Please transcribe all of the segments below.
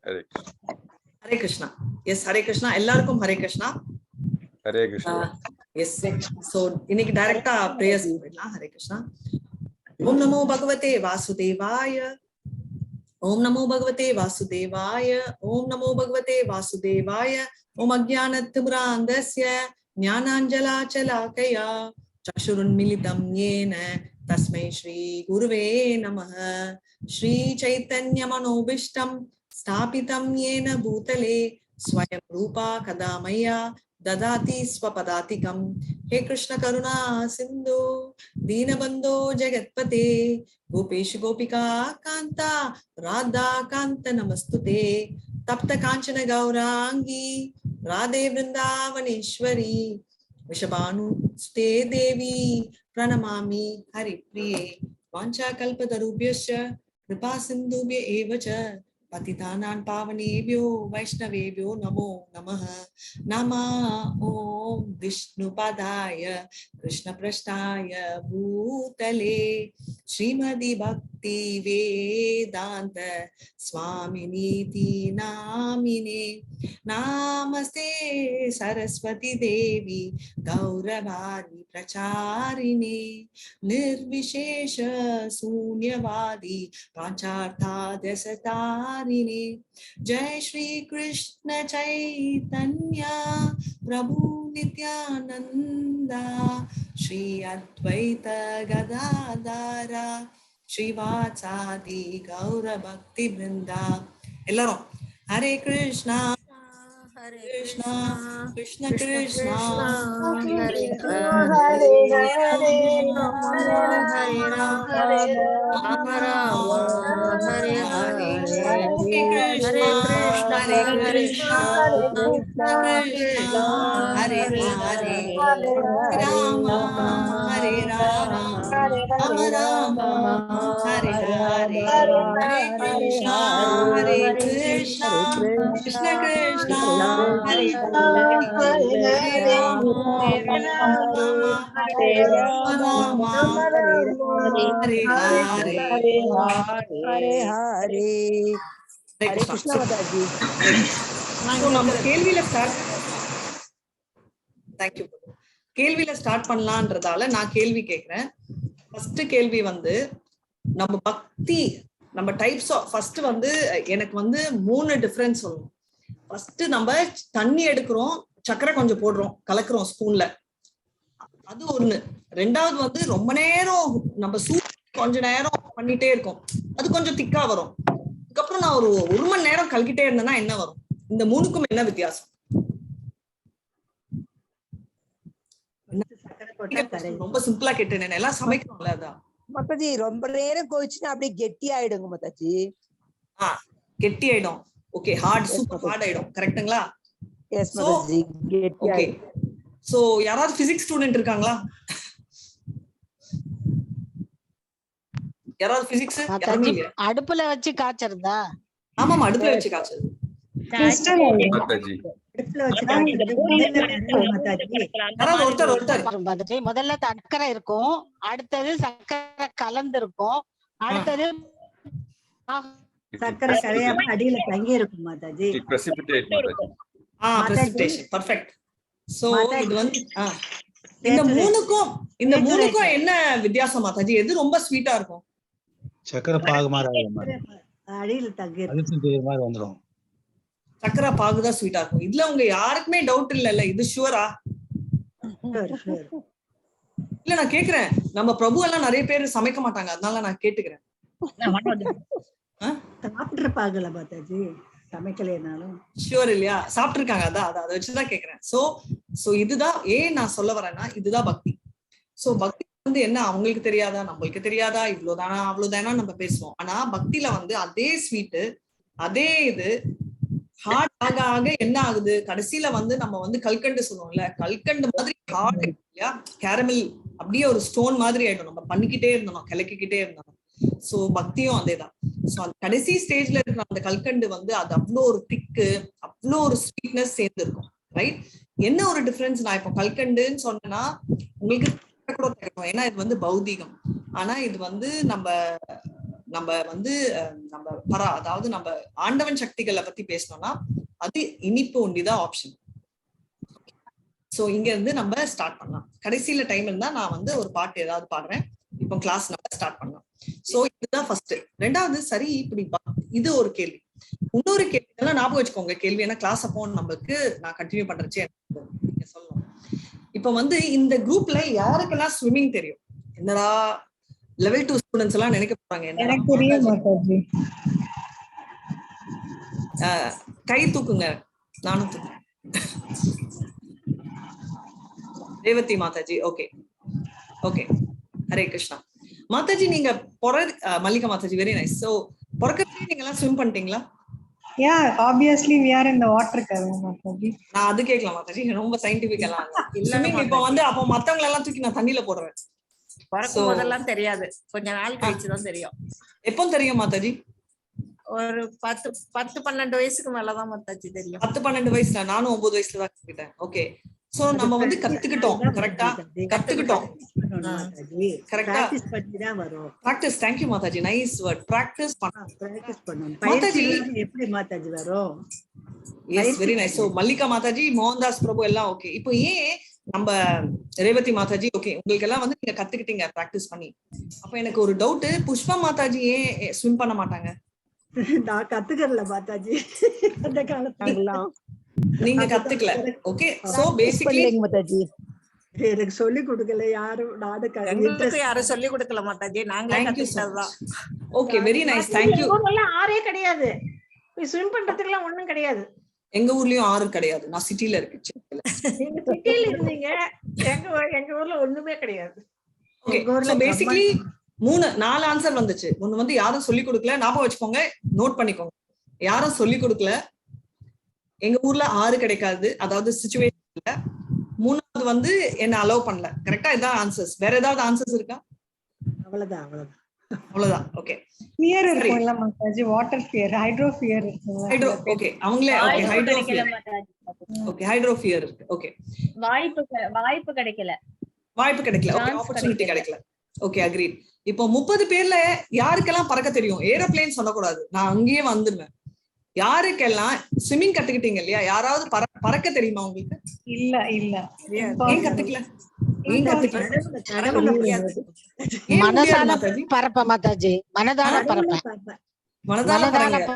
Hare Krishna. Yes, Hare Krishna. எல்லாருக்கும் Hare Krishna. Hare Krishna. Yes. So இன்னைக்கு டைரக்டா prayers போயிடலாம். Hare Krishna. Om Namo Bhagavate Vasudevaya. Om Namo Bhagavate Vasudevaya. Om Namo Bhagavate Vasudevaya. Om Ajnanatimrandasya Jnananjala Chalakaya Chakshurunmilitam Yena Tasmai Shri Guruve Namaha. Shri Chaitanya Manobishtam Stapitam Yena Bhutale Swayam Rupa Kadamaya Dadati Swapadatikam. He Krishna Karuna Sindhu Dinabandho Jagatpate Gopesh Gopika Kanta Radha Kanta Namastute Tapta Kanchana Gaurangi Radhe Vrindavaneshwari Vishabhanu Ste Devi Pranamami Hari Priye Vancha Kalpatarubhyascha Kripa Sindhubhya Evacha Patitanan Pavanebhyo Vaishnavebhyo Namo Namaha. Nama Om Vishnu Padaya Krishna Prasthaya Bhutale Srimadi Bhakti Vedanta Swaminiti Namine Namaste Saraswati Devi Gauravani Pracharine Nirvishesha Sunyavadi Panchartha Desatarine. Jai Shri Krishna Chaitanya Prabhu Nityananda Shri Advaita Gadadara Shri Vatsadi Gaura Bhakti Vrinda. Ellarum Hare Krishna Krishna Krishna Krishna Hare Hare Hare Rama Hare Hare Hare Krishna Krishna Krishna Hare Hare Rama Hare Rama Rama Rama Hare Hare Hare Krishna Krishna Krishna Krishna Hare Hare Rama Rama Rama Hare Hare Hare Krishna Mathaji. So நம்ம கேள்வியில start thank you கேள்வியில start பண்ணலான்றதால நான் கேள்வி கேட்கிறேன். First கேள்வி வந்து நம்ம பக்தி நம்ம டைப்ஸ் ஆஃப் ஃபர்ஸ்ட் வந்து எனக்கு வந்து 3 டிஃபரன்ஸ் சொல்லணும். ஃபர்ஸ்ட் நம்ம தண்ணி எடுக்கிறோம், சக்கரை கொஞ்சம் போடுறோம், கலக்குறோம் ஸ்பூன்ல, அது ஒண்ணு. ரெண்டாவது வந்து ரொம்ப நேரம் நம்ம சூப் கொஞ்ச நேரம் பண்ணிட்டே இருக்கோம், அது கொஞ்சம் திக்கா வரும். அதுக்கப்புறம் நான் ஒரு 1 மணி நேரம் கலக்கிட்டே இருந்தேன்னா என்ன வரும்? இந்த 3க்கும் என்ன வித்தியாசம்? ரொம்ப சிம்பிளா கேட்டேன், எல்லாம் சமைக்கணும்ல. அதான் மத்தாஜி ரொம்ப நேரம் கோயிச்சுன்னா அப்படியே கெட்டி ஆயிடுங்க மத்தாஜி. கெட்டி ஆயிடும். ஓகே, ஹார்ட் சூப்பர் ஹார்ட் ஆயிடும். கரெக்ட்டுங்களா? எஸ் மத்தாஜி, கெட்டி ஆயிடும். சோ யாராவது பிசிக்ஸ் ஸ்டூடெண்ட் இருக்காங்களா? யாராவது பிசிக்ஸ்? அடுப்புல வச்சு காய்ச்சறதா? ஆமாமா, அடுப்புல வச்சு காய்ச்சறது. முதல்ல சர்க்கரை இருக்கும், அடுத்தது சர்க்கரை கலந்து இருக்கும், அடுத்தது சர்க்கரை கரையாம அடியில தங்கி இருக்கும் மாதாஜி. பெர்ஃபெக்ட். சோ இது வந்து இந்த மூணுக்கும் என்ன வித்தியாசம் மாதாஜி? எது ரொம்ப ஸ்வீட்டா இருக்கும்? சக்கரை பாகு மாதிரி அடியில தங்கி வந்துரும். சக்கரை பாகுதான் ஸ்வீட்டா இருக்கும். இதுல உங்க யாருக்குமே டவுட் இல்ல, இது ஷுவரா? இல்ல நான் கேக்குறேன், நம்ம பிரபு எல்லாம் நிறைய பேர் சமைக்க மாட்டாங்க, அதனால நான் கேட்டுக்கிறேன். சாப்பிட்டு பாகல மாதாஜி, சமைக்கலைனாலும் ஷுவர் இல்லையா? சாப்பிட்டு இருக்காங்க, அதான் அதை வச்சுதான் கேக்குறேன். சோ இதுதான் ஏன் நான் சொல்ல வரேன்னா, இதுதான் பக்தி. சோ பக்தி வந்து என்ன, அவங்களுக்கு தெரியாதா, நம்மளுக்கு தெரியாதா, இவ்வளவுதானா அவ்வளவுதானா நம்ம பேசுவோம். ஆனா பக்தியில வந்து அதே ஸ்வீட்டு அதே இது ஹார்ட் ஆக ஆக என்ன ஆகுது, கடைசியில வந்து நம்ம வந்து கல்கண்டு சொல்லுவோம்ல, கல்கண்டு மாதிரி ஹார்ட் இல்லையா, கேரமல் அப்படியே ஒரு ஸ்டோன் மாதிரி ஆயிடும். நம்ம பண்ணிக்கிட்டே இருந்தோம், கிளக்கிக்கிட்டே இருந்தோம். சோ பக்தியும் அதேதான். சோ அந்த கடைசி ஸ்டேஜ்ல இருக்கிற அந்த கல்கண்டு வந்து அது அவ்வளோ ஒரு திக்கு, அவ்வளோ ஒரு ஸ்வீட்னஸ் சேர்ந்து இருக்கும். ரைட்? என்ன ஒரு டிஃபரன்ஸ், நான் இப்போ கல்கண்டுன்னு சொன்னேன்னா உங்களுக்கு கூட தெரியும், ஏன்னா இது வந்து பௌதிகம். ஆனா இது வந்து நம்ம நம்ம வந்து நம்ம அதாவது நம்ம ஆண்டவன் சக்திகளை பத்தி பேசணும்னா அது இனிப்பு ஒண்டிதான் ஆப்ஷன். சோ இங்க இருந்து நம்ம ஸ்டார்ட் பண்ணலாம். கடைசியில டைம் இருந்தா நான் வந்து ஒரு பாட்டு ஏதாவது பாடுறேன். இப்போ கிளாஸ் நம்ம ஸ்டார்ட் பண்ணலாம். சோ இதுதான் ஃபர்ஸ்ட். ரெண்டாவது சரி இப்படி இது ஒரு கேள்வி. இன்னொரு கேள்வி எல்லாம் ஞாபகம் வச்சுக்கோங்க கேள்வி. ஏன்னா கிளாஸ் அப்போ நம்மளுக்கு நான் கண்டினியூ பண்றச்சு நீங்க சொல்லணும். இப்ப வந்து இந்த குரூப்ல யாருக்கெல்லாம் ஸ்விம்மிங் தெரியும்? என்னடா லெவல் 2 ஸ்டூடெண்ட்ஸ் எல்லாம் நினைக்க போறாங்க கை தூக்குங்க. நானும் தூக்குறேன். ரேவதி மாதாஜி. Okay okay. ஹரே கிருஷ்ணா. மாதாஜி நீங்க Mallika Mataji very nice. So பொறக்கறதுலயே நீங்க எல்லாம் ஸ்விம் பண்ணிட்டீங்களா? Yeah, obviously we are in the water Mathaji. நான் அது கேட்கலாம் மாதாஜி. ரொம்ப சயின்டிபிக் எல்லாம் ஸ்விம்மிங். இப்போ வந்து அப்போ மத்தவங்க எல்லாம் தூக்கி நான் தண்ணியில போடுறேன். பிறக்கும் போதெல்லாம் தெரியாது, கொஞ்ச நாள் கழிச்சுதான் தெரியும். எப்போ தெரியும் மாதாஜி? ஒரு 10-12 வயசுக்கு மேலதான் மாதாஜி தெரியும். 10-12 வயசுல நானும் 9 வயசுல தான் கத்துக்கிட்டேன். ஓகே. சோ நம்ம வந்து கத்துக்கிட்டோம். கரெக்டா கத்துக்கிட்டோம். கரெக்டா practice. Thank you Mataji. Nice word. Practice பண்ணணும். மாதாஜி எப்படி மாதாஜி வரும்? Yes very nice. So Mallika Mataji, Mohandas Prabhu எல்லாம் ஓகே. இப்போ ஏன் நம்ம ரேவதி மாதாஜி ஓகே உங்களுக்கு எல்லாம் வந்து நீங்க கத்துக்கிட்டீங்க பிராக்டிஸ் பண்ணி. அப்ப எனக்கு ஒரு டவுட், புஷ்பா மாதாஜி ஏன் ஸ்விம் பண்ண மாட்டாங்க? நான் கத்துக்கல மாதாஜி. அந்த காலத்துல நீங்க கத்துக்கல. ஓகே. சோ பேசிக்கலி மாதாஜி எனக்கு சொல்லி கொடுக்கல யாரும். எங்களுக்கு யாரும் சொல்லி கொடுக்கல மாதாஜி, நாங்களே கத்துக்கிட்டதுதான். Okay very nice. Thank you. ஆறே கிடையாது, ஸ்விம் பண்றதுக்கு எல்லாம் ஒண்ணும் கிடையாது. எங்க ஊர்லயும் ஆறு கிடையாது. நான் சிட்டில இருக்கேன். நீங்க சிட்டில இருந்தீங்க, எங்க ஊர்ல ஒண்ணுமே கிடையாது. ஓகே. சோ பேசிக்கலி 4 ஆன்சர் வந்துச்சு. ஒண்ணு வந்து யாரும் சொல்லி கொடுக்கல. ஞாபகம் வச்சுக்கோங்க, நோட் பண்ணிக்கோங்க. யாரும் சொல்லி கொடுக்கல. எங்க ஊர்ல ஆறு கிடைக்காது, அதாவது சிச்சுவேஷன் இல்ல. 3வது வந்து என்ன அலோவ் பண்ணல. கரெக்டா? இதான் ஆன்சர்ஸ். வேற ஏதாவது ஆன்சர்ஸ் இருக்கா? அவ்வளவுதான். ஓகே. ஃபியர் இருக்குல்ல Mataji, water fear, hydro fear இருக்கு. Hydro okay. அவங்களே okay hydro fear. Okay hydro fear இருக்கு. ஓகே. வாய்ப்பு கிடைக்கல. ஓகே. ஆப்பர்ச்சுனிட்டி கிடைக்கல. Okay agreed. இப்போ 30 பேர்ல யாருக்கெல்லாம் பறக்க தெரியும்? ஏரோப்ளேன் சொல்லக்கூடாது, நான் அங்கேயே வந்துருவேன். யாருக்கெல்லாம் ஸ்விம்மிங் கத்துக்கிட்டீங்க இல்லையா? யாராவது பறக்க தெரியுமா உங்களுக்கு? இல்ல ஏன் கத்துக்கல? பறப்ப மாதாஜி, மனதால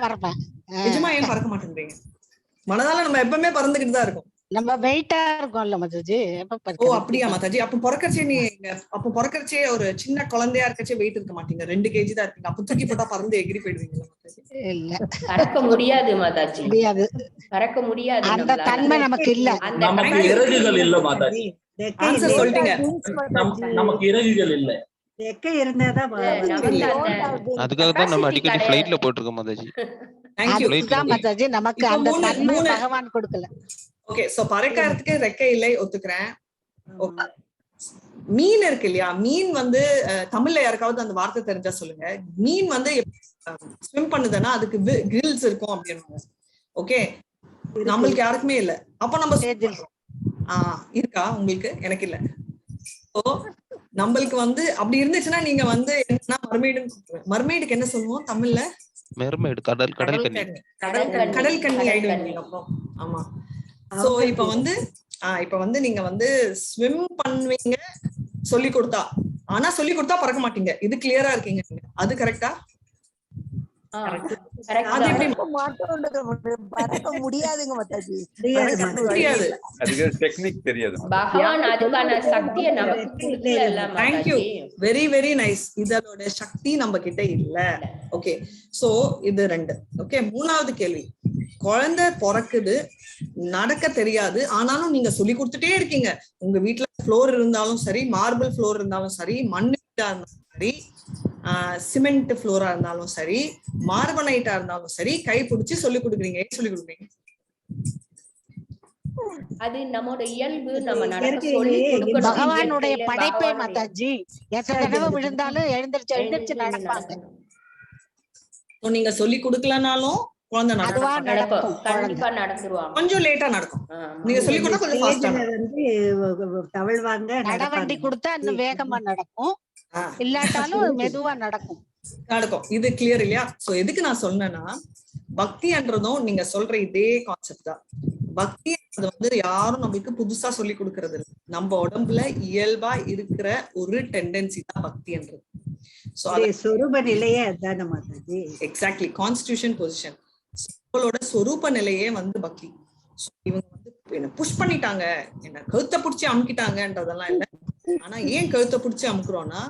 பறப்பேன். நிஜமா ஏன் பறக்க மாட்டேன்றீங்க? மனதால நம்ம எப்பவுமே பறந்துகிட்டு தான் இருக்கும். நம்ம வெயிட்டா இருக்கும்ல மாதாஜி. ஓ அப்படியா மாதாஜி? அப்ப பிறக்கறச்சே ஒரு சின்ன குழந்தையா இருக்கச்சே வெயிட் இருக்க மாட்டீங்க, 2 kg தான் இருப்பீங்க. அப்ப தூக்கி போட்டா பறந்து எகிரி போயிடுவீங்களா மாதாஜி? இல்ல, பறக்க முடியாது மாதாஜி. பறக்க முடியாது. அந்த தன்மை நமக்கு இல்ல. நமக்கு இறகுகள் இல்ல மாதாஜி. ஆன்சர் சொல்லிட்டீங்க. நமக்கு இறகுகள் இல்ல. ரெக்கை இருந்தாதான் அதுக்காக தான் நம்ம அடிக்கடி ஃளைட்ல போயிட்டு இருக்கோம் மாதாஜி. Thank you. மாதாஜி நமக்கு அந்த தன்மை பகவான் கொடுக்கல. ஓகே. சோ பறக்கிறதுக்கு ரெக்கை இல்லை, ஒத்துக்கிறேன். மீன் இருக்கு இல்லையா? மீன் வந்து தமிழ்ல யாருக்காவது அந்த வார்த்தை தெரிஞ்சா சொல்லுங்க. மீன் வந்து ஸ்விம் பண்ணுதுன்னா அதுக்கு கிரில்ஸ் இருக்கும் அப்படின்னு. ஓகே. நம்மளுக்கு யாருக்குமே இல்ல. அப்ப நம்ம இருக்கா உங்களுக்கு? எனக்கு இல்ல. ஓ நம்மளுக்கு வந்து அப்படி இருந்துச்சுன்னா நீங்க வந்து என்ன மர்மெய்டுக்கு என்ன சொல்லுவோம் தமிழ்ல? மெர்மெய்டு, கடல் கன்னி. கடல் கன்னி ஆயிடுவீங்க அப்புறம். ஆமா. சோ இப்ப வந்து நீங்க வந்து ஸ்விம் பண்ணுவீங்க சொல்லி கொடுத்தா, ஆனா சொல்லி கொடுத்தா பறக்க மாட்டீங்க. இது கிளியரா இருக்கீங்க நீங்க. அது கரெக்டா? பறக்க முடியாதுங்க மாதாஜி. முடியாது. அதுக்கு டெக்னிக் தெரியாது. பகவான் அதுக்கான சக்தியை நமக்கு கொடுக்கல. Thank you. Very very nice. இதோட சக்தி நம்ம கிட்ட இல்ல. ஓகே. சோ இது 2. ஓகே. 3வது கேள்வி. குழந்தை பிறக்குது, நடக்க தெரியாது, ஆனாலும் நீங்க சொல்லி கொடுத்துட்டே இருக்கீங்க. உங்க வீட்டுல ஃப்ளோர் இருந்தாலும் சரி, மார்பிள் ஃப்ளோர் இருந்தாலும் சரி, மண் இருந்தாலும் சரி, சிமெண்ட் ஃப்ளோரா இருந்தாலும் சரி, மார்பனைட்டா இருந்தாலும் சரி, கை பிடிச்சி சொல்லி கொடுக்குறீங்க. சொல்லி கொடுக்குறீங்க. அது நம்மோட இயல்பு. நம்ம நடக்க சொல்லி கொடுக்கணும். பகவானுடைய படைப்பே மாதாஜி. எத்தனை தடவை விழுந்தாலும் எழுந்திருச்சு நடப்பாங்க. நீங்க சொல்லி கொடுக்கலனாலும் குழந்தை நடக்கும். கண்டிப்பா நடந்துருவாங்க. கொஞ்சம் லேட்டா நடக்கும். நீங்க சொல்லி கொடுத்தா கொஞ்சம் ஃபாஸ்டா தவழ்வாங்க. நடவண்டி கொடுத்தா இன்னும் வேகமா நடக்கும், இல்லாட்டாலும் மெதுவா நடக்கும். நடக்கும். இது கிளியர் இல்லையா? சோ எதுக்கு நான் சொன்னேன்னா, பக்தின்றதும் நீங்க சொல்ற இதே கான்செப்ட் தான். பக்தி அது வந்து யாரும் நம்மளுக்கு புதுசா சொல்லி கொடுக்கறது இல்லை. நம்ம உடம்புல இயல்பா இருக்கிற ஒரு டெண்டன்சி தான் பக்தின்றது. சொரூப நிலையே அதான மாதாஜி. Exactly, constitution position. நம்மளோட சொரூப நிலையே வந்து பக்தி. இவங்க வந்து என்ன புஷ் பண்ணிட்டாங்க, என்ன கழுத்தை பிடிச்சி அமுக்கிட்டாங்கன்றதெல்லாம் இல்லை. ஆனா ஏன் கழுத்தை பிடிச்சி அமுக்குறோம்னா,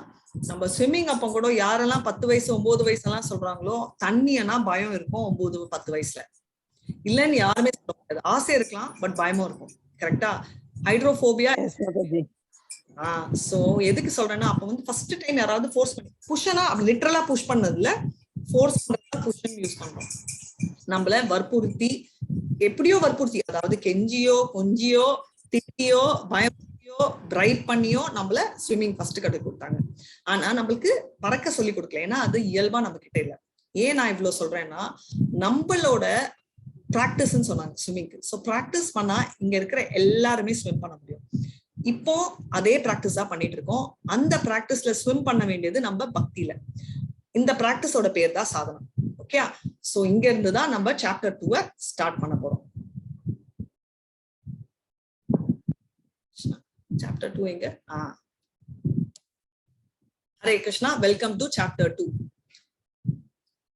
நம்ம ஸ்விம்மிங் அப்ப கூட யாரெல்லாம் 10 வயசு 9 வயசு எல்லாம் சொல்றாங்களோ தண்ணியனா பயம் இருக்கும் 9-10 வயசுல. இல்லன்னு யாருமே சொல்ல முடியாது. ஆசை இருக்கலாம், பட் பயமும் இருக்கும். கரெக்டா? ஹைட்ரோபோபியா. சோ எதுக்கு சொல்றேன்னா, அப்ப வந்து ஃபர்ஸ்ட் டைம் யாராவது ஃபோர்ஸ் பண்ணி புஷ்னா லிட்டரலா புஷ் பண்ணதுல ஃபோர்ஸ் புஷ் யூஸ் பண்றோம். நம்மள வற்புறுத்தி, எப்படியோ வற்புறுத்தி, அதாவது கெஞ்சியோ கொஞ்சியோ திட்டியோ பயமுறுத்தியோ டிரைவ் பண்ணியோ நம்மள ஸ்விம்மிங் ஃபர்ஸ்ட் கற்றுக் கொடுத்தாங்க. ஆனா நம்மளுக்கு பறக்க சொல்லி கொடுக்கல. ஏன்னா அது இயல்பா நம்ம கிட்ட இல்ல. ஏன் நான் இவ்வளவு சொல்றேன்னா, நம்மளோட பிராக்டிஸ்ன்னு சொன்னாங்க ஸ்விம்மிங்க்கு. ஸோ பிராக்டிஸ் பண்ணா இங்க இருக்கிற எல்லாருமே ஸ்விம் பண்ண முடியும். இப்போ அதே பிராக்டிஸ் தான் பண்ணிட்டு இருக்கோம். அந்த பிராக்டிஸ்ல ஸ்விம் பண்ண வேண்டியது நம்ம பக்தியில. இந்த பிராக்டிஸோட பேர் தான் சாதனம். ஓகே, சோ இங்க இருந்து தான் நம்ம சாப்டர் 2 ஸ்டார்ட் பண்ண போறோம். சாப்டர் 2 எங்க? Hare Krishna, welcome to chapter 2.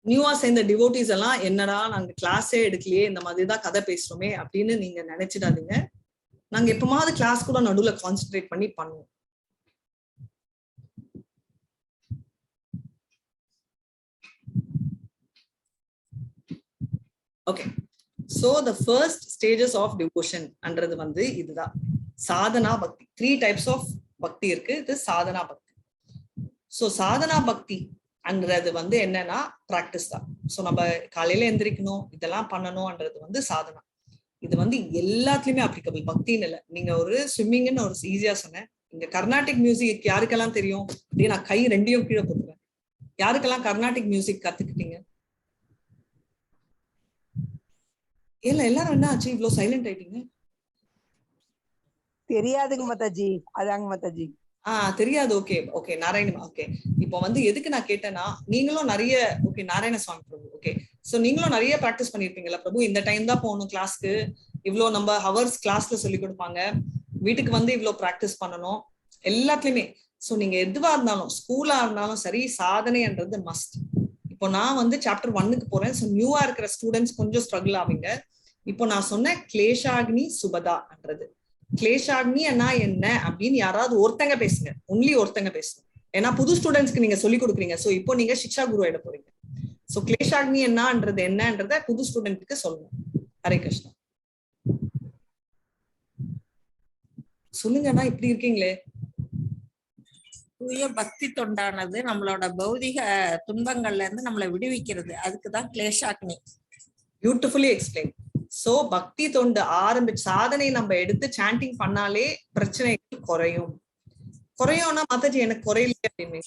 நியூவா சேர்ந்த டிவோட்டிஸ் எல்லாம் என்னடா நாங்க கிளாஸே எடுக்கலையே, இந்த மாதிரிதான் கதை பேசுறோமே அப்படின்னு நீங்க நினைச்சிடாதீங்க. நாங்க எப்பமாவது கிளாஸ் கூட நடுவுல கான்சென்ட்ரேட் பண்ணி பண்ணுவோம். Okay, so the first stages of devotion அன்றது வந்து இதுதான் சாதனா பக்தி. 3 டைப்ஸ் ஆஃப் பக்தி இருக்கு. இது சாதனா பக்தி. சோ சாதனா பக்தி அன்றது வந்து என்னன்னா பிராக்டிஸ் தான். சோ நம்ம காலையில எந்திரிக்கணும், இதெல்லாம் பண்ணணும்ன்றது வந்து சாதனா. இது வந்து எல்லாத்துலயுமே அப்ளிகபிள், பக்தின்னு இல்லை. நீங்க ஒரு ஸ்விம்மிங்னு ஒரு ஈஸியா சொன்னேன். இங்க கர்நாடிக் மியூசிக் யாருக்கெல்லாம் தெரியும் அப்படியே நான் கை 2யும் கீழே போட்டுருவேன். யாருக்கெல்லாம் கர்நாடிக் மியூசிக் கத்துக்கிட்டீங்க? இல்ல எல்லாரும் என்ன ஆச்சு இவ்வளவு சைலண்ட் ஆயிட்டீங்க? தெரியாதுங்க மாதாஜி. அதாங்க மாதாஜி. தெரியாது. Okay okay நாராயணமா. ஓகே, இப்போ வந்து எதுக்கு நான் கேட்டேன்னா, நீங்களும் நிறைய ஓகே நாராயண சுவாமி பிரபு. ஓகே, சோ நீங்களும் நிறைய பிராக்டிஸ் பண்ணிருப்பீங்களா பிரபு? இந்த டைம் தான் போகணும் கிளாஸ்க்கு, இவ்வளவு நம்ம ஹவர்ஸ் கிளாஸ்ல சொல்லி கொடுப்பாங்க, வீட்டுக்கு வந்து இவ்வளவு பிராக்டிஸ் பண்ணணும் எல்லாத்துலயுமே. சோ நீங்க எதுவா இருந்தாலும், ஸ்கூலா இருந்தாலும் சரி, சாதனைன்றது மஸ்ட். இப்போ நான் வந்து சாப்டர் 1க்கு போறேன். சோ நியூவா இருக்கிற ஸ்டூடெண்ட்ஸ் கொஞ்சம் ஸ்ட்ரகிள் ஆவீங்க. இப்போ நான் சொன்ன கிளேஷாக்னி சுபதான்றது, கிளேஷாக்னி என்ன அப்படின்னு யாராவது ஒருத்தங்க பேசுங்க, ஒன்லி ஒருத்தங்க பேசுங்க. ஏன்னா புது ஸ்டூடெண்ட்ஸ்க்கு நீங்க சொல்லி கொடுக்குறீங்க. சோ இப்போ நீங்க சிக்ஷா குரு ஆயிட போறீங்க. சோ கிளேஷாக்னி என்னன்றத புது ஸ்டூடெண்ட்க்கு சொல்லணும். ஹரே கிருஷ்ணா. சொல்லுங்கண்ணா, இப்படி இருக்கீங்களே. தூய பக்தி தொண்டானது நம்மளோட பௌதிக துன்பங்கள்ல இருந்து நம்மளை விடுவிக்கிறது. அதுக்குதான் கிளேஷாக்னி. Beautifully explain. சோ பக்தி தொண்டு ஆரம்பிச்சு சாதனை நம்ம எடுத்து சாண்டிங் பண்ணாலே பிரச்சனைகள் குறையும். குறையும்னா மாதாஜி எனக்கு குறையில அப்படின்னு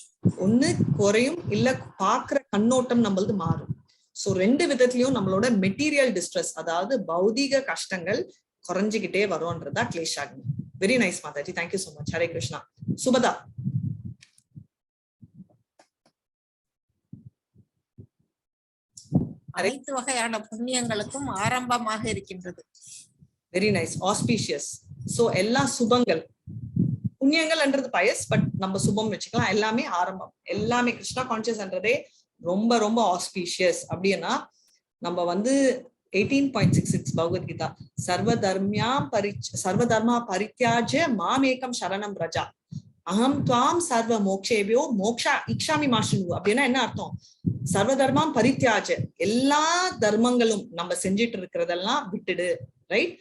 ஒண்ணு குறையும், இல்ல பாக்குற கண்ணோட்டம் நம்மளது மாறும். சோ 2 விதத்திலயும் நம்மளோட மெட்டீரியல் டிஸ்ட்ரெஸ், அதாவது பௌதிக கஷ்டங்கள் குறைஞ்சுக்கிட்டே வரும்ன்றதா கிளேஷாக்னி. Very nice Mataji, thank you so much. Hare Krishna. சுபதா. அனைத்து வகையான புண்ணியங்களுக்கும் ஆரம்பமாக இருக்கின்றது. Very nice, auspicious. சோ எல்லா சுபங்கள், புண்ணியங்கள்ன்றது பயஸ், பட் நம்ம சுபம் வச்சுக்கலாம். எல்லாமே ஆரம்பம், எல்லாமே கிருஷ்ணா கான்சியஸ்ன்றதே ரொம்ப ரொம்ப ஆஸ்பீஷியஸ். அப்படின்னா நம்ம வந்து 18.66 பகவத்கீதா, சர்வதர்மா பரித்யாஜ மாமேகம் சரணம் ரஜா அகம் துவாம் சர்வ மோக்ஷேபியோ மோக்ஷா இக்ஷாமி மாஷினு. அப்படின்னா என்ன அர்த்தம்? சர்வதர்மம் பரித்யாஜ, எல்லா தர்மங்களும் நம்ம செஞ்சிட்டு இருக்கிறதெல்லாம் விட்டுடு, ரைட்?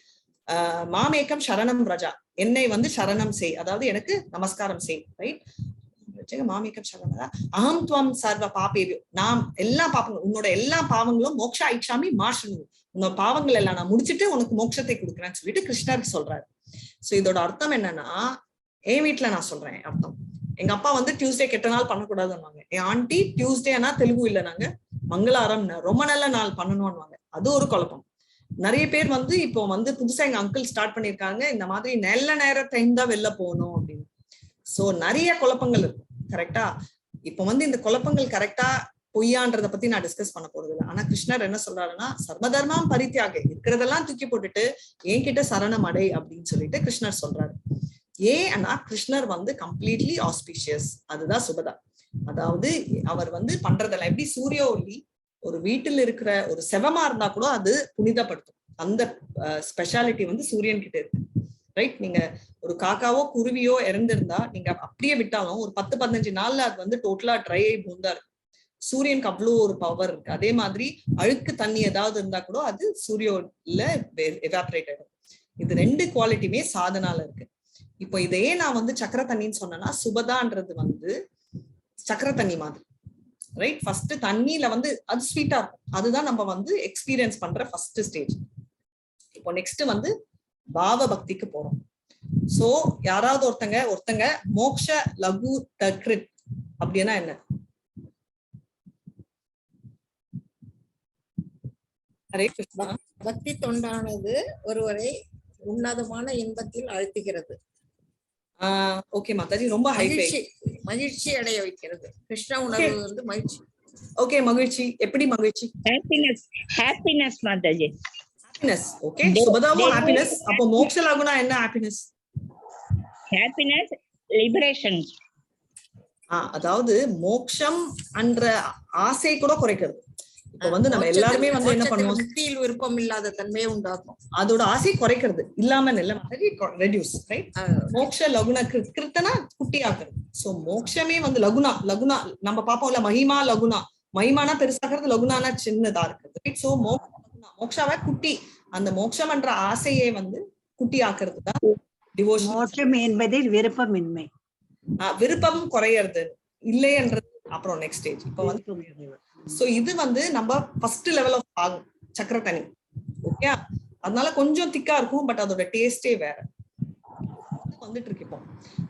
மாமேகம் சரணம் ரஜா, என்னை வந்து சரணம் செய், அதாவது எனக்கு நமஸ்காரம் செய், ரைட்? மாமேகம் சரணம் அகம் துவம் சர்வ பாபேபியோ, நாம் எல்லா பாவங்களும், உன்னோட எல்லா பாவங்களும் மோக்ஷா இக்ஷாமி மாஷினு, உன்னோட பாவங்கள் எல்லாம் நான் முடிச்சுட்டு உனக்கு மோட்சத்தை கொடுக்குறேன்னு சொல்லிட்டு கிருஷ்ணர் சொல்றாரு. சோ இதோட அர்த்தம் என்னன்னா, என் வீட்டுல நான் சொல்றேன் அர்த்தம். எங்க அப்பா வந்து டியூஸ்டே கெட்ட நாள் பண்ணக்கூடாதுன்னு, என் ஆண்டி டியூஸ்டேனா தெலுங்கு இல்ல நாங்க மங்களாரம் ரொம்ப நல்ல நாள் பண்ணணும்னு. அது ஒரு குழப்பம். நிறைய பேர் வந்து இப்போ வந்து புதுசா எங்க அங்கிள் ஸ்டார்ட் பண்ணிருக்காங்க, இந்த மாதிரி நல்ல நேர டைம் தான் வெளில போகணும் அப்படின்னு. சோ நிறைய குழப்பங்கள் இருக்கும். கரெக்டா? இப்ப வந்து இந்த குழப்பங்கள் கரெக்டா பொய்யான்றத பத்தி நான் டிஸ்கஸ் பண்ண போறது இல்லை. ஆனா கிருஷ்ணர் என்ன சொல்றாருன்னா சர்வதர்மம் பரித்தியாக, இருக்கிறதெல்லாம் தூக்கி போட்டுட்டு என்கிட்ட சரணம் அடை அப்படின்னு சொல்லிட்டு கிருஷ்ணர் சொல்றாரு. ஏன்னா கிருஷ்ணர் வந்து கம்ப்ளீட்லி ஆஸ்பிஷியஸ். அதுதான் சுபதா. அதாவது அவர் வந்து பண்றதெல்லாம் எப்படி சூரிய ஒளி ஒரு வீட்டில் இருக்கிற ஒரு செவமா இருந்தா கூட அது புனிதப்படுத்தும். அந்த ஸ்பெஷாலிட்டி வந்து சூரியன் கிட்ட இருக்கு. ரைட்? நீங்க ஒரு காக்காவோ குருவியோ இறந்திருந்தா நீங்க அப்படியே விட்டாலும் ஒரு 10-15 நாள்ல அது வந்து டோட்டலா ட்ரை ஆகி பூந்தா இருக்கும். சூரியனுக்கு அவ்வளோ ஒரு பவர் இருக்கு. அதே மாதிரி அழுக்கு தண்ணி ஏதாவது இருந்தா கூட அது சூரியன்ல எவாபரேட் ஆயிடும். இது 2 குவாலிட்டியுமே சாதனால இருக்கு. இப்போ இதையே நான் வந்து சக்கர தண்ணின்னு சொன்னேன்னா சுபதான்றது வந்து சக்கர தண்ணி மாதிரி. ரைட்? ஃபர்ஸ்ட் தண்ணியில வந்து அது ஸ்வீட்டா இருக்கும். அதுதான் நம்ம வந்து எக்ஸ்பீரியன்ஸ் பண்ற ஃபர்ஸ்ட் ஸ்டேஜ். இப்போ நெக்ஸ்ட் வந்து பாவ பக்திக்கு போறோம். சோ யாராவது ஒருத்தங்க மோக்ஷ லகு தக்ரித் அப்படின்னா என்ன? ஹரே கிருஷ்ணா. பக்தி தொண்டானது ஒருவரை உன்னதமான இன்பத்தில் அழுத்துகிறது. ஓகே மாதாஜி, ரொம்ப மகிழ்ச்சி அடைய வைக்கிறது. கிருஷ்ண உணர்வு வந்து மகிழ்ச்சி. ஓகே, மகிழ்ச்சி. எப்படி மகிழ்ச்சி? ஹாப்பினஸ் மாதாஜி. ஹாப்பினஸ். ஓகே, சுபதாவும் ஹாப்பினஸ். அப்போ மோக்ஷ லகுனா என்ன ஹாப்பினஸ்? Happiness liberation. அதாவது மோக்ஷம் என்ற ஆசை கூட குறைக்கிறது. இப்ப வந்து நம்ம எல்லாருமே வந்து என்ன பண்ணுவோம், முக்தியில் விருப்பம் இல்லாத தன்மையை உண்டாக்கும். அதோட ஆசை குறைக்கிறது இல்லாம ரெடியூஸ். ரைட்? மோக்ஷ லகுனா கிருத்தனா குட்டி ஆக்குறது. சோ மோக்ஷமே வந்து லகுனா நம்ம பாப்போம்ல, மகிமா லகுனா. மகிமானா பெருசாக்குறது, லகுனானா சின்னதா இருக்குது. ரைட்? சோ மோக்ஷாவை குட்டி, அந்த மோக்ஷம் என்ற ஆசையை வந்து குட்டி ஆக்குறது தான் டிவோஷன். மோட்சம் என்பது விருப்பமின்மை. விருப்பம் குறையறது இல்லை என்றது அப்புறம் நெக்ஸ்ட் ஸ்டேஜ். இப்ப வந்து சோ இது வந்து நம்ம ஃபர்ஸ்ட் லெவல் ஆஃப் ஆகும் சக்கர தண்ணி. ஓகே, அதனால கொஞ்சம் திக்கா இருக்கும், பட் அதோட டேஸ்டே வேற வந்துட்டு இருக்கு இப்போ.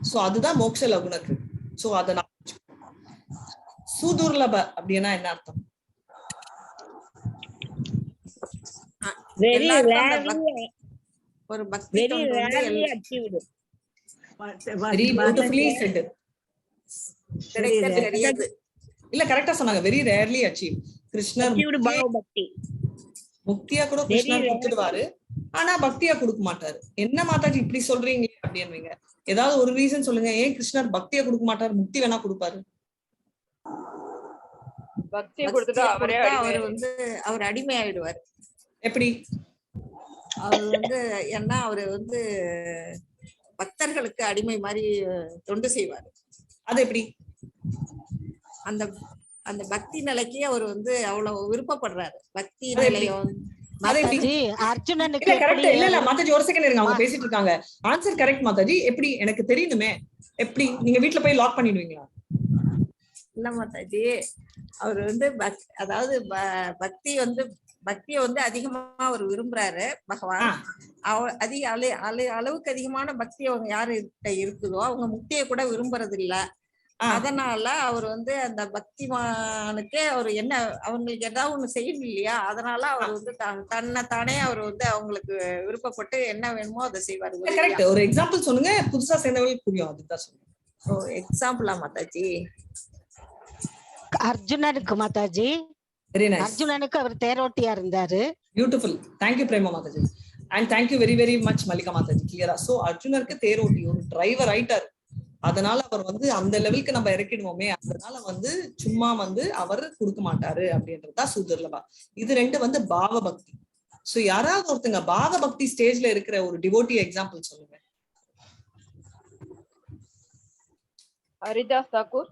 சோ அதுதான் மோக்ஷ லகுனக்கு. சோ அத நான் சுதுர்லப அப்படின்னா என்ன அர்த்தம்? ஒரு பக்தி இல்ல, கரெக்டா சொன்னாங்க. Very rarely achieve. கிருஷ்ணர் முக்தியா கூட கிருஷ்ணர் கொடுத்துடுவாரு, ஆனா பக்தியா கொடுக்க மாட்டாரு. என்ன மாதாஜி இப்படி சொல்றீங்க அப்படின்னு ஏதாவது ஒரு ரீசன் சொல்லுங்க. ஏன் கிருஷ்ணர் பக்தியா கொடுக்க மாட்டாரு, முக்தி வேணா கொடுப்பாரு? பக்தியை கொடுத்துட்டா அவர் வந்து அவர் அடிமை ஆயிடுவாரு. எப்படி? அவர் வந்து ஏன்னா அவரு வந்து பக்தர்களுக்கு அடிமை மாதிரி தொண்டு செய்வாரு. அது எப்படி? அந்த அந்த பக்தி நிலைக்கு அவர் வந்து அவ்வளவு விருப்பப்படுறாரு. பக்தி நிலையம் அர்ஜுனனுக்கு இல்ல மாதாஜி, ஒரு செகண்ட் இருங்க, அவங்க பேசிட்டு இருக்காங்க. Answer correct Mataji. எப்படி? எனக்கு தெரியணுமே. எப்படி? நீங்க வீட்டுல போய் லாக் பண்ணிடுவீங்களா? இல்ல மாதாஜி, அவர் வந்து அதாவது பக்தியை வந்து அதிகமா அவர் விரும்புறாரு பகவான். அதிக அளவுக்கு அதிகமான பக்தி அவங்க யாருகிட்ட இருக்குதோ அவங்க முக்தியை கூட விரும்புறது இல்ல. அதனால அவர் வந்து அந்த பக்திமானுக்கே அவர் என்ன அவங்களுக்கு ஏதாவது ஒண்ணு செய்யணும் இல்லையா, அதனால அவர் வந்து தன்னைத்தானே அவர் வந்து அவங்களுக்கு விருப்பப்பட்டு என்ன வேணுமோ அதை செய்வாரு. கரெக்ட். ஒரு எக்ஸாம்பிள் சொல்லுங்க, புதுசா சேர்ந்தவங்களுக்கு புரியும். அதுதான் சொல்லுங்க. எக்ஸாம்பிளா மாதாஜி? அர்ஜுனனுக்கு மாதாஜி, அர்ஜுனனுக்கு அவர் தேரோட்டியா இருந்தாரு. Beautiful. Thank you Prema Mataji. And thank you very very much Mallika Mataji. கிளியரா. சோ அர்ஜுனருக்கு தேரோட்டி, ஒரு டிரைவர் ஆயிட்டாரு. அதனால அவர் வந்து அந்த லெவலுக்கு நம்ம இறக்கிடுவோமே, அதனால வந்து சும்மா வந்து அவர் கொடுக்க மாட்டாரு அப்படின்றதுதான் சுதுர்லபா. இது 2 வந்து பாவ பக்தி. சோ யாராவது ஒருத்தங்க பாவ பக்தி ஸ்டேஜ்ல இருக்கிற ஒரு டிவோட்டி எக்ஸாம்பிள் சொல்லுங்க. ஹரிதாஸ் தாக்கூர்.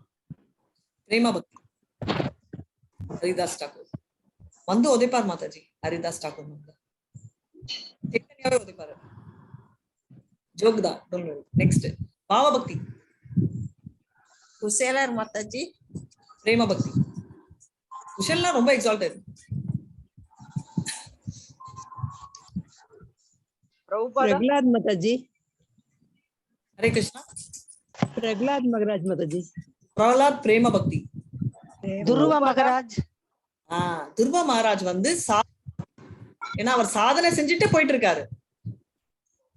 பிரேமா பக்தி ஹரிதாஸ் டாக்கூர் வந்து உதைப்பார் மாதாஜி. ஹரிதாஸ் டாக்கூர் சைத்தன்யாவே உதைப்பாரு. ஜோக்தா. நெக்ஸ்ட் பாவ பக்தி குசேலர் மாதாஜி. பிரேம பக்தி குஷல்னா ரொம்ப எக்ஸால்டட். பிரகலாத் மாதாஜி. ஹரே கிருஷ்ணா. பிரகலாத் மகராஜ் மாதாஜி. பிரகலாத் பிரேம பக்தி. துருவ மகாராஜ். துருவ மகாராஜ் வந்து ஏன்னா அவர் சாதனை செஞ்சுட்டு போயிட்டு இருக்காரு.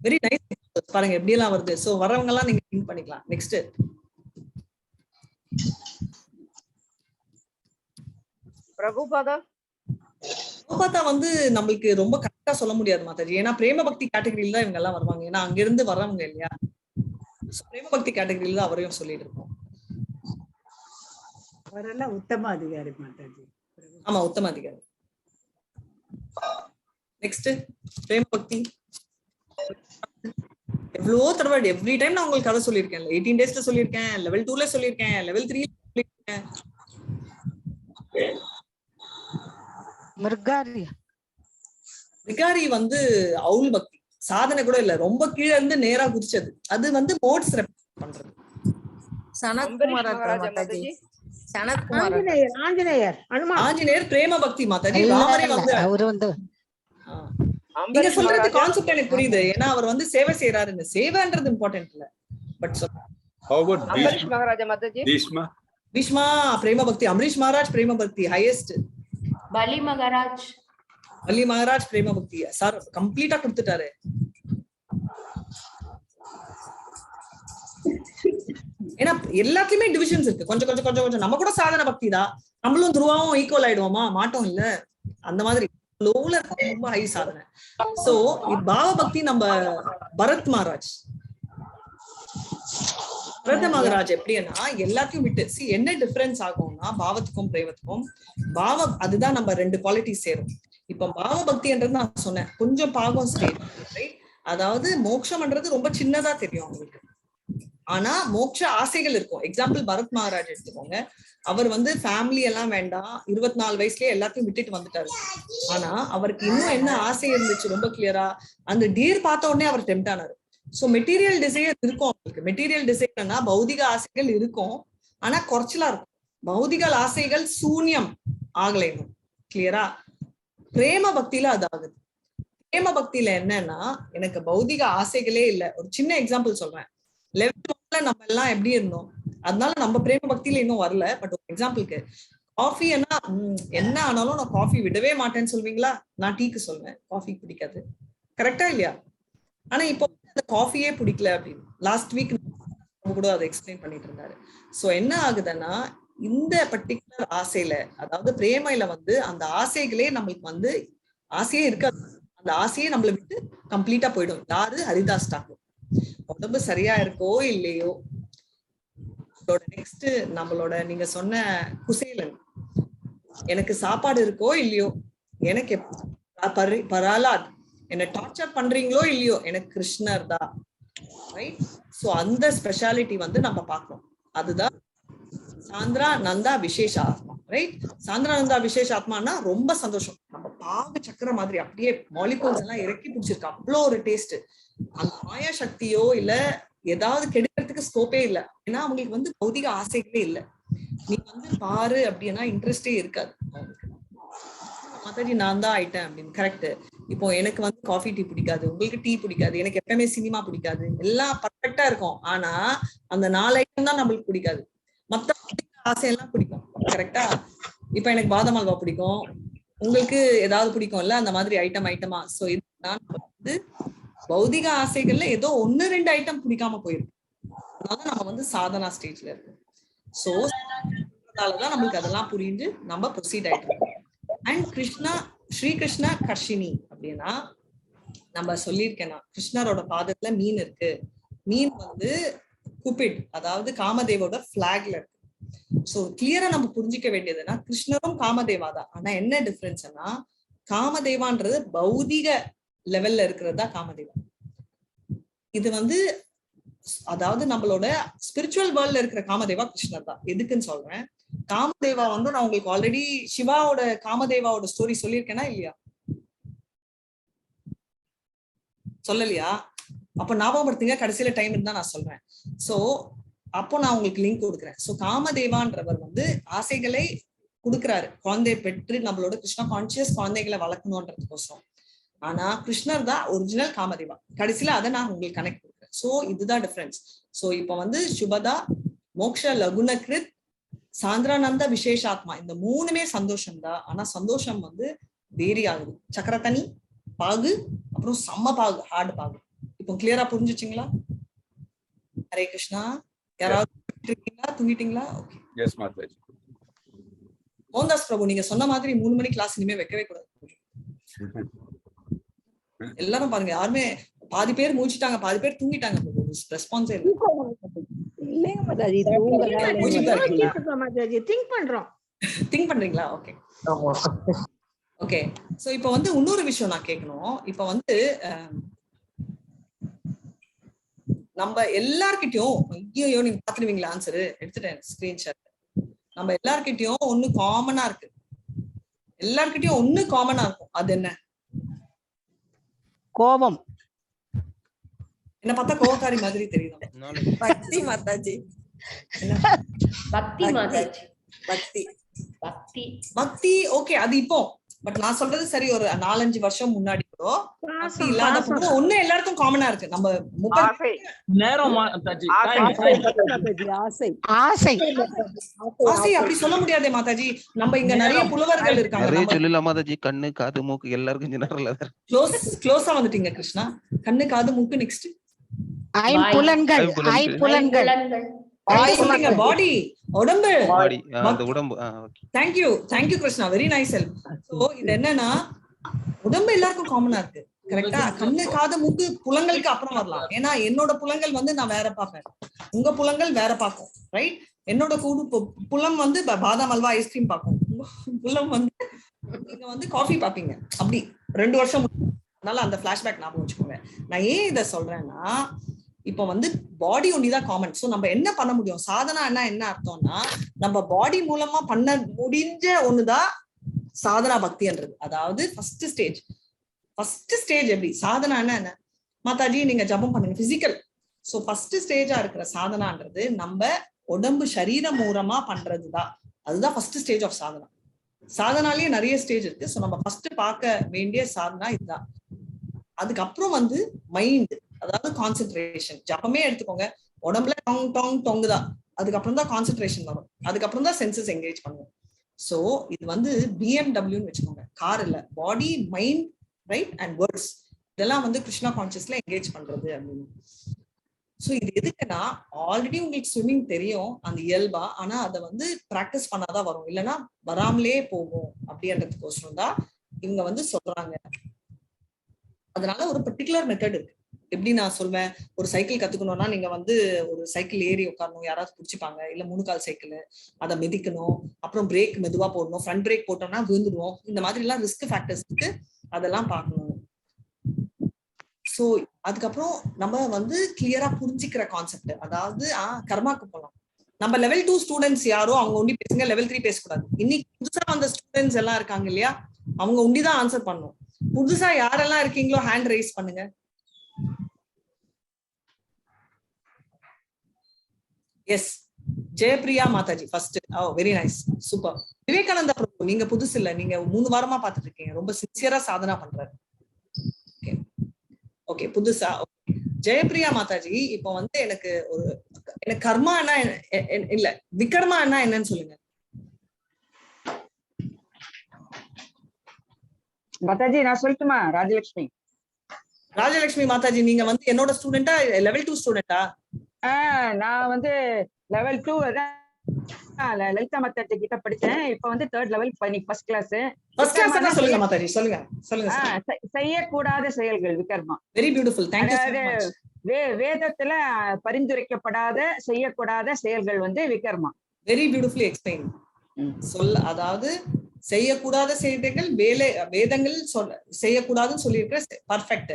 Very nice. பாருங்க எப்படி எல்லாம் வருது. சோ வரவங்க எல்லாம் நீங்க திங்க் பண்ணிக்கலாம். நெக்ஸ்ட் பிரபுபாதா பிரபுபாதா வந்து நம்மளுக்கு ரொம்ப கரெக்டா சொல்ல முடியாது மாதாஜி. ஏன்னா பிரேம பக்தி கேட்டகரியில தான் இவங்க எல்லாம் வருவாங்க. ஏன்னா அங்க இருந்து வர்றவங்க இல்லையா. பிரேம பக்தி கேட்டகரியில தான் அவரையும் சொல்லிட்டு இருக்கோம். அவரெல்லாம் உத்தம அதிகாரி மாதாஜி. ஆமா, உத்தம அதிகாரி. நெக்ஸ்ட் பிரேம பக்தி. எவ்வளோ தடவை எவ்ரி டைம் நான் உங்களுக்கு கதை சொல்லியிருக்கேன். 18 daysல சொல்லியிருக்கேன், level 2ல சொல்லியிருக்கேன், level 3ல சொல்லியிருக்கேன். மிர்காரி வந்து அவுல் பக்தி சாதனை கூட இல்ல, ரொம்ப கீழே இருந்து நேரா குதிச்சது. அது வந்து மோட்ஸ் ரெப்ரசன்ட் பண்றது. சனத்குமார் மாதாஜி. சனத்குமார் ஆஞ்சநேயர் பிரேம பக்தி மாதாஜி. ராமரே வந்து அவரு வந்து நீங்க சொல்றது கான்செப்ட் எனக்கு புரியுது. ஏன்னா அவர் வந்து சேவை செய்யறாருன்னு. சேவைன்றது இம்பார்ட்டன்ட் இல்ல. But How about Ambarish Maharaja Mataji. Bhishma பிரேம பக்தி. அம்பரீஷ் மகாராஜ் பிரேம பக்தி ஹையஸ்ட். பலி மகாராஜ். பலி மகாராஜ் பிரேம பக்தி சார் கம்ப்ளீட்டா கொடுத்துட்டாரு. ஏன்னா எல்லாத்துலயுமே டிவிஷன்ஸ் இருக்கு. கொஞ்சம் கொஞ்சம் கொஞ்சம் கொஞ்சம் நம்ம கூட சாதன பக்தி தான். நம்மளும் துருவாவும் ஈக்குவல் ஆயிடுவோமா? மாட்டோம் இல்ல. அந்த மாதிரி லோல ரொம்ப ஹை சாதனை. சோ பாவ பக்தி நம்ம பரத் மகாராஜ். பரத மகாராஜ் எப்படின்னா எல்லாத்தையும் விட்டு என்ன டிஃபரன்ஸ் ஆகும்னா பாவத்துக்கும் பிரேமத்துக்கும் பாவ அதுதான் நம்ம 2 குவாலிட்டி சேரும். இப்ப பாவ பக்தின்றது நான் சொன்னேன் கொஞ்சம் பாவம் ஸ்டேட். அதாவது மோட்சம்ன்றது ரொம்ப சின்னதா தெரியும் அவங்களுக்கு. ஆனா மோட்ச ஆசைகள் இருக்கும். எக்ஸாம்பிள் பரத் மகாராஜ் எடுத்துக்கோங்க. அவர் வந்து ஃபேமிலி எல்லாம் வேண்டாம், 24 வயசுலயே எல்லாத்தையும் விட்டுட்டு வந்துட்டாரு. ஆனா அவருக்கு இன்னும் என்ன ஆசை இருந்துச்சு ரொம்ப கிளியரா, அந்த டீர் பார்த்த உடனே அவர் டெம்ட் ஆனாரு. சோ மெட்டீரியல் டிசைர் இருக்கும் அவங்களுக்கு. மெட்டீரியல் டிசைர்னா பௌதிக ஆசைகள் இருக்கும், ஆனா குறைச்சலா இருக்கும். பௌதிக ஆசைகள் சூன்யம் ஆகல இன்னும். கிளியரா? பிரேம பக்தியில அது ஆகுது. பிரேம பக்தியில என்னன்னா எனக்கு பௌதிக ஆசைகளே இல்ல. ஒரு சின்ன எக்ஸாம்பிள் சொல்றேன். லெவல் 1ல நம்ம எல்லாம் எப்படி இருந்தோம், அதனால நம்ம பிரேம பக்தியில இன்னும் வரல. பட் ஒரு எக்ஸாம்பிளுக்கு காஃபி என்ன ஆனாலும் நான் காஃபி விடவே மாட்டேன்னு சொல்வீங்களா? நான் டீக்கு சொல்வேன், காஃபி பிடிக்காது. கரெக்டா இல்லையா? ஆனா இப்போ அந்த காஃபியே பிடிக்கல அப்படின்னு லாஸ்ட் வீக் கூட அதை எக்ஸ்பிளைன் பண்ணிட்டு இருந்தாரு. சோ என்ன ஆகுதுன்னா இந்த பர்டிகுலர் ஆசையில, அதாவது பிரேமையில வந்து அந்த ஆசைகளே நம்மளுக்கு வந்து ஆசையே இருக்காது. அந்த ஆசையே நம்மளை விட்டு கம்ப்ளீட்டா போயிடும். யாரு? ஹரிதாஸ் டாக்கூர். உடம்பு சரியா இருக்கோ இல்லையோ, நெக்ஸ்ட் நம்மளோட நீங்க சொன்ன குசேலன், எனக்கு சாப்பாடு இருக்கோ இல்லையோ, எனக்கு பராலாத் என்ன டார்ச்சர் பண்றீங்களோ இல்லையோ, எனக்கு கிருஷ்ணர் தான். ரைட்? சோ அந்த ஸ்பெஷாலிட்டி வந்து நம்ம பார்க்கணும். அதுதான் சாந்திரா நந்தா விசேஷ ஆத்மா. ரைட்? சாந்திரா நந்தா விசேஷ ஆத்மானா ரொம்ப சந்தோஷம். நம்ம பாகு சக்கர மாதிரி அப்படியே மாலிகூல்ஸ் எல்லாம் இறக்கி பிடிச்சிருக்கு. அவ்வளோ ஒரு டேஸ்ட். அந்த மாயா சக்தியோ இல்ல ஏதாவது கெடுக்கிறதுக்கு ஸ்கோப்பே இல்லை. ஏன்னா அவங்களுக்கு வந்து பௌதிக ஆசைகளே இல்லை. நீ வந்து பாரு அப்படின்னா இன்ட்ரெஸ்டே இருக்காது அவங்களுக்கு. மாதாஜி நான் தான் ஆயிட்டேன் அப்படின்னு. கரெக்ட். இப்போ எனக்கு வந்து காஃபி டீ பிடிக்காது, உங்களுக்கு டீ பிடிக்காது, எனக்கு எப்பவுமே சினிமா பிடிக்காது, எல்லாம் பர்ஃபெக்டா இருக்கும். ஆனா அந்த 4 ஐட்டம் தான் நம்மளுக்கு பிடிக்காது. மத்த ஆசையெல்லாம் பிடிக்கும். கரெக்டா? இப்ப எனக்கு பாதாம் அல்வா பிடிக்கும், உங்களுக்கு ஏதாவது பிடிக்கும்ல, அந்த மாதிரி ஐட்டமா. சோ இதுதான் வந்து பௌதிக ஆசைகள்ல ஏதோ 1-2 ஐட்டம் பிடிக்காம போயிருக்கு. அதனால நம்ம வந்து சாதனா ஸ்டேஜ்ல இருக்கோம். சோ அதனாலதான் நம்மளுக்கு அதெல்லாம் புரிஞ்சு நம்ம ப்ரொசீட் ஆயிட்டோம். அண்ட் கிருஷ்ணா, ஸ்ரீ கிருஷ்ணா கர்ஷினி அப்படின்னா நம்ம சொல்லியிருக்கேன், கிருஷ்ணரோட பாதத்துல மீன் இருக்கு. மீன் வந்து குபிட், அதாவது காமதேவோட பிளாக்ல இருக்கு. சோ கிளியரா நம்ம புரிஞ்சுக்க வேண்டியதுன்னா கிருஷ்ணரும் காமதேவா தான். ஆனா என்ன டிஃபரன்ஸ்னா காமதேவான்றது பௌதிக லெவல்ல இருக்கிறதா காமதேவா. இது வந்து அதாவது நம்மளோட ஸ்பிரிச்சுவல் வேர்ல்ட்ல இருக்கிற காமதேவா கிருஷ்ணர் தான். எதுக்குன்னு சொல்றேன். காமதேவா வந்து நான் உங்களுக்கு ஆல்ரெடி சிவாவோட காமதேவாவோட ஸ்டோரி சொல்லியிருக்கேனா இல்லையா? சொல்லலையா? அப்ப ஞாபகப்படுத்துங்க, கடைசியில டைம் இருந்தா நான் சொல்றேன். சோ அப்போ நான் உங்களுக்கு லிங்க் கொடுக்குறேன். சோ காமதேவான்றவர் வந்து ஆசைகளை கொடுக்குறாரு, குழந்தைய பெற்று நம்மளோட கிருஷ்ணா கான்சியஸ் குழந்தைகளை வளர்க்கணும்ன்றதுக்கோசரம். ஆனா கிருஷ்ணர் தான் ஒரிஜினல் காமதேவா. கடைசியில அதை நான் உங்களுக்கு கனெக்ட் கொடுக்குறேன். சோ இதுதான் டிஃபரன்ஸ். சோ இப்ப வந்து சுபதா, மோக்ஷ லகுணகிருத், சாந்திரானந்த விசேஷாத்மா, இந்த 3மே சந்தோஷம் தான். ஆனா சந்தோஷம் வந்து வேரி ஆகுது. சக்கரத்தனி பாகு, அப்புறம் செம்ம பாகு, ஹார்ட் பாகு. இப்போ கிளியரா புரிஞ்சுச்சிங்களா? ஹரே கிருஷ்ணா. யாராவது தூங்கிட்டீங்களா? ஓகே. எஸ் மாதாஜி. மோகன்தாஸ் பிரபு நீங்க சொன்ன மாதிரி 3 மணி கிளாஸ் இனிமே வைக்கவே கூடாது. எல்லாரும் பாருங்க, யாருமே பாதி பேர் முடிச்சிட்டாங்க, பாதி பேர் தூங்கிட்டாங்க. ரெஸ்பான்ஸே இல்லை. இல்லைங்க மாதாஜி, திங்க் பண்றீங்களா? Okay okay. சோ இப்போ வந்து இன்னொரு விஷயம் நான் கேட்கணும். இப்போ வந்து நம்ம எல்லார்கிட்டயும், ஐயோ நீங்க பாத்துருவீங்களா ஆன்சரு? எடுத்துட்டேன் ஸ்கிரீன்ஷாட். நம்ம எல்லார்கிட்டயும் ஒண்ணு காமனா இருக்கு. எல்லார்கிட்டயும் ஒண்ணு காமனா இருக்கும். அது என்ன? கோபம். என்ன பார்த்தா கோபக்காரி மாதிரி தெரியுது. பக்தி மாதாஜி. பக்தி மாதாஜி. பக்தி பக்தி பக்தி ஓகே, அது இப்போ. பட் நான் சொல்றது சரி, ஒரு 4-5 வருஷம் முன்னாடி கூட பக்தி இல்லாத போது ஒண்ணு எல்லாருக்கும் காமனா இருக்கு. நம்ம நேரம் மாதாஜி. ஆசை. ஆசை அப்படி சொல்ல முடியாதே மாதாஜி. நம்ம இங்க நிறைய புலவர்கள் இருக்காங்க. நிறைய சொல்லலாம் மாதாஜி. கண்ணு காது மூக்கு எல்லாருக்கும் ஜெனரலா க்ளோஸா வந்துட்டீங்க கிருஷ்ணா. கண்ணு காது மூக்கு, நெக்ஸ்ட் ஐம்புலன்கள். பாடி, உடம்பு. உடம்பு. Thank you Krishna, very nice help. So இது என்னன்னா, உடம்பு எல்லாருக்கும் காமனா இருக்கு. கரெக்டா? கண்ணு காது மூக்கு புலங்களுக்கு அப்புறம் வரலாம். ஏன்னா என்னோட புலங்கள் வந்து நான் வேற பார்ப்பேன், உங்க புலங்கள் வேற பார்க்கும். ரைட்? என்னோட புலம் வந்து பாதாம் அல்வா ஐஸ்கிரீம் பார்க்கும், புலம் வந்து நீங்க வந்து காஃபி பார்ப்பீங்க. அப்படி 2 வருஷம். அதனால அந்த பிளாஷ்பேக் ஞாபகம் வச்சுக்கோங்க. நான் ஏன் இதை சொல்றேன்னா, இப்ப வந்து பாடி ஒன்லிதான் காமன். சோ நம்ம என்ன பண்ண முடியும்? சாதனா என்ன அர்த்தம்னா, நம்ம பாடி மூலமா பண்ண முடிஞ்ச ஒண்ணுதான் சாதனா பக்தின்றது. அதாவது ஃபர்ஸ்ட் ஸ்டேஜ் எப்படி சாதனா என்ன மாதாஜி? நீங்க ஜபம் பண்ணுங்க, பிசிக்கல். சோ ஃபர்ஸ்ட் ஸ்டேஜா இருக்கிற சாதனான்றது நம்ம உடம்பு சரீரம் மூலமா பண்றதுதான். அதுதான் ஃபர்ஸ்ட் ஸ்டேஜ் ஆஃப் சாதனா. சாதனாலேயே நிறைய ஸ்டேஜ் இருக்கு. சோ நம்ம ஃபர்ஸ்ட் பார்க்க வேண்டிய சாதனா இதுதான். அதுக்கப்புறம் வந்து மைண்ட், அதாவது கான்சென்ட்ரேஷன். ஜப்பமே எடுத்துக்கோங்க, உடம்புல டொங்குதான். அதுக்கப்புறம் தான் கான்சென்ட்ரேஷன் வரும். அதுக்கப்புறம் தான் சென்சஸ் என்கேஜ் பண்ணுவோம். சோ இது வந்து BMW வச்சுக்கோங்க, கார் இல்ல. பாடி, மைண்ட், ரைட், அண்ட் வேர்ட்ஸ், இதெல்லாம் வந்து கிருஷ்ணா கான்சியஸ்ல என்கேஜ் பண்றது அப்படின்னு. சோ இது எதுக்குன்னா, ஆல்ரெடி உங்களுக்கு ஸ்விம்மிங் தெரியும் அந்த இயல்பா, ஆனா அதை வந்து பிராக்டிஸ் பண்ணாதான் வரும், இல்லைன்னா வராமலே போகும் அப்படின்றதுக்கோசரம் தான் இவங்க வந்து சொல்றாங்க. அதனால ஒரு பர்டிகுலர் மெத்தட் இருக்கு. எப்படி நான் சொல்வேன், ஒரு சைக்கிள் கத்துக்கணும்னா நீங்க வந்து ஒரு சைக்கிள் ஏறி உட்காரணும், யாராவது பிடிச்சிப்பாங்க, இல்ல 3 கால் சைக்கிள், அதை மிதிக்கணும், அப்புறம் பிரேக் மெதுவா போடணும். ஃப்ரண்ட் பிரேக் போட்டோம்னா விழுந்துடுவோம். இந்த மாதிரி எல்லாம் ரிஸ்க் ஃபேக்டர்ஸ் இருக்கு, அதெல்லாம் பார்க்கணும். சோ அதுக்கப்புறம் நம்ம வந்து கிளியரா புரிஞ்சுக்கிற கான்செப்ட், அதாவது கர்மாக்கு போகலாம். நம்ம லெவல் 2 ஸ்டூடெண்ட்ஸ் யாரோ அவங்க ஒண்டி பேசுங்க, லெவல் 3 பேசக்கூடாது. இன்னைக்கு புதுசா வந்த ஸ்டூடெண்ட்ஸ் எல்லாம் இருக்காங்க இல்லையா, அவங்க ஒண்டிதான் ஆன்சர் பண்ணணும். புதுசா யாரெல்லாம் இருக்கீங்களோ ஹேண்ட் ரைஸ் பண்ணுங்க. Yes, Jayapriya Mataji first. Oh very nice, super. Vivekananda Prabhu நீங்க புதுசு இல்ல, நீங்க 3 வாரமா பாத்துட்டு இருக்கீங்க, ரொம்ப சின்சியரா சாதனா பண்றாரு. ஓகே புதுசா. ஜெயபிரியா மாதாஜி, இப்போ வந்து எனக்கு கர்மா இல்ல விகர்மா என்னன்னு சொல்லுங்க மாதாஜி. நான் சொல்லட்டுமா? ராஜலட்சுமி மாதாஜி, நீங்க வந்து என்னோட ஸ்டூடெண்டா, லெவல் 2 ஸ்டூடெண்டா? நான் வந்து லெவல் 2 லலிதா மாதாஜி கிட்ட படிச்சேன். இப்ப வந்து 3rd லெவல் ஃபர்ஸ்ட் கிளாஸ். சொல்லுங்க மாதாஜி, சொல்லுங்க. செய்யக்கூடாத செயல்கள் விகர்மா. Very beautiful, thank you so much. வேதத்துல பரிந்துரைக்கப்படாத செய்யக்கூடாத செயல்கள் வந்து விகர்மா. Very beautifully explain. அதாவது செய்யக்கூடாத செயல்கள் வேதங்கள் செய்யக்கூடாதுன்னு சொல்லியிருக்கிற பர்ஃபெக்ட்.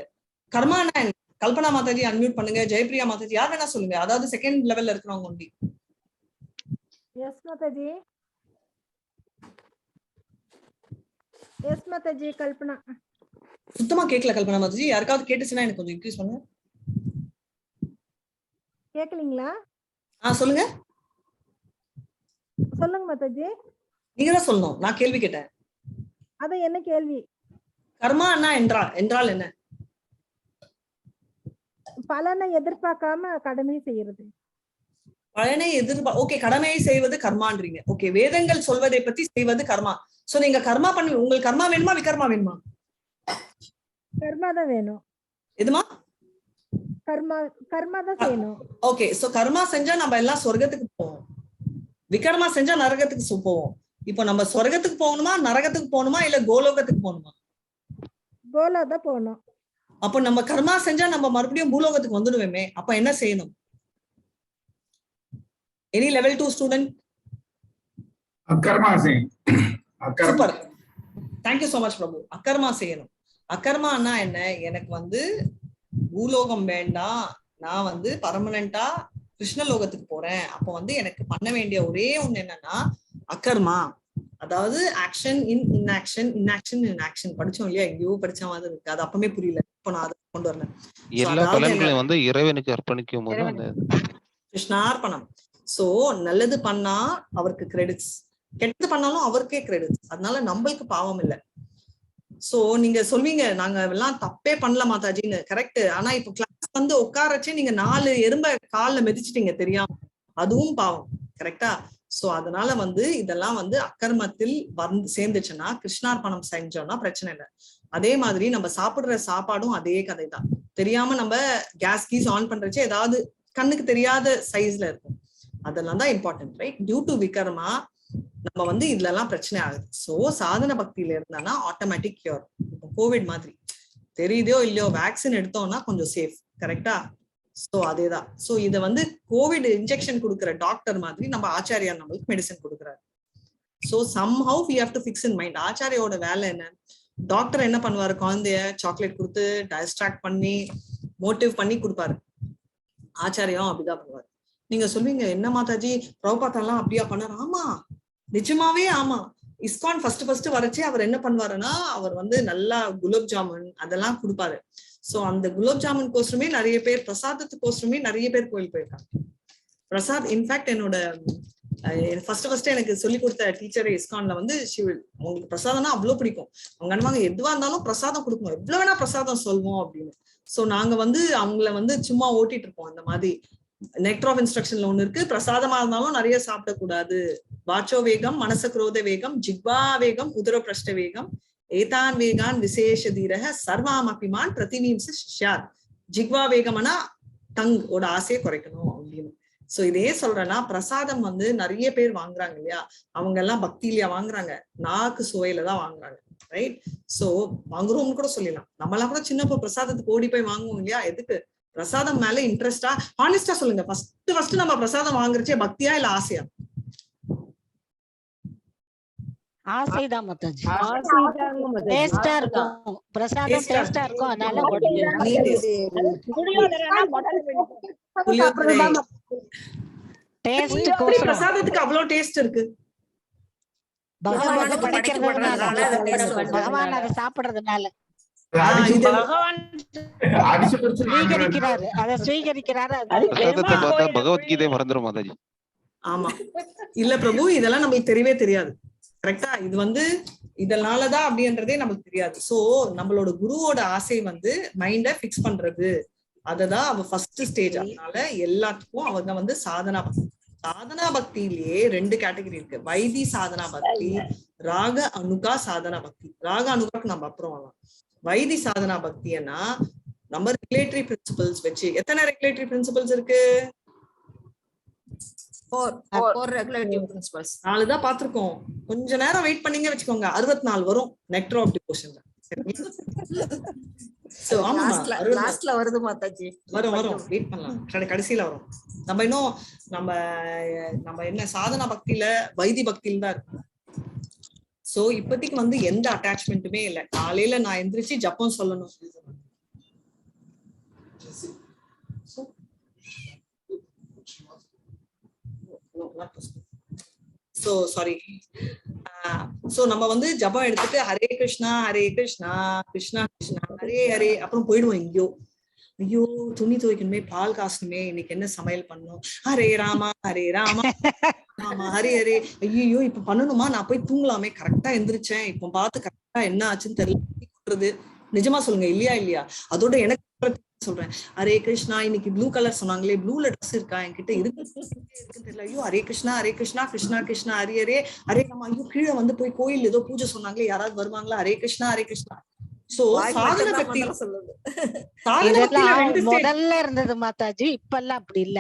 கர்மானா கல்பனா மாதாஜி அன்மியூட் பண்ணுங்க, ஜெயபிரியா மாதாஜி யார் வேணா சொல்லுங்க, அதாவது செகண்ட் லெவல்ல இருக்கிறவங்க ஒண்டி. எஸ் மாதாஜி. எஸ் மாதாஜி. கல்பனா. சுத்தமா கேட்கல கல்பனா மாதாஜி, யாருக்காவது கேட்டுச்சுன்னா எனக்கு கொஞ்சம் இன்க்ரீஸ் பண்ணுங்க. கேட்கலீங்களா? சொல்லுங்க சொல்லுங்க மாதாஜி. நீங்க தான் சொல்லணும், நான் கேள்வி கேட்டேன். அது என்ன கேள்வி? கர்மா என்றால் என்ன? பலனை எதிர்பார்க்காம கடமை செய்யறது. பலனை ஓகே, கடமையை செய்வது கர்மான்றீங்க. ஓகே, வேதங்கள் சொல்வதை பத்தி செய்வது கர்மா. சோ நீங்க கர்மா பண்ணி, உங்களுக்கு கர்மா வேணுமா விகர்மா வேணுமா? கர்மா தான் வேணும். எதுமா? கர்மா தான் செய்யணும். ஓகே, சோ கர்மா செஞ்சா நம்ம எல்லாம் சொர்க்கத்துக்கு போவோம், விகர்மா செஞ்சா நரகத்துக்கு போவோம். இப்போ நம்ம சொர்க்கத்துக்கு போகணுமா, நரகத்துக்கு போகணுமா, இல்ல கோலோகத்துக்கு போகணுமா? கோலோதான் போகணும். அப்ப நம்ம கர்மா செஞ்சா நம்ம மறுபடியும் பூலோகத்துக்கு வந்துடுவேமே. அப்ப என்ன செய்யணும்? Any level 2 student? அக்கர்மா செய்யணும். சூப்பர், தேங்க்யூ சோ மச் பிரபு. அக்கர்மா செய்யணும். அக்கர்மானா என்ன? எனக்கு வந்து பூலோகம் வேண்டாம், நான் வந்து பர்மனண்டா கிருஷ்ணலோகத்துக்கு போறேன். அப்போ வந்து எனக்கு பண்ண வேண்டிய ஒரே ஒண்ணு என்னன்னா அக்கர்மா, அதாவது action in inaction, inaction in action. படிச்சோம் இல்லையா? எங்கேயோ படிச்ச மாதிரி இருக்கு, அது அப்பவுமே புரியல. இப்போ நான் அதை கொண்டு வரேன். எல்லா பலன்களையும் வந்து இறைவனுக்கு அர்ப்பணிக்கும் போது அந்த கிருஷ்ணார்ப்பணம். சோ நல்லது பண்ணா அவருக்கு கிரெடிட்ஸ், கெட்டது பண்ணாலும் அவருக்கே கிரெடிட்ஸ். அதனால நம்மளுக்கு பாவம் இல்லை. சோ நீங்க சொல்வீங்க நாங்க எல்லாம் தப்பே பண்ணல மாதாஜின்னு. கரெக்ட். ஆனா இப்ப கிளாஸ் வந்து உட்காரச்சு நீங்க 4 எறும்ப கால்ல மிதிச்சிட்டீங்க தெரியாம, அதுவும் பாவம். கரெக்டா? சோ அதனால வந்து இதெல்லாம் வந்து அக்கர்மத்தில் வந்து சேர்ந்துச்சுன்னா, கிருஷ்ணார்ப்பணம் செஞ்சோம்னா பிரச்சனை இல்லை. அதே மாதிரி நம்ம சாப்பிடுற சாப்பாடும் அதே கதை தான். தெரியாம நம்ம கேஸ் கீஸ் ஆன் பண்றச்சு ஏதாவது கண்ணுக்கு தெரியாத சைஸ்ல இருக்கும். அதெல்லாம் தான் இம்பார்ட்டன்ட், ரைட்? டியூ டு விகர்மா நம்ம வந்து இதுல எல்லாம் பிரச்சனை ஆகுது. சோ சாதன பக்தியில இருந்தானா ஆட்டோமேட்டிக் கியூர். இப்போ கோவிட் மாதிரி தெரியுதோ இல்லையோ, வேக்சின் எடுத்தோம்னா கொஞ்சம் சேஃப். கரெக்டா? சோ அதேதான். சோ இத வந்து கோவிட் இன்ஜெக்ஷன் கொடுக்குற டாக்டர் மாதிரி நம்ம ஆச்சாரியா நம்மளுக்கு மெடிசன் கொடுக்குறாரு. So somehow we have to fix in mind. ஆச்சாரியோட வேலை என்ன? டாக்டர் என்ன பண்ணுவாரு? குழந்தைய சாக்லேட் கொடுத்து டிஸ்ட்ராக்ட் பண்ணி மோட்டிவ் பண்ணி கொடுப்பாரு. ஆச்சாரியம் அப்படிதான் பண்ணுவாரு. நீங்க சொல்வீங்க என்ன மாதாஜி பிரபுபாதெல்லாம் அப்படியா பண்ணாரு? ஆமா, நிஜமாவே ஆமா. இஸ்கான் ஃபர்ஸ்ட் வரச்சே அவர் என்ன பண்ணுவாருன்னா, அவர் வந்து நல்லா குலாப் ஜாமுன் அதெல்லாம் கொடுப்பாரு. சோ அந்த குலாப் ஜாமுன் கோசமே நிறைய பேர், பிரசாதத்துக்கோசமே நிறைய பேர் கோயில் போயிருக்காங்க. பிரசாத் இன்ஃபேக்ட் என்னோட ஃபர்ஸ்ட் எனக்கு சொல்லி கொடுத்த டீச்சர் இஸ்கான்ல வந்து அவங்களுக்கு பிரசாதம்னா அவ்வளவு பிடிக்கும். அவங்க என்னவாங்க, எதுவா இருந்தாலும் பிரசாதம் கொடுக்கணும், எவ்வளவு வேணா பிரசாதம் சொல்வோம் அப்படின்னு. சோ நாங்க வந்து அவங்கள வந்து சும்மா ஓட்டிட்டு இருப்போம். அந்த மாதிரி நெக்டர் ஆஃப் இன்ஸ்ட்ரக்ஷன்ல ஒண்ணு இருக்கு, பிரசாதமா இருந்தாலும் நிறைய சாப்பிடக்கூடாது. வாச்சோ வேகம், மனச குரோத வேகம், ஜிக்வா வேகம், உதர பிரஷ்ட வேகம், ஏதான் வேகான் விசேஷ தீரக சர்வாம் அபிமான் பிரதிவீம்ச சிஷ்யார். ஜிக்வா வேகம்னா டங் ஓட ஆசையை குறைக்கணும் அப்படின்னு. சோ இதே சொல்றேன்னா, பிரசாதம் வந்து நிறைய பேர் வாங்குறாங்க இல்லையா, அவங்க எல்லாம் பக்தியிலயா வாங்குறாங்க? நாக்கு சுவையில தான் வாங்குறாங்க, ரைட்? சோ வாங்குறோம்னு கூட சொல்லலாம். நம்மளாம் கூட சின்ன பிரசாதத்துக்கு ஓடி போய் வாங்குவோம் இல்லையா? எதுக்கு? பிரசாதம் மேல இன்ட்ரெஸ்டா, ஹானஸ்டா சொல்லுங்க. ஃபர்ஸ்ட் நம்ம பிரசாதம் வாங்குறச்சே பக்தியா இல்ல ஆசையா? ஆசைதான் மாதாஜி. டேஸ்டா இருக்கும் பிரசாதம், டேஸ்டா இருக்கும். அதனால பிரசாதத்துக்கு அவ்வளவு டேஸ்ட் இருக்கு. பகவான் படைக்கிறதுனால, பகவான் அதை சாப்பிடுறதுனால ஸ்வீகரிக்கிறாரு. பகவத்கீதை மறந்துடும் மாதாஜி. ஆமா இல்ல பிரபு, இதெல்லாம் நமக்கு தெரியவே தெரியாது. கரெக்டா? இது வந்து இதனாலதான் அப்படின்றதே நமக்கு தெரியாது. சோ நம்மளோட குருவோட ஆசை வந்து மைண்ட பிக்ஸ் பண்றது, அததான் அவ ஃபர்ஸ்ட் ஸ்டேஜ். அதனால எல்லாத்துக்கும் அவங்க வந்து சாதனா பக்தி. சாதனா பக்தியிலேயே 2 கேட்டகரி இருக்கு. வைதி சாதனா பக்தி, ராக அனுகா சாதனா பக்தி. ராக அனுகாக்கு நம்ம அப்புறம் வரலாம். வைதி சாதனா பக்தினா நம்ம ரெகுலேட்டரி பிரின்சிபல்ஸ் வச்சு, எத்தனை ரெகுலேட்டரி பிரின்சிபல்ஸ் இருக்கு? 4 ரெகுலேட்டிவ் பிரின்சிபல்ஸ். 4 தான் பாத்துருக்கோம். கொஞ்ச நேரம் வெயிட் பண்ணீங்க வச்சுக்கோங்க, 64 வரும் நெக்டர் ஆஃப் டிவோஷன்ல. சோ ஆமா, லாஸ்ட்ல வருது மாதாஜி. வரும் வெயிட் பண்ணலாம், கடைசியில வரும். நம்ம இன்னும் நம்ம என்ன சாதனா பக்தியில வைதி பக்தியில தான் இருக்கு. சோ இப்போதைக்கு வந்து எந்த அட்டாச்மெண்ட்டுமே இல்ல. காலையில நான் எந்திரிச்சு ஜப்பம் சொல்லணும். So sorry. சோ நம்ம வந்து ஜபம் எடுத்துட்டு ஹரே கிருஷ்ணா கிருஷ்ணா கிருஷ்ணா ஹரே ஹரே, அப்புறம் போயிடுவோம் எங்கேயோ. ஐயோ துணி துவைக்கணுமே, பால் காசணுமே, இன்னைக்கு என்ன சமையல் பண்ணணும், ஹரே ராமா ஆமா ஹரே ஹரே. ஐயோ இப்ப பண்ணணுமா, நான் போய் தூங்கலாமே. கரெக்டா எந்திரிச்சேன், இப்ப பார்த்து கரெக்டா என்ன ஆச்சுன்னு தெரியல. நிஜமா சொல்லுங்க, இல்லையா? அதோட எனக்கு சொல்றேன், ஹரே கிருஷ்ணா இன்னைக்கு ப்ளூ கலர் சொன்னாங்களே, ப்ளூல ட்ரெஸ் இருக்கா என்கிட்ட? இருக்குன்னு தெரியல. ஐயோ ஹரே கிருஷ்ணா கிருஷ்ணா கிருஷ்ணா ஹரி ஹரே ஹரே ராமா. ஐயோ கீழே வந்து போய் கோயில் ஏதோ பூஜை சொன்னாங்களே, யாராவது வருவாங்களா? ஹரே கிருஷ்ணா. சோ சாதன பக்தி முதல்ல இருந்தது மாதாஜி, இப்ப எல்லாம் அப்படி இல்ல.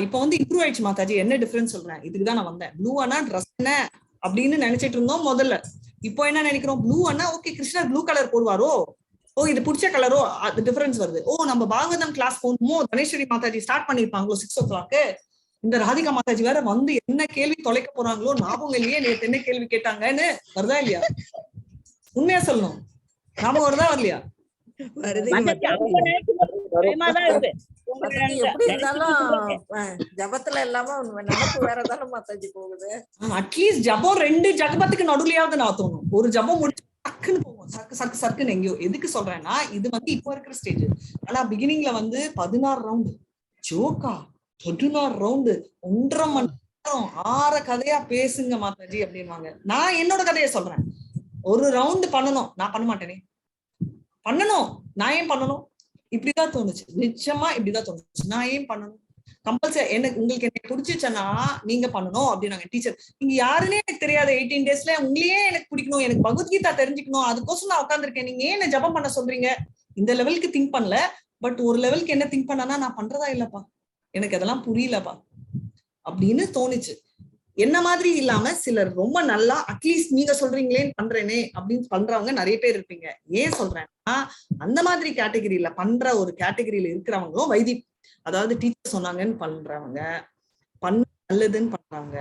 இப்ப வந்து இம்ப்ரூவ் ஆயிடுச்சு மாதாஜி. என்ன டிஃபரன்ஸ் சொல்றேன், இதுக்குதான் நான் வந்தேன். ப்ளூ ஆனா ட்ரெஸ் என்ன, அப்படின்னு நினைச்சிட்டு இருந்தோம் முதல்ல. இப்போ என்ன நினைக்கிறோம், ப்ளூ அண்ணா ஓகே கிருஷ்ணர் ப்ளூ கலர் போடுவாரோ, ஓ இது பிடிச்ச கலரோ, அது டிஃபரன்ஸ் வருது. ஓ நம்ம பாகவதம் கிளாஸ் போகணுமோ, தனேஸ்வரி மாதாஜி ஸ்டார்ட் பண்ணிருப்பாங்களோ 6 o'clock, இந்த ராதிகா மாதாஜி வேற வந்து என்ன கேள்வி தொலைக்க போறாங்களோ ஞாபகம் இல்லையே, நேற்று என்ன கேள்வி கேட்டாங்கன்னு வருதா இல்லையா? உண்மையா சொல்லணும், ஞாபகம் வருதா வரலையா? எப்படி இருந்தாலும் ஜபத்துல இல்லாம நமக்கு வேறதான மாதாஜி போகுது. அட்லீஸ்ட் ஜபம் 2 ஜபத்துக்கு நடுவுலயாவது நான் தோணும். ஒரு ஜபம் முடிச்சு டக்குன்னு போகும், சக்கு சக்கு சக்குன்னு எங்கேயோ. எதுக்கு சொல்றேன்னா இது வந்து இப்போ இருக்கிற ஸ்டேஜ். ஆனா பிகினிங்ல வந்து 16 ரவுண்டு ஜோக்கா, 16 ரவுண்டு 1.5 மணி நேரம் 6 கதையா பேசுங்க மாதாஜி அப்படின்வாங்க. நான் என்னோட கதையை சொல்றேன். ஒரு ரவுண்டு பண்ணணும், நான் பண்ண மாட்டேனே, பண்ணணும், நான் ஏன் பண்ணணும்? இப்படிதான் தோணுச்சு, நிச்சயமா இப்படிதான் தோணுச்சு. நான் ஏன் பண்ணணும்? கம்பல்சரி எனக்கு உங்களுக்கு என்ன பிடிச்சிச்சேன்னா நீங்க பண்ணணும் அப்படின்னாங்க டீச்சர். நீங்க யாருன்னே எனக்கு தெரியாது, 18 daysல உங்களையே எனக்கு பிடிக்கணும், எனக்கு பகவத்கீதா தெரிஞ்சுக்கணும், அதுக்கோசம் நான் உட்காந்துருக்கேன், நீங்க ஏன் என்ன ஜபம் பண்ண சொல்றீங்க? இந்த லெவலுக்கு திங்க் பண்ணல. பட் ஒரு லெவலுக்கு என்ன திங்க் பண்ணனா, நான் பண்றதா இல்லப்பா, எனக்கு அதெல்லாம் புரியலப்பா அப்படின்னு தோணுச்சு. என்ன மாதிரி இல்லாம சிலர் ரொம்ப நல்லா அட்லீஸ்ட் நீங்க சொல்றீங்களே பண்றேனே அப்படின்னு பண்றவங்க நிறைய பேர் இருப்பீங்க. ஏன் சொல்றேன்னா அந்த மாதிரி கேட்டகரியில பண்ற ஒரு கேட்டகரியில இருக்கிறவங்களும் வைதி, அதாவது டீச்சர் சொன்னாங்கன்னு பண்றவங்க, பண்ண நல்லதுன்னு பண்றாங்க,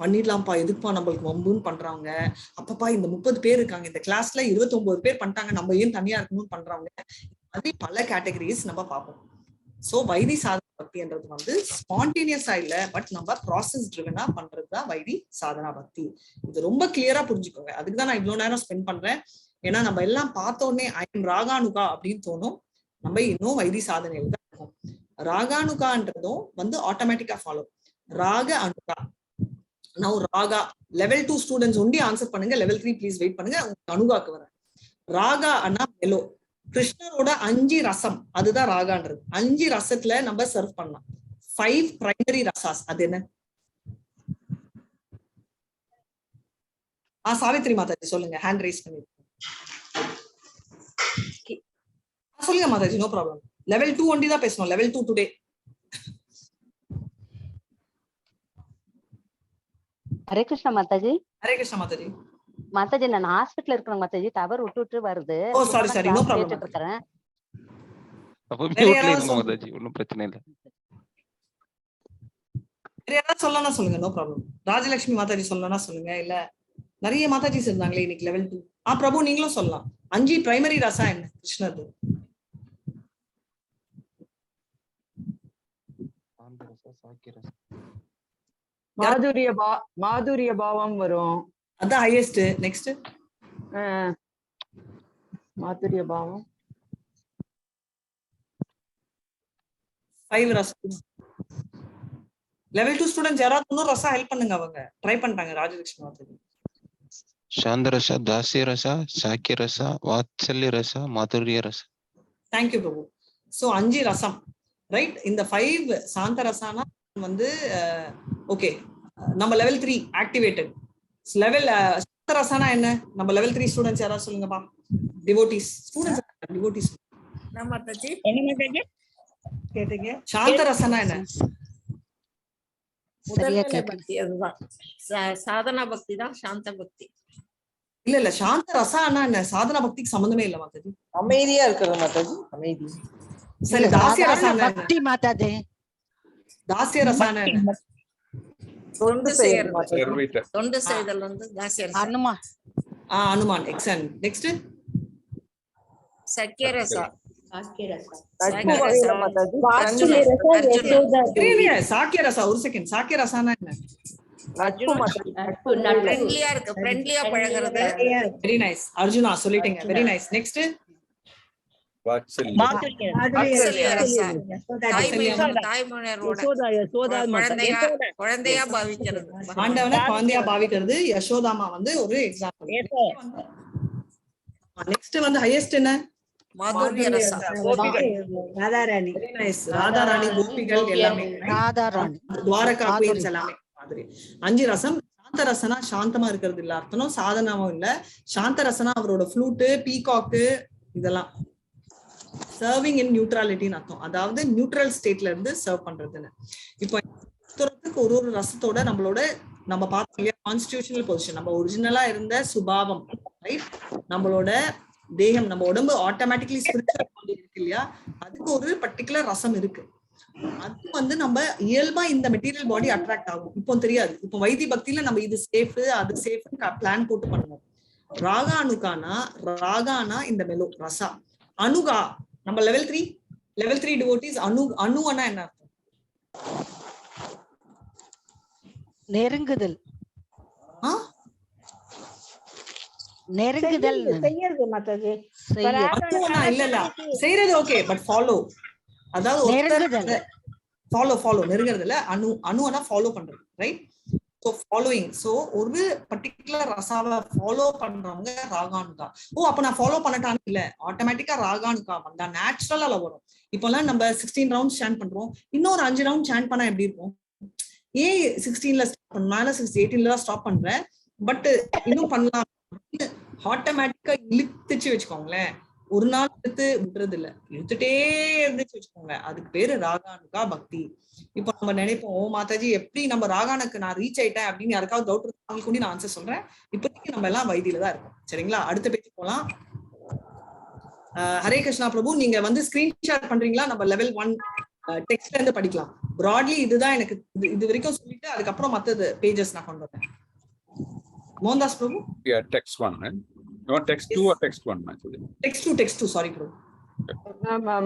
பண்ணிடலாம்ப்பா எதுக்குப்பா நம்மளுக்கு வம்புன்னு பண்றவங்க, அப்பப்பா இந்த 30 பேர் இருக்காங்க இந்த கிளாஸ்ல 29 பேர் பண்ணிட்டாங்க நம்ம ஏன் தனியா இருக்கணும்னு பண்றவங்க, அது பல கேட்டகரிஸ் நம்ம பார்ப்போம். சோ வைதி சாதனா பக்தின்றது வந்து ஸ்பான்டேனியஸா இல்ல, பட் நம்ம ப்ராசஸ் ட்ரிவனா பண்றதுதான் வைதி சாதனா பக்தி. இது ரொம்ப கிளியரா புரிஞ்சுக்கோங்க. அதுக்குதான் நான் இவ்வளவு நேரம் ஸ்பெண்ட் பண்றேன். ஏன்னா நம்ம எல்லாம் பார்த்தோன்னே ஐ எம் ராகானுகா அப்படின்னு தோணும், நம்ம இன்னும் வைதி சாதனையில் தான் இருக்கும். ராகானுகான்றதும் வந்து ஆட்டோமேட்டிக்கா ஃபாலோ. ராக அனுகா, நான் ராகா level 2 ஸ்டூடெண்ட்ஸ் ஒண்டி ஆன்சர் பண்ணுங்க, level 3 ப்ளீஸ் வெயிட் பண்ணுங்க, அனுகாக்கு வரேன். ராகா அண்ணா மெலோ, கிருஷ்ணரோட 5 ரசம், அதுதான் ராகான்றது. 5 ரசத்துல நம்ம சர்வ் பண்ணலாம். 5 பிரைமரி ரசாஸ். அது என்ன? சாவித்ரி மாதாஜி சொல்லுங்க, ஹேண்ட் ரைஸ் பண்ணி சொல்லுங்க மாதாஜி, நோ ப்ராப்ளம். level 2 ஒண்டி தான் பேசணும், level 2 டுடே. ஹரே கிருஷ்ணா மாதாஜி. ஹரே கிருஷ்ணா மாதாஜி. மாதாஜி நான் ஹாஸ்பிட்டல் இருக்கிறேன் மாதாஜி, டவர் விட்டு வருது. ஓ சாரி சாரி, நோ ப்ராப்ளம். கேட்டுட்டு இருக்கேன். அப்ப மியூட்ல இருங்க மாதாஜி, ஒண்ணும் பிரச்சனை இல்ல. வேற யாராவது சொல்லலாம் சொல்லுங்க, நோ ப்ராப்ளம். ராஜலட்சுமி மாதாஜி சொல்லலாம் சொல்லுங்க, இல்ல நிறைய மாதாஜிஸ் இருந்தாங்களே இன்னைக்கு level 2. பிரபு நீங்களும் சொல்லலாம். 5 பிரைமரி ரசா என்ன கிருஷ்ணர்? மாதுரிய பாவம் வரும், அதான் ஹையஸ்ட். நெக்ஸ்ட் மாதுரிய பாவம் 5 ரசம். level 2 ஸ்டூடண்ட்ஸ் யாராவது இன்னும் ரசா ஹெல்ப் பண்ணுங்க, அவங்க ட்ரை பண்றாங்க. ராஜலட்சுமி மாதாஜி. சாந்த ரசா, தாசிய ரசா, சாக்கிய ரசா, வாத்சல்ய ரசா, மாதுரிய ரசா. தேங்க்யூ பிரபு. சோ 5 ரசம் ரைட். இந்த 5 சாந்த ரசானா வந்து ஓகே, நம்ம level 3 ஆக்டிவேட்டட். லெவல் சாந்த ரசானா என்ன? நம்ம level 3 ஸ்டூடண்ட்ஸ் யாராவது சொல்லுங்கப்பா. டிவோட்டிஸ் ஸ்டூடண்ட்ஸ், டிவோட்டிஸ் நம்ம மாதாஜி என்ன மாதாஜி கேட்டீங்க? சாந்த ரசனா என்ன? முதல்நிலை பக்தி, அதுதான் சாதனா பக்தி தான் சாந்த பக்தி. இல்ல சாந்த ரசானா என்ன? சாதனா பக்திக்கு சம்பந்தமே இல்ல மாதாஜி. அமைதியா இருக்கிறது மாதாஜி, அமைதி. சரி, தாசிய ரசானா பக்தி மாதாஜி. தாசிய ரசானா என்ன? தொண்டு செய்யறது, தொண்டு செய்தல் வந்து தாசிய ரசா. அனுமான். அனுமான். எக்ஸலன்ட். நெக்ஸ்ட் சக்கிய ரசா. சாக்கிய ரசா. ஒரு செகண்ட், சாக்கிய ரசானா என்ன? ஃப்ரெண்ட்லியா இருக்கு, ஃப்ரெண்ட்லியா பழகுறது. வெரி நைஸ் அர்ஜுனா, சொல்லிட்டீங்க. Very nice. நெக்ஸ்ட் குழந்தையா பாவிக்கிறது, ஆண்டவனை குழந்தையா பாவிக்கிறது. யசோதாமா வந்து ஒரு எக்ஸாம்பிள். நெக்ஸ்ட் வந்து ஹையஸ்ட் என்ன? மாதுரிய ரசா. ராதாராணி. Very nice. ராதாராணி, கோபிகள் எல்லாமே, துவாரகா குயின்ஸ் எல்லாமே மாதிரி. 5 ரசம். சாந்த ரசனா சாந்தமா இருக்கிறது இல்ல அர்த்தம், சாதனாவும் இல்ல. சாந்த ரசனா அவரோட ஃப்ளூட்டு, பீகாக்கு இதெல்லாம் சர்விங் இன் நியூட்ரலிட்டின்னு அர்த்தம், அதாவது நியூட்ரல் ஸ்டேட்ல இருந்து சர்வ் பண்றதுன்னு. இப்போ ஒரு ஒரு ரசத்தோட நம்மளோட நம்ம பார்த்தோம் இல்லையா கான்ஸ்டிடியூஷனல் பொசிஷன், நம்ம ஒரிஜினலா இருந்த சுபாவம், ரைட்? நம்மளோட தேகம், நம்ம உடம்பு ஆட்டோமேட்டிக்கலி ஸ்பிரிச்சுவல் பாடி இருக்கு இல்லையா, அதுக்கு ஒரு பர்டிகுலர் ரசம் இருக்கு. அது வந்து நம்ம இயல்பா இந்த மெட்டீரியல் பாடி அட்ராக்ட் ஆகும். இப்போ தெரியாது. இப்போ வைத்திய பக்தியில நம்ம இது சேஃப் அது சேஃப் பிளான் போட்டு பண்ணுவோம். ராகா அனுகானா, ராகானா இந்த மெலோ ரசா, அனுகா நம்ம லெவல் 3 டிவோட்டிஸ். அணுனா என்ன அர்த்தம்? நெருங்குதல். நெருங்குதல் செய்யறது மாதாஜி. இல்ல செய்யறது ஓகே, பட் ஃபாலோ, அதாவது ஃபாலோ நெருங்குறதுல அணுனா ஃபாலோ பண்றது, ரைட்? So following. சோ ஒரு பர்டிகுலர் ரசாவை ஃபாலோ பண்றவங்க ராகானுகா. அப்ப நான் ஃபாலோ பண்ணட்டான்னு இல்ல, ஆட்டோமேட்டிக்கா ராகானுகா வந்தா நேச்சுரலா வரும். இப்பெல்லாம் நம்ம 16 ரவுண்ட்ஸ் சாண்ட் பண்றோம், இன்னொரு 5 ரவுண்ட் சாண்ட் பண்ணா எப்படி இருக்கும்? ஏன் 16ல ஸ்டாப் பண்ணால 18ல தான் ஸ்டாப் பண்றேன், பட் இன்னும் பண்ணலாம். ஆட்டோமேட்டிக்கா இழுத்துச்சு வச்சுக்கோங்களேன். ஒரு நாள் எடுத்து விடுறது இல்ல, இழுத்துட்டே இருந்துச்சு வச்சுக்கோங்க. அதுக்கு பேரு ராகானுகா பக்தி. இப்ப நம்ம நினைப்போம், மாதாஜி எப்படி நம்ம ராகானுக்கு நான் ரீச் ஆயிட்டேன் அப்படின்னு யாருக்காவது டவுட் இருக்கு அவங்களுக்கு நான் ஆன்சர் சொல்றேன். இப்போதைக்கு நம்ம எல்லாம் வைத்தியில தான் இருக்கோம், சரிங்களா? அடுத்த பேஜ் போலாம். ஹரே கிருஷ்ணா பிரபு, நீங்க வந்து ஸ்கிரீன்ஷாட் பண்றீங்களா? நம்ம லெவல் 1 டெக்ஸ்ட்ல இருந்து படிக்கலாம். பிராட்லி இதுதான் எனக்கு இது வரைக்கும் சொல்லிட்டு அதுக்கப்புறம் மற்றது பேஜஸ் நான் கொண்டு வரேன். மோகன்தாஸ் பிரபு, text 1, right? You want text 2 or text 1? text 2 sorry பிரபு.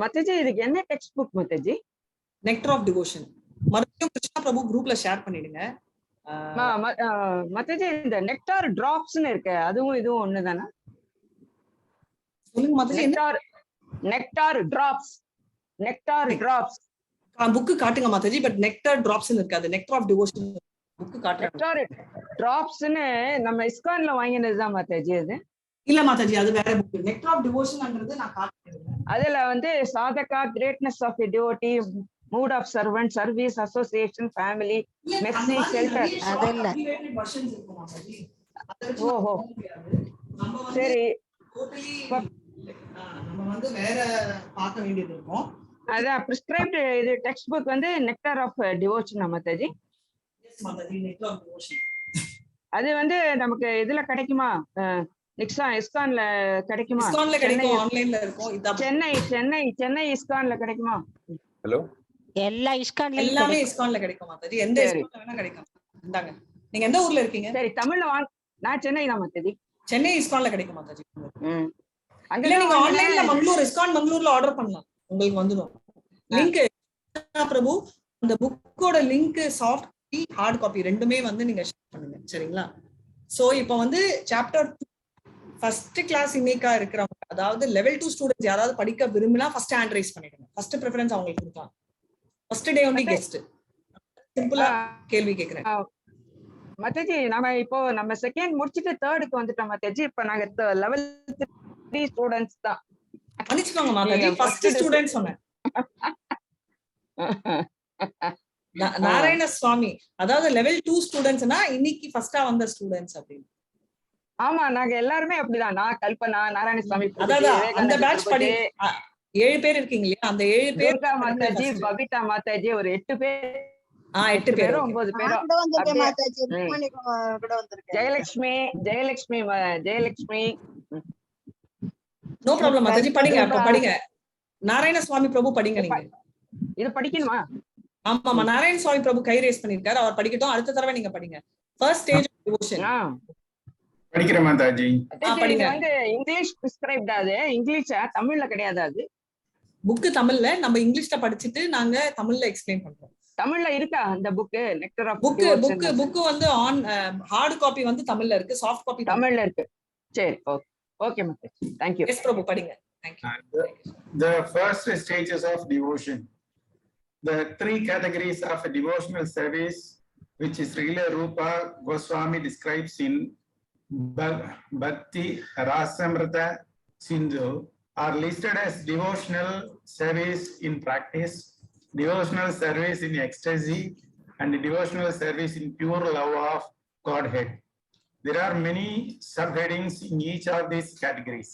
மத்தஜி இதுக்கு என்ன text book Mataji? Nectar of devotion. மறுபடியும் கிருஷ்ணா பிரபு குரூப்ல ஷேர் பண்ணிடுங்க. மத்தஜி இந்த நெக்டார் டிராப்ஸ்னு இருக்கு, அதுவும் இதுவும் ஒண்ணுதானா? சொல்லுங்க மத்தஜி. நெக்டார் டிராப்ஸ் புக் காட்டுங்க மாதாஜி. பட் நெக்டர் டிராப்ஸ் இருக்காது, நெக்டர் ஆஃப் டிவோஷன் புக் காட்டுங்க. நெக்டார் டிராப்ஸ்னு நம்ம இஸ்கான்ல வாங்கினதுதான் மாதாஜி. அது இல்ல மாதாஜி, அது வேற புக். நெக்டர் ஆஃப் டிவோஷன்ங்கிறது நான் காட்டுறேன். அதுல வந்து சாதகா, greatness of a devotee, mood of servant, service, association, family, mercy, shelter, அதெல்லாம். ஓஹோ சரி, நம்ம வந்து வேற பார்க்க வேண்டியது இருக்கும். அதான் பிரிஸ்கிரைப்ட் இது டெக்ஸ்ட் புக் வந்து nectar of devotion Mataji. Yes Mataji, nectar of devotion. அது வந்து நமக்கு இதுல கிடைக்குமா? இஸ்கான்ல கிடைக்குமா? இஸ்கான்ல கிடைக்கும், ஆன்லைன்ல இருக்கும். சென்னை இஸ்கான்ல கிடைக்குமா? ஹலோ, எல்லா இஸ்கான்ல எல்லாமே இஸ்கான்ல கிடைக்கும் மாதாஜி. எந்த இஸ்கான்ல வேணா கிடைக்கும். இந்தாங்க, நீங்க எந்த ஊர்ல இருக்கீங்க? சரி, தமிழ்ல வாங்க. நான் சென்னை தான் மாதாஜி. சென்னை இஸ்கான்ல கிடைக்கும் மாதாஜி. இல்ல நீங்க ஆன்லைன்ல மங்களூர் இஸ்கான் மங்களூர்ல ஆர்டர் பண்ணலாம், உங்களுக்கு வந்துடும். லிங்க் பிரபு, அந்த புக்கோட link soft copy hard copy ரெண்டுமே வந்து நீங்க ஷேர் பண்ணுங்க, சரிங்களா? சோ இப்போ வந்து சாப்டர் 2 ஃபர்ஸ்ட் கிளாஸ் இன்னைக்கா இருக்கிறவங்க, அதாவது லெவல் 2 ஸ்டூடெண்ட்ஸ் யாராவது படிக்க விரும்பினா ஃபர்ஸ்ட் ஹேண்ட் ரைஸ் பண்ணிடுங்க. ஃபர்ஸ்ட் பிரெஃபரன்ஸ் அவங்களுக்கு கொடுக்கலாம். First day only guest. சிம்பிளா கேள்வி கேக்குறேன் மத்தஜி. நம்ம செகண்ட் முடிச்சிட்டு தேர்டுக்கு வந்துட்டோம் மத்தஜி. இப்ப நாங்க லெவல் 3 ஸ்டூடெண்ட்ஸ் தான். மன்னிச்சுக்கோங்க மாதாஜி, ஃபர்ஸ்ட் ஸ்டூடெண்ட் சொன்னேன். நாராயண சுவாமி, அதாவது லெவல் 2 ஸ்டூடெண்ட்ஸ்னா இன்னைக்கு ஃபர்ஸ்டா வந்த ஸ்டூடெண்ட்ஸ் அப்படின்னு. ஆமா, நாங்க எல்லாருமே அப்படிதான். நான் கல்பனா, நாராயண சுவாமி, அதான் அந்த பேட்ச் படி 7 பேர் இருக்கீங்க இல்லையா? அந்த 7 பேர் மாதாஜி, பபிதா மாதாஜி, ஒரு 8 பேர் 8 பேர் 9 பேரும். ஜெயலட்சுமி. நோ ப்ராப்ளம் மாதாஜி, படிங்க. அப்ப படிங்க. நாராயண சுவாமி பிரபு படிங்க. நீங்க இது படிக்கணுமா? ஆமாமா, நாராயண சுவாமி பிரபு கை ரேஸ் பண்ணிருக்காரு, அவர் படிக்கட்டும். அடுத்த தடவை நீங்க படிங்க. ஃபர்ஸ்ட் ஸ்டேஜ் ஆஃப் டிவோஷன் படிக்கிறேன் மாதாஜி. படிங்க. வந்து இங்கிலீஷ் பிரிஸ்கிரைப்ட், அது இங்கிலீஷ், தமிழ்ல கிடையாது. அது புக் தமிழ்ல, நம்ம இங்கிலீஷ்ல படிச்சிட்டு நாங்க தமிழ்ல எக்ஸ்பிளைன் பண்றோம். தமிழ்ல இருக்கா அந்த புக்? நெக்டர் ஆஃப் புக் வந்து ஆன் ஹார்ட் காப்பி வந்து தமிழ்ல இருக்கு, சாஃப்ட் காப்பி தமிழ்ல இருக்கு. சரி, okay okay Mataji, thank you. Yes Prabhu, படிங்க. Thank you. The first stages of devotion. The 3 categories of devotional service which is Srila Rupa Goswami describes in Bhakti Rasamrita Sindhu are listed as devotional service in practice, devotional service in ecstasy, and devotional service in pure love of Godhead. There are many subheadings in each of these categories.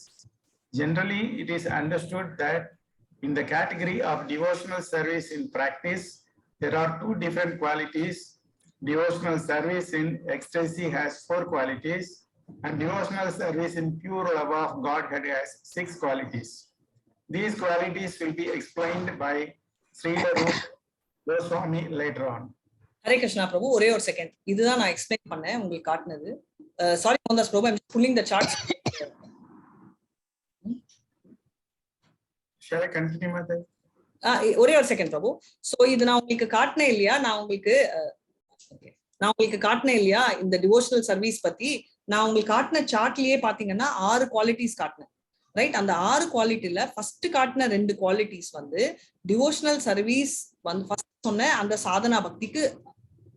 Generally, it is understood that in the category of devotional service in practice, there are 2 different qualities. devotional service in ecstasy has 4 qualities, and devotional service in pure love of Godhead has 6 qualities. These qualities will be explained by Srila Rupa Goswami later on. Hare Krishna பிரபு, ஒரே ஒரு second. இதுதான் நான் explain பண்ணேன் உங்களுக்கு காட்டினது. Sorry Mohandas Prabhu, I'm pulling the charts. Shall I continue, Mother? ஒரே ஒரு second பிரபு. So இது நான் உங்களுக்கு காட்டினேன் இல்லையா, நான் உங்களுக்கு காட்டினேன் இல்லையா இந்த டிவோஷனல் சர்வீஸ் பத்தி. நான் உங்களுக்கு காட்டின சார்ட்லயே பாத்தீங்கன்னா 6 குவாலிட்டிஸ் காட்டினேன், ரைட்? அந்த 6 குவாலிட்டில ஃபர்ஸ்ட் காட்டின 2 குவாலிட்டிஸ் வந்து டிவோஷனல் சர்வீஸ் வந்து ஃபர்ஸ்ட் சொன்ன அந்த சாதனா பக்திக்கு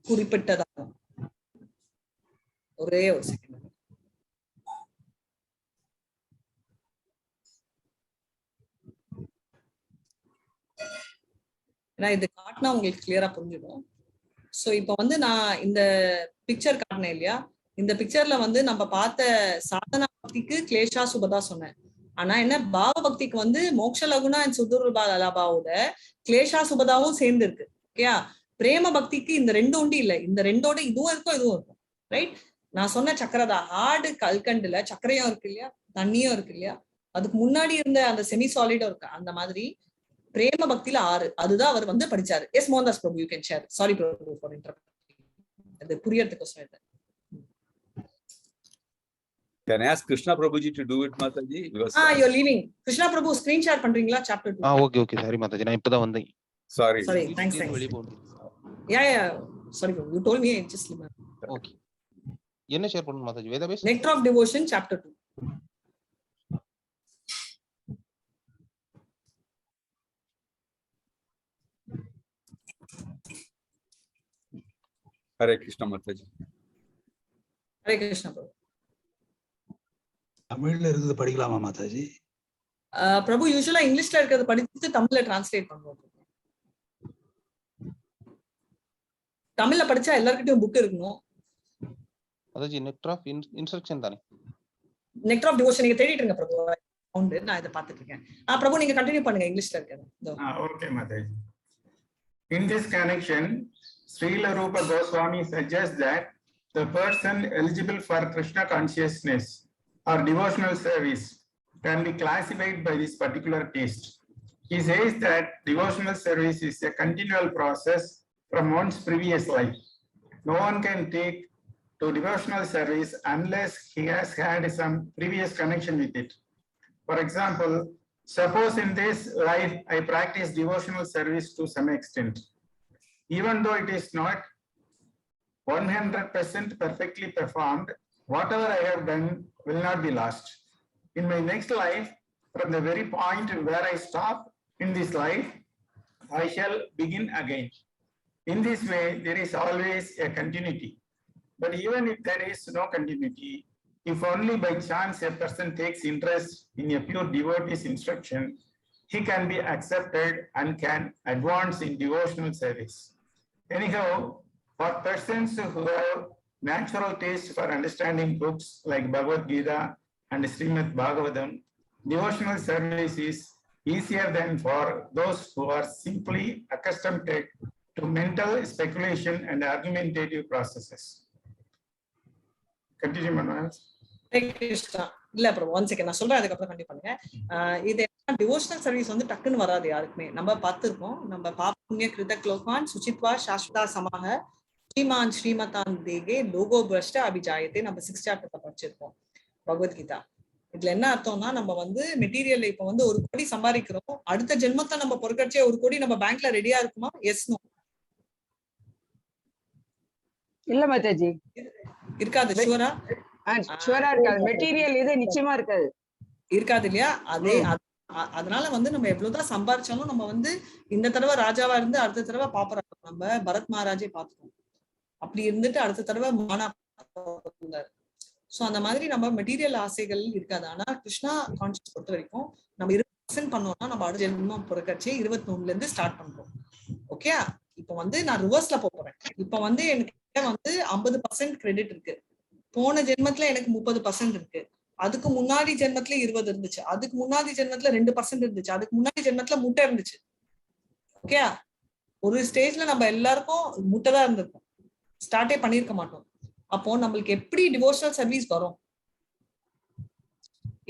குறிப்பிட்டதாகும். ஒரே ஒரு செகண்ட். ஏன்னா இது காட்டினா உங்களுக்கு கிளியரா புரிஞ்சிடும். சோ இப்ப வந்து நான் இந்த பிக்சர் காட்டினேன் இல்லையா, இந்த பிக்சர்ல வந்து நம்ம பார்த்த சாதனா பக்திக்கு கிளேஷா சுபதா சொன்னேன். ஆனா என்ன, பாவ பக்திக்கு வந்து மோக்ஷ லகுனா அண்ட் சுதுர்பா லலாபாவோட கிளேஷா சுபதாவும் சேர்ந்து இருக்கு. ஓகேயா? பிரேம பக்திக்கு இந்த 2 உண்டு இல்ல, இந்த 2ஓட இதுவும் இருக்கும் இதுவும் இருக்கும், ரைட்? நான் சொன்ன சக்கரதா ஹார்டு கல்கண்டுல சக்கரையும் இருக்கு இல்லையா, தண்ணியும் இருக்கு இல்லையா, அதுக்கு முன்னாடி இருந்த அந்த செமி சாலிடும் இருக்கு. அந்த மாதிரி பிரேம பக்தியில 6, அதுதான் அவர் வந்து படிச்சாரு. Yes Mohandas Prabhu, you can share. Sorry Prabhu for interrupting. அது புரியறதுக்கோசரம் இது. Can I ask Krishna Prabhuji to do it, Mathaji? Because you're leaving. Krishna Prabhu, screen share பண்றீங்களா chapter 2? ஓகே சாரி மாதாஜி, நான் இப்பதான் வந்தேன். sorry. Thanks. Yeah. Sorry Prabhu, you told me, I just remember. Okay. என்ன share பண்ணனும் Mataji? வேதாபேஸ் Nectar of Devotion chapter 2. Hare Krishna, Mathaji. Hare Krishna Prabhu. தமிழ்ல இருந்து படிக்கலாமா மாதாஜி? பிரபு யூசுவலா இங்கிலீஷ்ல இருக்கிறத படிச்சு தமிழ்ல டிரான்ஸ்லேட் பண்ணுவோம். தமிழ்ல படிச்சா எல்லார்கிட்டயும் புக் இருக்கணும். மாதாஜி நெக்டர் ஆஃப் இன்ஸ்ட்ரக்ஷன் தானே? நெக்டர் ஆஃப் டிவோஷன் நீங்க தேடிட்டு இருங்க பிரபு. நான் இத பாத்துட்டு இருக்கேன். பிரபு நீங்க கண்டினியூ பண்ணுங்க இங்கிலீஷ்ல இருக்கிறது. Okay, Mathaji. In this connection, Srila Rupa Goswami suggests that the person eligible for Krishna consciousness or devotional service can be classified by this particular taste. He says that devotional service is a continual process from one's previous life. No one can take to devotional service unless he has had some previous connection with it. For example, suppose in this life I practice devotional service to some extent. Even though it is not 100% perfectly performed, whatever I have done will not be lost. In my next life, from the very point where I stop in this life, I shall begin again. In this way, there is always a continuity. But even if there is no continuity, if only by chance a person takes interest in a pure devotee's instruction, he can be accepted and can advance in devotional service. Anyhow, for persons who have natural taste for understanding books like Bhagavad Gita and Srimad Bhagavatam, devotional service is easier than for those who are simply accustomed to mental speculation and argumentative processes. Continue, Manoj. இல்ல பிரபு, one second நான் சொல்றேன், அதுக்கப்புறம் கண்டிப்பா பண்ணுங்க. இது devotional service வந்து டக்குன்னு வராது யாருக்குமே. நம்ம பார்த்திருக்கோம், நம்ம பாப்புண்ய கிருத க்லோகான் சுச்சித்வா சாஸ்வதா சமாக ஸ்ரீமான் ஸ்ரீமதான் தேகே லோகோ பிரஷ்ட அபிஜாயத்தை நம்ம 6th சாப்டர்ல படிச்சிருக்கோம் பகவத்கீதா. இதுல என்ன அர்த்தம்னா, நம்ம வந்து மெட்டீரியல் இப்ப வந்து 1 கோடி சம்பாதிக்கிறோம், அடுத்த ஜென்மத்தை நம்ம பொறுக்கச்சே 1 கோடி நம்ம பேங்க்ல ரெடியா இருக்குமா? Yes no? இல்ல மாதாஜி, இருக்காது. ஷூரா? ஷூரா இருக்காது. மெட்டீரியல் இது நிச்சயமா இருக்காது இல்லையா? அதனால வந்து நம்ம எவ்வளவுதான் சம்பாதிச்சாலும் நம்ம வந்து இந்த தடவை ராஜாவா இருந்து அடுத்த தடவை பாப்பரா. நம்ம பரத் மகாராஜே பார்த்துக்கோம், அப்படி இருந்துட்டு அடுத்த தடவை மானா இருந்தாரு. சோ அந்த மாதிரி நம்ம மெட்டீரியல் ஆசைகள் இருக்காது. ஆனா கிருஷ்ணா கான்சியஸ் பொறுத்த வரைக்கும் நம்ம 20% பண்ணோம்னா நம்ம அடுத்த ஜென்மம் பொறுக்கச்சே 21ல இருந்து ஸ்டார்ட் பண்றோம். ஓகே, இப்ப வந்து நான் ரிவர்ஸ்ல போறேன். இப்ப வந்து எனக்கு வந்து 50% கிரெடிட் இருக்கு. போன ஜென்மத்துல எனக்கு 30% இருக்கு. அதுக்கு முன்னாடி ஜென்மத்துல 20 இருந்துச்சு. அதுக்கு முன்னாடி ஜென்மத்துல 2% இருந்துச்சு. அதுக்கு முன்னாடி ஜென்மத்துல முட்டை இருந்துச்சு. ஓகே, ஒரு ஸ்டேஜ்ல நம்ம எல்லாருக்கும் முட்டை தான் இருந்திருக்கும். ஸ்டார்ட்டே பண்ணிருக்க மாட்டோம். அப்போ நம்மளுக்கு எப்படி டிவோஷனல் சர்வீஸ் வரும்?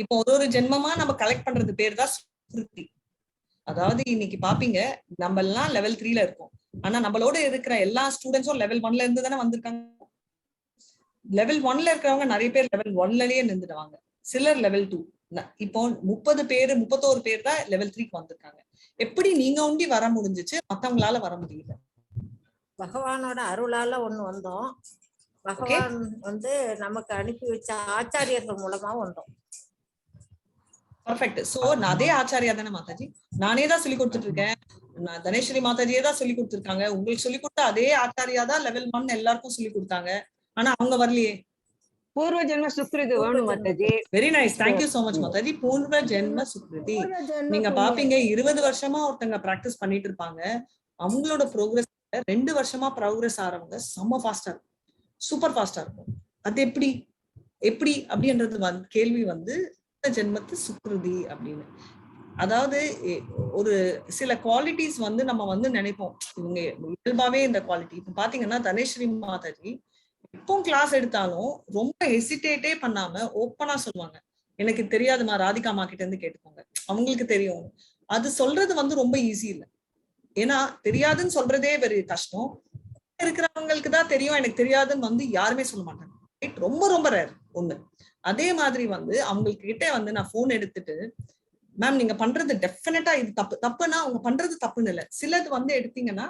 இப்போ ஒரு ஜென்மமா நம்ம கலெக்ட் பண்றது பேர் தான் சுக்ருதி. அதாவது இன்னைக்கு பாப்பீங்க, நம்ம எல்லாம் லெவல் 3ல இருக்கோம். ஆனா நம்மளோட இருக்கிற எல்லா ஸ்டூடெண்ட்ஸும் லெவல் 1ல இருந்து தானே வந்திருக்காங்க. லெவல் 1ல இருக்கிறவங்க நிறைய பேர் லெவல் 1லயே நின்றுடுவாங்க, சிலர் லெவல் 2. இப்போ 30 பேர் 31 பேர் தான் லெவல் 3க்கு வந்திருக்காங்க. எப்படி நீங்க ஒண்டி வர முடிஞ்சிச்சு, மத்தவங்களால வர முடியல? பகவானோட அருளால ஒண்ணு வந்தோம். பகவான் வந்து நமக்கு அனுப்பி வச்ச ஆச்சாரியர்கள் மூலமா வந்தோம். பர்ஃபெக்ட். சோ நான் அதே ஆச்சாரியா தானே மாதாஜி, நானே தான் சொல்லி கொடுத்துட்டு இருக்கேன். நான் தனேஸ்வரி மாதாஜியே தான் சொல்லி கொடுத்துருக்காங்க. உங்களுக்கு சொல்லி கொடுத்த அதே ஆச்சாரியா தான் லெவல் 1 எல்லாருக்கும் சொல்லி கொடுத்தாங்க. ஆனா அவங்க வரலையே. பூர்வ ஜென்ம சுக்ருதி வேணும் Mataji. Very nice, thank you so much Mataji. பூர்வ ஜென்ம சுக்ருதி. நீங்க பாப்பீங்க 20 வருஷமா ஒருத்தங்க பிராக்டிஸ் பண்ணிட்டு இருப்பாங்க, அவங்களோட ப்ரோக்ரஸ் 2 வருஷமா ப்ரோக்ரஸ் ஆறவங்க செம்ம ஃபாஸ்டா இருக்கும், சூப்பர் ஃபாஸ்டா இருக்கும். அது எப்படி எப்படி அப்படின்றது கேள்வி வந்து ஜென்மத்து சுக்ருதி அப்படின்னு. அதாவது ஒரு சில குவாலிட்டிஸ் வந்து நம்ம வந்து நினைப்போம் இவங்க இயல்பாவே இந்த குவாலிட்டி. இப்ப பாத்தீங்கன்னா தனேஸ்வரி மாதாஜி இப்போ கிளாஸ் எடுத்தாலும் ரொம்ப ஹெசிடேட்டே பண்ணாம ஓப்பனா சொல்லுவாங்க, எனக்கு தெரியாதுமா, ராதிகா அம்மா கிட்ட இருந்து கேட்டுக்கோங்க, அவங்களுக்கு தெரியும். அது சொல்றது வந்து ரொம்ப ஈஸி இல்லை. ஏன்னா தெரியாதுன்னு சொல்றதே பெரிய கஷ்டம். இருக்கிறவங்களுக்கு தான் தெரியும், எனக்கு தெரியாதுன்னு வந்து யாருமே சொல்ல மாட்டாங்க. ரொம்ப ரொம்ப ரேர் ஒண்ணு. அதே மாதிரி வந்து அவங்களுக்கு கிட்ட வந்து நான் போன் எடுத்துட்டு, மேம் நீங்க பண்றது டெஃபினட்டா இது தப்பு, தப்புன்னா அவங்க பண்றது தப்புன்னு இல்லை, சிலது வந்து எடுத்தீங்கன்னா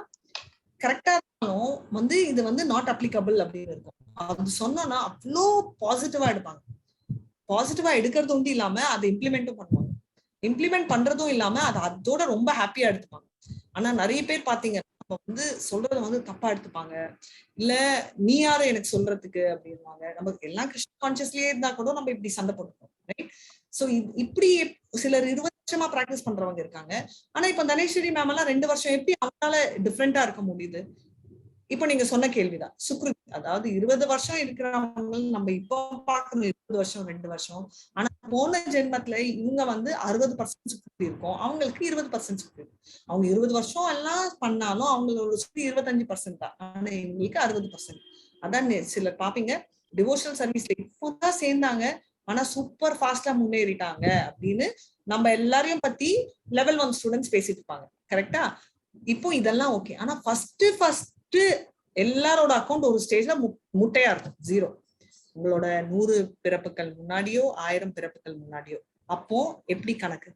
கரெக்டா இருந்தாலும் வந்து இது வந்து நாட் அப்ளிகபிள் அப்படின்னு இருக்கும். அது சொன்னோம்னா அவ்வளோ பாசிட்டிவா எடுப்பாங்க. பாசிட்டிவா எடுக்கிறது ஒன்றும் இல்லாம அதை இம்ப்ளிமெண்ட்டும் பண்ணுவாங்க. இம்ப்ளிமெண்ட் பண்றதும் இல்லாம அதை அதோட ரொம்ப ஹாப்பியா எடுத்துப்பாங்க. ஆனா நிறைய பேர் பாத்தீங்கன்னா வந்து சொல்றத வந்து தப்பா எடுத்துப்பாங்க. இல்ல நீ யாரு எனக்கு சொல்றதுக்கு அப்படின்வாங்க. நமக்கு எல்லாம் கிருஷ்ண கான்சியஸ்லயே இருந்தா கூட நம்ம இப்படி சண்டை போட்டுப்போம், ரைட்? சோ இப்படி சிலர் 20 வருஷமா பிராக்டிஸ் பண்றவங்க இருக்காங்க. ஆனா இப்ப தனேஸ்வரி மேம் எல்லாம் 2 வருஷம், எப்படி அவங்களால டிஃப்ரெண்டா இருக்க முடியுது? இப்ப நீங்க சொன்ன கேள்விதான் சுக்ருதி. அதாவது 20 வருஷம் இருக்கிறவங்க நம்ம இப்போ பார்க்கணும், 20 வருஷம் 2 வருஷம். ஆனா போன ஜென்மத்துல இவங்க வந்து 60% சுக்ருதி இருக்கும், அவங்களுக்கு 20% சுக்ருதி. அவங்க 20 வருஷம் எல்லாம் பண்ணாலும் அவங்களோட சுக்ருதி 25% தான், ஆனா இவங்களுக்கு 60%. அதான் சிலர் பாப்பீங்க டிவோஷனல் சர்வீஸ்ல இப்போதான் சேர்ந்தாங்க, ஆனா சூப்பர் ஃபாஸ்டா முன்னேறிட்டாங்க அப்படின்னு நம்ம எல்லாரையும் பத்தி லெவல் 1 ஸ்டூடெண்ட்ஸ் பேசிட்டு இருப்பாங்க, கரெக்டா? இப்போ இதெல்லாம் ஓகே. ஆனா ஃபர்ஸ்ட் எல்லாரோட அக்கௌண்ட் ஒரு ஸ்டேஜ்ல முட்டையா இருக்கும், 0. உங்களோட 100 பிறப்புகள் முன்னாடியோ 1000 பிறப்புகள் முன்னாடியோ, அப்போ எப்படி கணக்கு?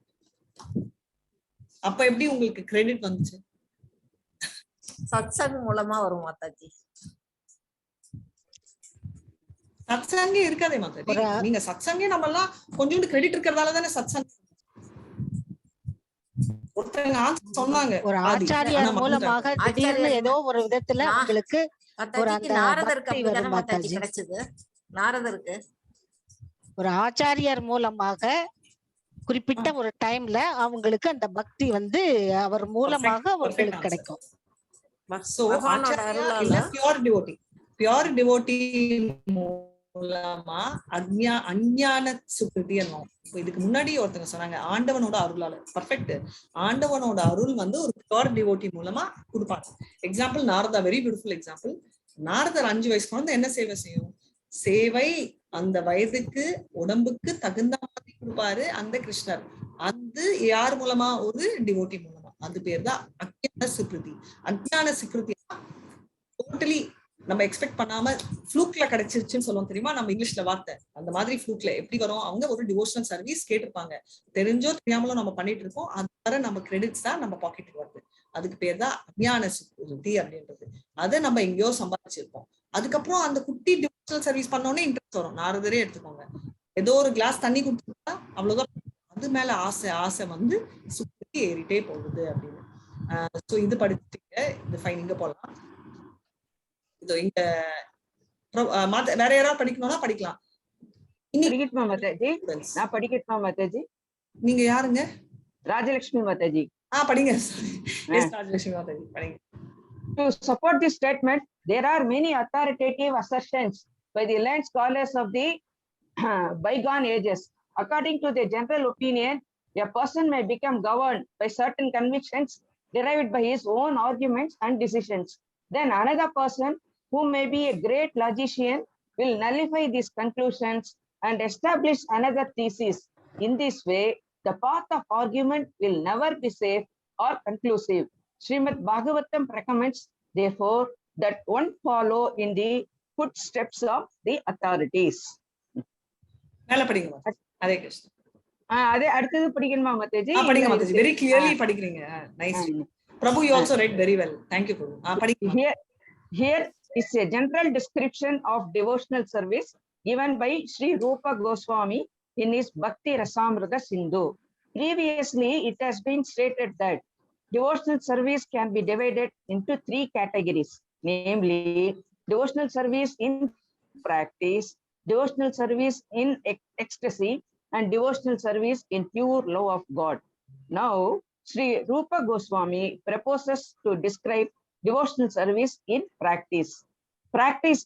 அப்ப எப்படி உங்களுக்கு கிரெடிட் வந்துச்சு? சத்சங் மூலமா வரும் மாதாஜி. சத்சங்கே இருக்காதே மாதாஜி. நீங்க சத்சங்கே நம்ம எல்லாம் கொஞ்சோண்டு கிரெடிட் இருக்கிறதால தானே சத்சங். ஒருத்தங்க சொன்னாங்க ஒரு ஆச்சாரியார் மூலமாக திடீர்னு ஏதோ ஒரு விதத்துல உங்களுக்கு ஒரு அந்த பக்தி வரும் மாதாஜி. கிடைச்சது நாரதருக்கு ஒரு ஆச்சாரியார் மூலமாக குறிப்பிட்ட ஒரு டைம்ல அவங்களுக்கு அந்த பக்தி வந்து அவர் மூலமாக அவங்களுக்கு கிடைக்கும். சோ ஆச்சாரியா பியூர் டிவோட்டி மூலமா அஞ்ஞான சுக்ருதி என்னும். இதுக்கு முன்னாடி ஒருத்தங்க சொன்னாங்க ஆண்டவனோட அருளால. பர்ஃபெக்ட். ஆண்டவனோட அருள் வந்து ஒரு பியூர் டிவோட்டி மூலமா கொடுப்பாங்க. Example Narada, very beautiful example. நாரதர் 5 வயசு குழந்தை என்ன சேவை செய்யும்? சேவை அந்த வயதுக்கு உடம்புக்கு தகுந்த மாதிரி கொடுப்பாரு அந்த கிருஷ்ணர். அது யார் மூலமா? ஒரு டிவோட்டி மூலமா. அது பேர் தான் அஞ்ஞான சுக்ருதி. அஞ்ஞான சுக்ருதி டோட்டலி நம்ம எக்ஸ்பெக்ட் பண்ணாம ஃப்ளூக்ல கிடைச்சிருச்சுன்னு சொல்லுவோம் தெரியுமா, நம்ம இங்கிலீஷ்ல வார்த்தை. அந்த மாதிரி ஃப்ளூக்ல எப்படி வரும்? அவங்க ஒரு டிவோஷனல் சர்வீஸ் கேட்டிருப்பாங்க, தெரிஞ்சோ தெரியாமலோ நம்ம பண்ணிட்டு இருக்கோம், அது வர நம்ம கிரெடிட்ஸ் தான் நம்ம பாக்கெட்டுக்கு வருது. அதுக்கு பேர் தான் அஞ்ஞான சுக்ருதி அப்படின்றது. அதை நம்ம எங்கேயோ சம்பாதிச்சிருப்போம். அதுக்கப்புறம் அந்த குட்டி டிவோஷனல் சர்வீஸ் பண்ணோன்னே இன்ட்ரெஸ்ட் வரும். நாரதரே எடுத்துக்கோங்க, ஏதோ ஒரு கிளாஸ் தண்ணி கொடுத்தா அவ்வளவுதான், அது மேல ஆசை வந்து சுக்ருதி ஏறிட்டே போகுது அப்படின்னு. சோ இது படிச்சுட்டீங்க, இது ஃபைன். இங்க போலாம். இதோ இங்க வேற யாராவது படிக்கணும்னா படிக்கலாம். படிக்கட்டுமா மாதாஜி? நான் படிக்கட்டுமா மாதாஜி? நீங்க யாருங்க? ராஜலட்சுமி மாதாஜி. படிங்க. ராஜலட்சுமி மாதாஜி படிங்க. To support this statement, there are many authoritative assertions by the learned scholars of the bygone ages. According to the general opinion, a person may become governed by certain convictions derived by his own arguments and decisions. Then another person who may be a great logician, will nullify these conclusions and establish another thesis. In this way, the path of argument will never be safe or conclusive. Srimad Bhagavatam recommends, therefore, that one follow in the footsteps of the authorities. மேல படிங்க. ஹரே கிருஷ்ணா. அதே அடுத்தது படிக்கணுமா மாதாஜி? படிங்க Mataji. Very clearly படிக்கிறீங்க. Nice. Prabhu, you also read very well. Thank you, Prabhu. படிங்க. Here is a general description of devotional service given by Sri Rupa Goswami in his Bhakti Rasamrita Sindhu. Previously, it has been stated that devotional service can be divided into 3 categories, namely devotional service in practice, devotional service in ecstasy, and devotional service in pure love of God. Now, Sri Rupa Goswami proposes to describe devotional service in practice. Practice,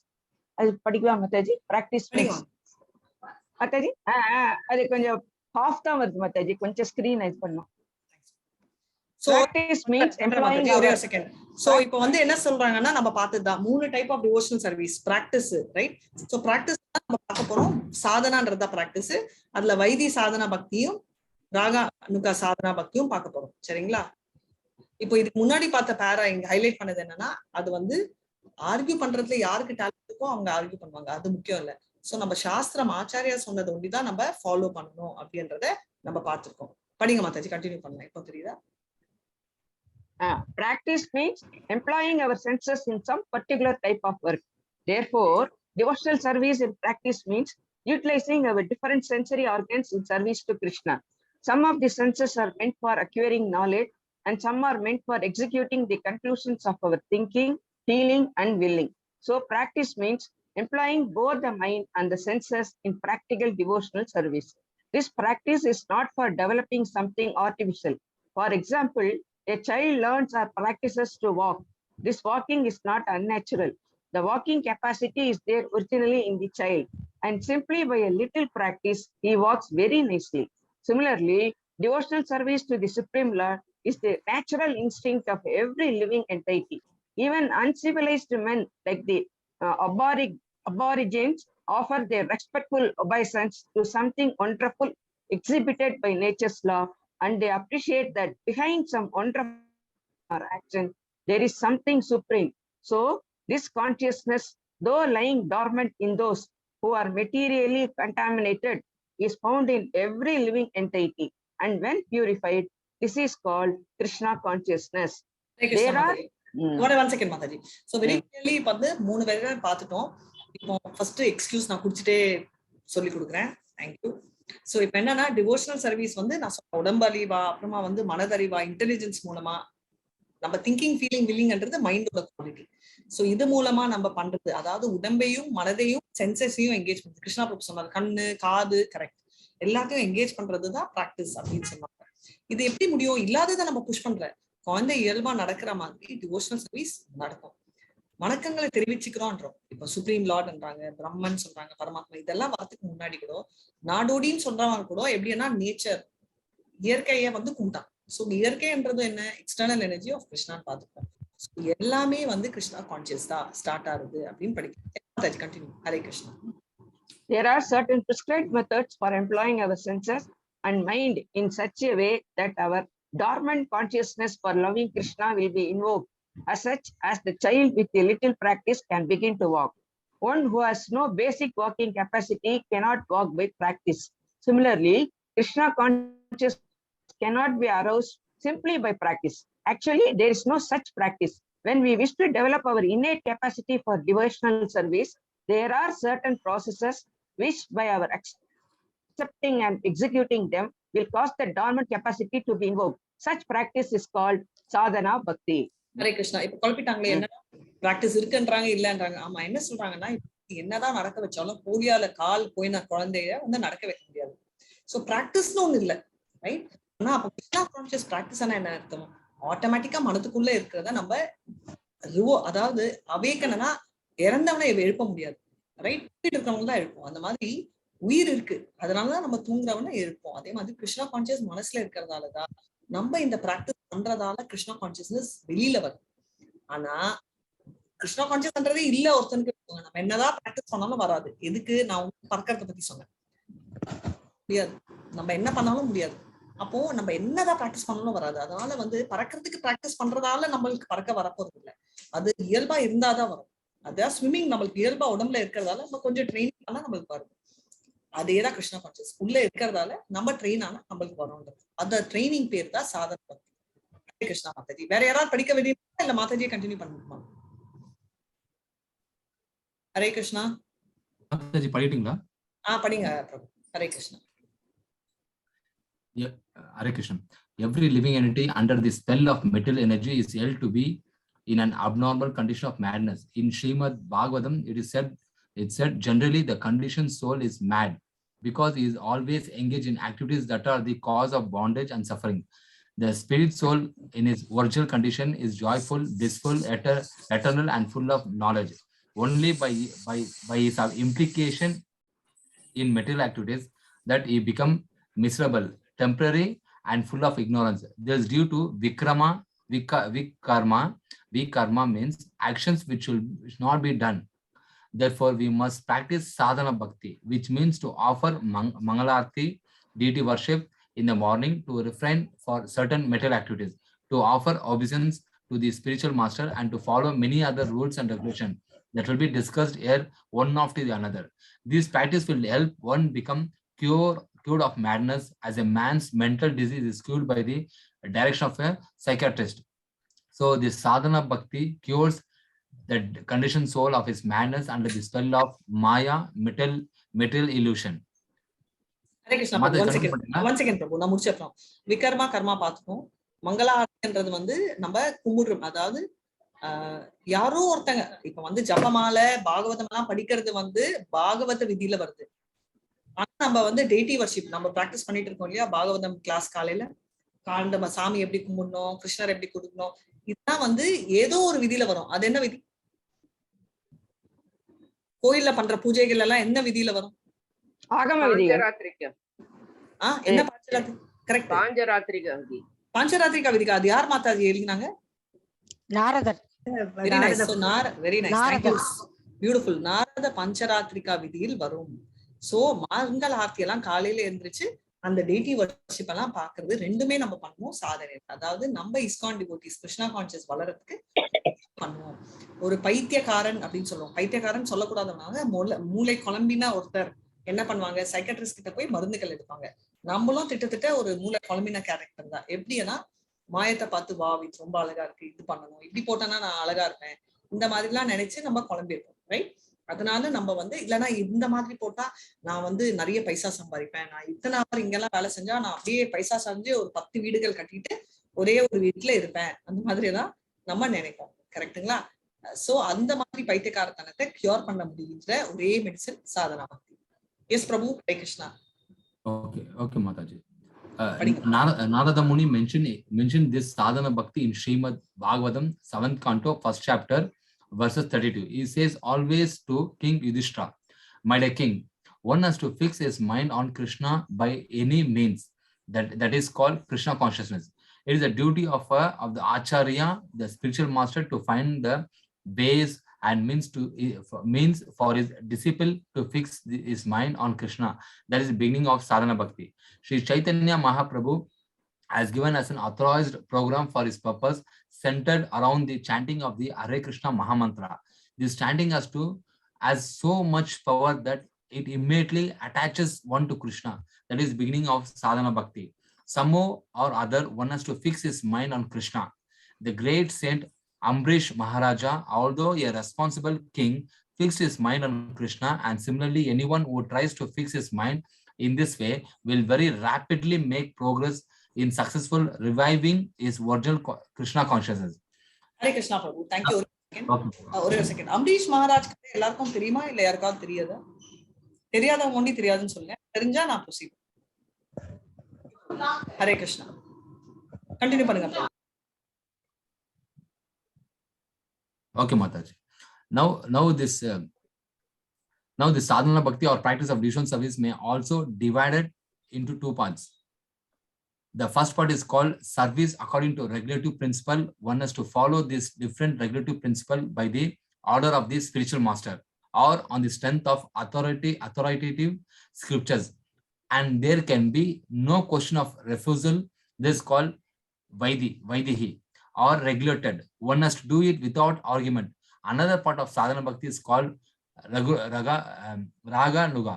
padikla Mathaji, practice means. Mathaji, adu konjam half da varudhu Mathaji, konjam screen eyes pannum. So practice means employing ஒரே ஒரு second. So இப்போ வந்து என்ன சொல்றாங்கன்னா நம்ம பார்த்ததா 3 type of devotional service practice, right? So practice நம்ம பார்க்க போறோம். சாதனான்றத பிராக்டிஸ், அதுல வைதி சாதனா பக்தியும் ராகா அனுகா சாதனா பக்தியும் பார்க்க போறோம். சரிங்களா? இப்போ இதுக்கு முன்னாடி பார்த்த பேரா இங்க ஹைலைட் பண்ணது என்னன்னா, அது வந்து ஆர்கியூ பண்றதுல யாருக்கு டேலண்ட் இருக்கோ அவங்க ஆர்கியூ பண்ணுவாங்க, அது முக்கியம் இல்ல. சோ நம்ம சாஸ்திரம் ஆச்சாரியா சொன்னது ஒண்டிதான் நம்ம ஃபாலோ பண்ணணும் அப்படின்றத நம்ம பார்த்திருக்கோம். படிங்க மாதாஜி, கண்டினியூ பண்ணுங்க. இப்போ தெரியுதா? Practice means employing our senses in some particular type of work. Therefore, devotional service in practice means utilizing our different sensory organs in service to Krishna. Some of the senses are meant for acquiring knowledge, and some are meant for executing the conclusions of our thinking, feeling, and willing. So practice means employing both the mind and the senses in practical devotional service. This practice is not for developing something artificial. For example, a child learns or practices to walk. This walking is not unnatural. The walking capacity is there originally in the child, and simply by a little practice, he walks very nicely. Similarly, devotional service to the Supreme Lord is the natural instinct of every living entity. Even uncivilized men like the aborigines offer their respectful obeisance to something wonderful exhibited by nature's law, and they appreciate that behind some wonderful action, there is something supreme. So this consciousness, though lying dormant in those who are materially contaminated, is found in every living entity. And when purified, this is called Krishna consciousness. There are one second Mathaji. So very clearly வந்து 3 பேரை பார்த்துட்டோம். இப்போ first excuse நான் குடிச்சிட்டே சொல்லி கொடுக்குறேன். Thank you. So இப்போ என்னன்னா டிவோஷனல் சர்வீஸ் வந்து நான் உடம்பறிவா, அப்புறமா வந்து மனதறிவா, இன்டெலிஜென்ஸ் மூலமா நம்ம திங்கிங், ஃபீலிங், வில்லிங்ன்றது மைண்டோட குவாலிட்டி. சோ இது மூலமா நம்ம பண்றது, அதாவது உடம்பையும் மனதையும் சென்சஸையும் என்கேஜ் பண்றது. கிருஷ்ணா பிரபு சொன்னார், கண்ணு காது கரெக்ட் எல்லாத்தையும் என்கேஜ் பண்றதுதான் பிராக்டிஸ் அப்படின்னு சொன்னாங்க. இது எப்படி முடியும்? இல்லாததை நம்ம புஷ் பண்ற குழந்தை இயல்பா நடக்கிற மாதிரி டிவோஷனல் சர்வீஸ் நடக்கும். வணக்கங்களை தெரிவிச்சுக்கிறோன்றோம். இப்ப சுப்ரீம் லார்ட்ன்றாங்க, பிரம்மன் சொல்றாங்க, பரமாத்மா, இதெல்லாம் வரதுக்கு முன்னாடி கூட நாடோடின்னு சொல்றவங்க கூட எப்படின்னா நேச்சர், இயற்கையை வந்து கும்பிட்டான். சோ இயற்கைன்றது என்ன? எக்ஸ்டர்னல் எனர்ஜி ஆஃப் கிருஷ்ணான்னு பார்த்துப்போம். எல்லாமே வந்து கிருஷ்ணா கான்சியஸ் தான் ஸ்டார்ட் ஆகுது அப்படின்னு படிக்கிறேன். Continue. Hare Krishna. There are certain prescribed methods for employing our senses and mind in such a way that our dormant consciousness for loving Krishna will be invoked. As such, as the child with a little practice can begin to walk. One who has no basic walking capacity cannot walk by practice. Similarly, Krishna consciousness cannot be aroused simply by practice. Actually, there is no such practice. When we wish to develop our innate capacity for devotional service, there are certain processes which, by our accepting and executing them, will cause the dormant capacity to be invoked. Such practice is called sadhana bhakti. Hare Krishna. இப்ப குழப்பிட்டாங்களே, என்ன practice இருக்குன்றாங்க இல்லன்றாங்க. ஆமா, என்ன சொல்றாங்கன்னா என்னதான் நடக்க வச்சாலும் போலியால கால் போயின குழந்தைய வந்து நடக்க வைக்க முடியாது. சோ பிராக்டிஸ்னு ஒண்ணு இல்ல, ரைட்? ஆனா அப்ப கிருஷ்ணா கான்சியஸ் பிராக்டிஸ் என்ன அர்த்தம்? ஆட்டோமேட்டிக்கா மனதுக்குள்ள இருக்கிறத நம்ம அதாவது அவேக்கனா இறந்தவனை எழுப்ப முடியாது, ரைட்? இருக்கிறவங்க தான் எழுப்போம். அந்த மாதிரி உயிர் இருக்கு, அதனாலதான் நம்ம தூங்குறவன எழுப்போம். அதே மாதிரி கிருஷ்ணா கான்சியஸ் மனசுல இருக்கிறதாலதான் நம்ம இந்த பிராக்டிஸ் பண்றதால கிருஷ்ணா கான்சியஸ்னஸ் வெளியில வரும். ஆனா கிருஷ்ணா கான்சியஸ்ன்றதே இல்ல ஒருத்தனுக்கு. நம்ம என்னதான் பிராக்டிஸ் பண்ணாலும் வராது. எதுக்கு நான் பறக்கறத பத்தி சொன்னேன். முடியாது, நம்ம என்ன பண்ணாலும் முடியாது. அப்போ நம்ம என்னதான் பிராக்டிஸ் பண்ணாலும் வராது. அதனால வந்து பறக்கிறதுக்கு பிராக்டிஸ் பண்றதால நம்மளுக்கு பறக்க வரப்போறது இல்லை. அது இயல்பா இருந்தாதான் வரும். அதான் ஸ்விம்மிங் நம்மளுக்கு இயல்பா உடம்புல இருக்கிறதால நம்ம கொஞ்சம் ட்ரெயின் பண்ணா நம்மளுக்கு வரும். அதேதான் கிருஷ்ணா கான்சியஸ் உள்ள இருக்கிறதால நம்ம ட்ரெயின் ஆனா நம்மளுக்கு வரும்ன்றது. அந்த ட்ரைனிங் பேர் தான் சாதன பக்தி. ஹரே கிருஷ்ணா மாதாஜி. வேற யாராவது படிக்க வேண்டியதா இல்ல மாதாஜியை கண்டினியூ பண்ணணுமா? ஹரே கிருஷ்ணா. மாதாஜி படிட்டீங்களா? படிங்க Prabhu. Hare Krishna. Hare Krishna. Every living entity under the spell of material energy is held to be in an abnormal condition of madness. In Srimad Bhagavatam, it said generally the conditioned soul is mad because he is always engaged in activities that are the cause of bondage and suffering. The spirit soul in his original condition is joyful, blissful, eternal, and full of knowledge. Only by his implication in material activities that he become miserable, temporary, and full of ignorance. This is due to vikarma. Vikarma means actions which should not be done. Therefore, we must practice sadhana bhakti, which means to offer mangalarti, deity worship in the morning, to refrain for certain material activities, to offer obeisance to the spiritual master, and to follow many other rules and regulations that will be discussed here one after the another. This practice will help one become cured of madness, as a man's mental disease is cured by the direction of a psychiatrist. So this sadhana bhakti cures the conditioned soul of his madness under the spell of Maya, material illusion. Hare Krishna. One second Prabhu, நான் முடிச்சிடறோம். விகர்மா கர்மா பார்த்துப்போம். மங்களாரத்தின்றது வந்து நம்ம கும்பிடுறோம். அதாவது யாரோ ஒருத்தங்க இப்ப வந்து ஜபமாலை பாகவதம் எல்லாம் படிக்கிறது வந்து பாகவத விதியில வருது. ஆனா நம்ம வந்து டெய்டி வர்ஷிப் நம்ம பிராக்டிஸ் பண்ணிட்டு இருக்கோம் இல்லையா? பாகவதம் கிளாஸ் காலையில நம்ம சாமி எப்படி கும்பிடணும், கிருஷ்ணர் எப்படி கொடுக்கணும், இதுதான் வந்து ஏதோ ஒரு விதியில வரும். அது என்ன விதி? கோயில்ல பண்ற பூஜைகள் எல்லாம் என்ன விதியில வரும்? ஆகம பாஞ்சராத்திரிகா. என்ன பாஞ்சராத்திரி? கரெக்ட், பாஞ்சராத்திரிகா விதி. பாஞ்சராத்திரிகா விதிக்கா? அது யார் மாதாஜி எழுதினாங்க? நாரதர். Very nice. So very nice, thank you, beautiful. Narada Pancharatrika விதியில் வரும். சோ மங்கள ஆர்த்தி எல்லாம் காலையில எழுந்திரிச்சு அந்த டெய்டி வர்ஷிப் எல்லாம் பாக்குறது ரெண்டுமே நம்ம பண்ணுவோம் சாதனை. அதாவது நம்ம இஸ்கான் டிவோட்டிஸ் கிருஷ்ணா கான்சியஸ் வளர்றதுக்கு பண்ணுவோம். ஒரு பைத்தியக்காரன் அப்படின்னு சொல்லுவோம். பைத்தியக்காரன் சொல்லக்கூடாதவங்க மூளை குழம்பினா ஒருத்தர் என்ன பண்ணுவாங்க, சைக்காட்ரிஸ்ட் கிட்ட போய் மருந்துகள் எடுப்பாங்க. நம்மளும் திட்டத்திட்ட ஒரு மூளை குழம்பின கேரக்டர் தான். எப்படின்னா மாயத்தை பார்த்து வா இது ரொம்ப அழகா இருக்கு, இது பண்ணணும், இப்படி போட்டோன்னா நான் அழகா இருப்பேன், இந்த மாதிரி எல்லாம் நினைச்சு நம்ம குழம்பிருப்போம், ரைட்? அதனால நம்ம வந்து இல்லைன்னா இந்த மாதிரி போட்டா நான் வந்து நிறைய பைசா சம்பாதிப்பேன், நான் இத்தனை hour இங்கெல்லாம் வேலை செஞ்சா நான் அப்படியே பைசா செஞ்சு ஒரு 10 வீடுகள் கட்டிட்டு ஒரே ஒரு வீட்டுல இருப்பேன், அந்த மாதிரி எல்லாம் நம்ம நினைப்போம். கரெக்டுங்களா? சோ அந்த மாதிரி பைத்தியக்காரத்தனத்தை கியூர் பண்ண முடியுற ஒரே மெடிசன் சாதனா பக்தி. Yes Prabhu. Hare Krishna. Okay, Mataji. Narada Muni mentioned this sadhana bhakti in Srimad Bhagavatam 7th canto 1st chapter verses 32. He says always to King Yudhishthira, my dear king, one has to fix his mind on Krishna by any means. That is called Krishna consciousness. It is the duty of the Acharya, the spiritual master, to find the ways and means for his disciple to fix his mind on Krishna. That is the beginning of sadhana bhakti. Sri Chaitanya Mahaprabhu has given us an authorized program for his purpose, centered around the chanting of the Hare Krishna Mahamantra. This chanting has so much power that it immediately attaches one to Krishna. That is the beginning of sadhana bhakti. Somehow or other, one has to fix his mind on Krishna. The great saint Ambrish Maharaja, although a responsible king, fixed his mind on Krishna, and similarly anyone who tries to fix his mind in this way will very rapidly make progress in successful reviving his original Krishna consciousness. Hare Krishna Prabhu. Thank you. ஒரு second. Ambareesh Maharaj கதை எல்லாருக்கும் தெரியுமா இல்ல யாருக்காவது தெரியாதா? தெரியாதவங்க ஒண்டி தெரியாதுன்னு சொல்லுங்க, தெரிஞ்சா நான் ப்ரொசீட். ஹரே கிருஷ்ணா. கண்டினியூ பண்ணுங்க. Okay, Mataji. Now this sadhana bhakti or practice of devotional service may also divided into two parts. The first part is called service according to regulative principle. One has to follow this different regulative principle by the order of the spiritual master or on the strength of authoritative scriptures, and there can be no question of refusal. This is called Vaidihi or regulated. One has to do it without argument. Another part of sadhana bhakti is called Raga Nuga.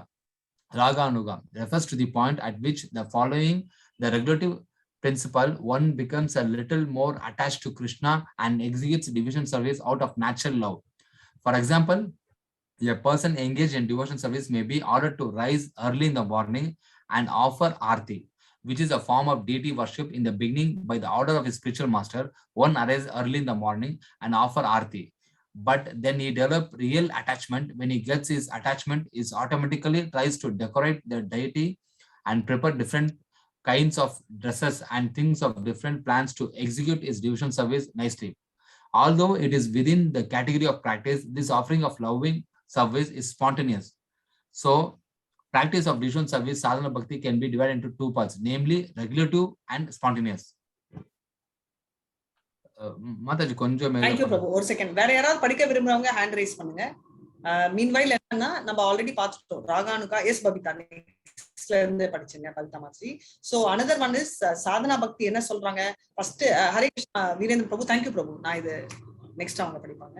Raga Nuga refers to the point at which the following the regulative principle, one becomes a little more attached to Krishna and executes devotion service out of natural love. For example, a person engaged in devotion service may be ordered to rise early in the morning and offer arti, which is a form of deity worship. In the beginning, by the order of his spiritual master, one arises early in the morning and offer arti. But then he develops real attachment. When he gets his attachment, he automatically tries to decorate the deity and prepare different kinds of dresses and things of different plans to execute his devotion service nicely. Although it is within the category of practice, this offering of loving service is spontaneous. So, practice of devotion service, sadhana bhakti, can be divided into two parts, namely regulative and spontaneous. Mathaji, konjam Thank you, Prabhu. ஒரு second, வேற யாராவது படிக்க விரும்புறவங்க hand raise பண்ணுங்க. Meanwhile என்னன்னா, நம்ம already பார்த்துட்டோம் ராகானுகா. S Babita, நெக்ஸ்ட்ல இருந்து படிச்சீங்க பபிதா மாதிரி. So another one is Sadhana பக்தி என்ன சொல்றாங்க. ஃபர்ஸ்ட் ஹரே கிருஷ்ணா வீரேந்திர பிரபு, தேங்க்யூ பிரபு. நான் இது நெக்ஸ்ட் அவங்க படிப்பாங்க.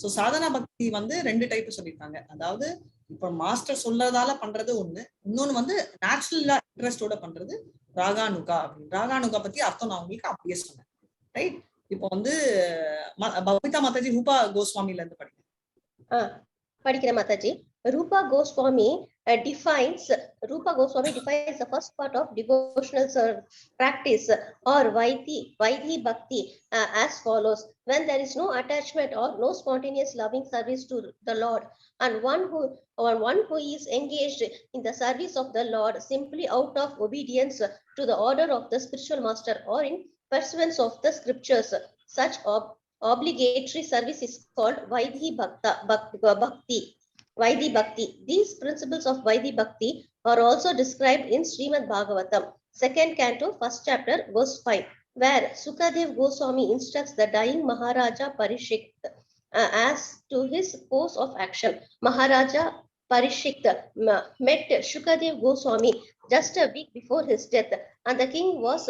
சோ சாதனா பக்தி வந்து ரெண்டு டைப் சொல்லியிருக்காங்க. அதாவது இப்ப மாஸ்டர் சொல்றதால பண்றது ஒண்ணு, இன்னொன்னு வந்து நேச்சுரலா இன்ட்ரெஸ்டோட பண்றது ராகானுகா. ராகானுகா பத்தி அர்த்தம் நான் உங்களுக்கு அப்படியே சொன்னேன். ரைட். இப்போ வந்து பபிதா மாதாஜி ரூபா கோஸ்வாமில இருந்து படிங்க. படிக்கிற Mataji. Rupa Goswami defines the first part of devotional practice or Vaidhi Bhakti as follows. When there is no attachment or no spontaneous loving service to the Lord, and one who is engaged in the service of the Lord simply out of obedience to the order of the spiritual master or in pursuance of the scriptures, such obligatory service is called Vaidhi Bhakti. These principles of Vaidhi Bhakti are also described in Srimad Bhagavatam, 2nd canto, 1st chapter, verse 5, where Sukadev Goswami instructs the dying Maharaja Parikshit as to his course of action. Maharaja Parikshit met Sukadev Goswami just a week before his death, and the king was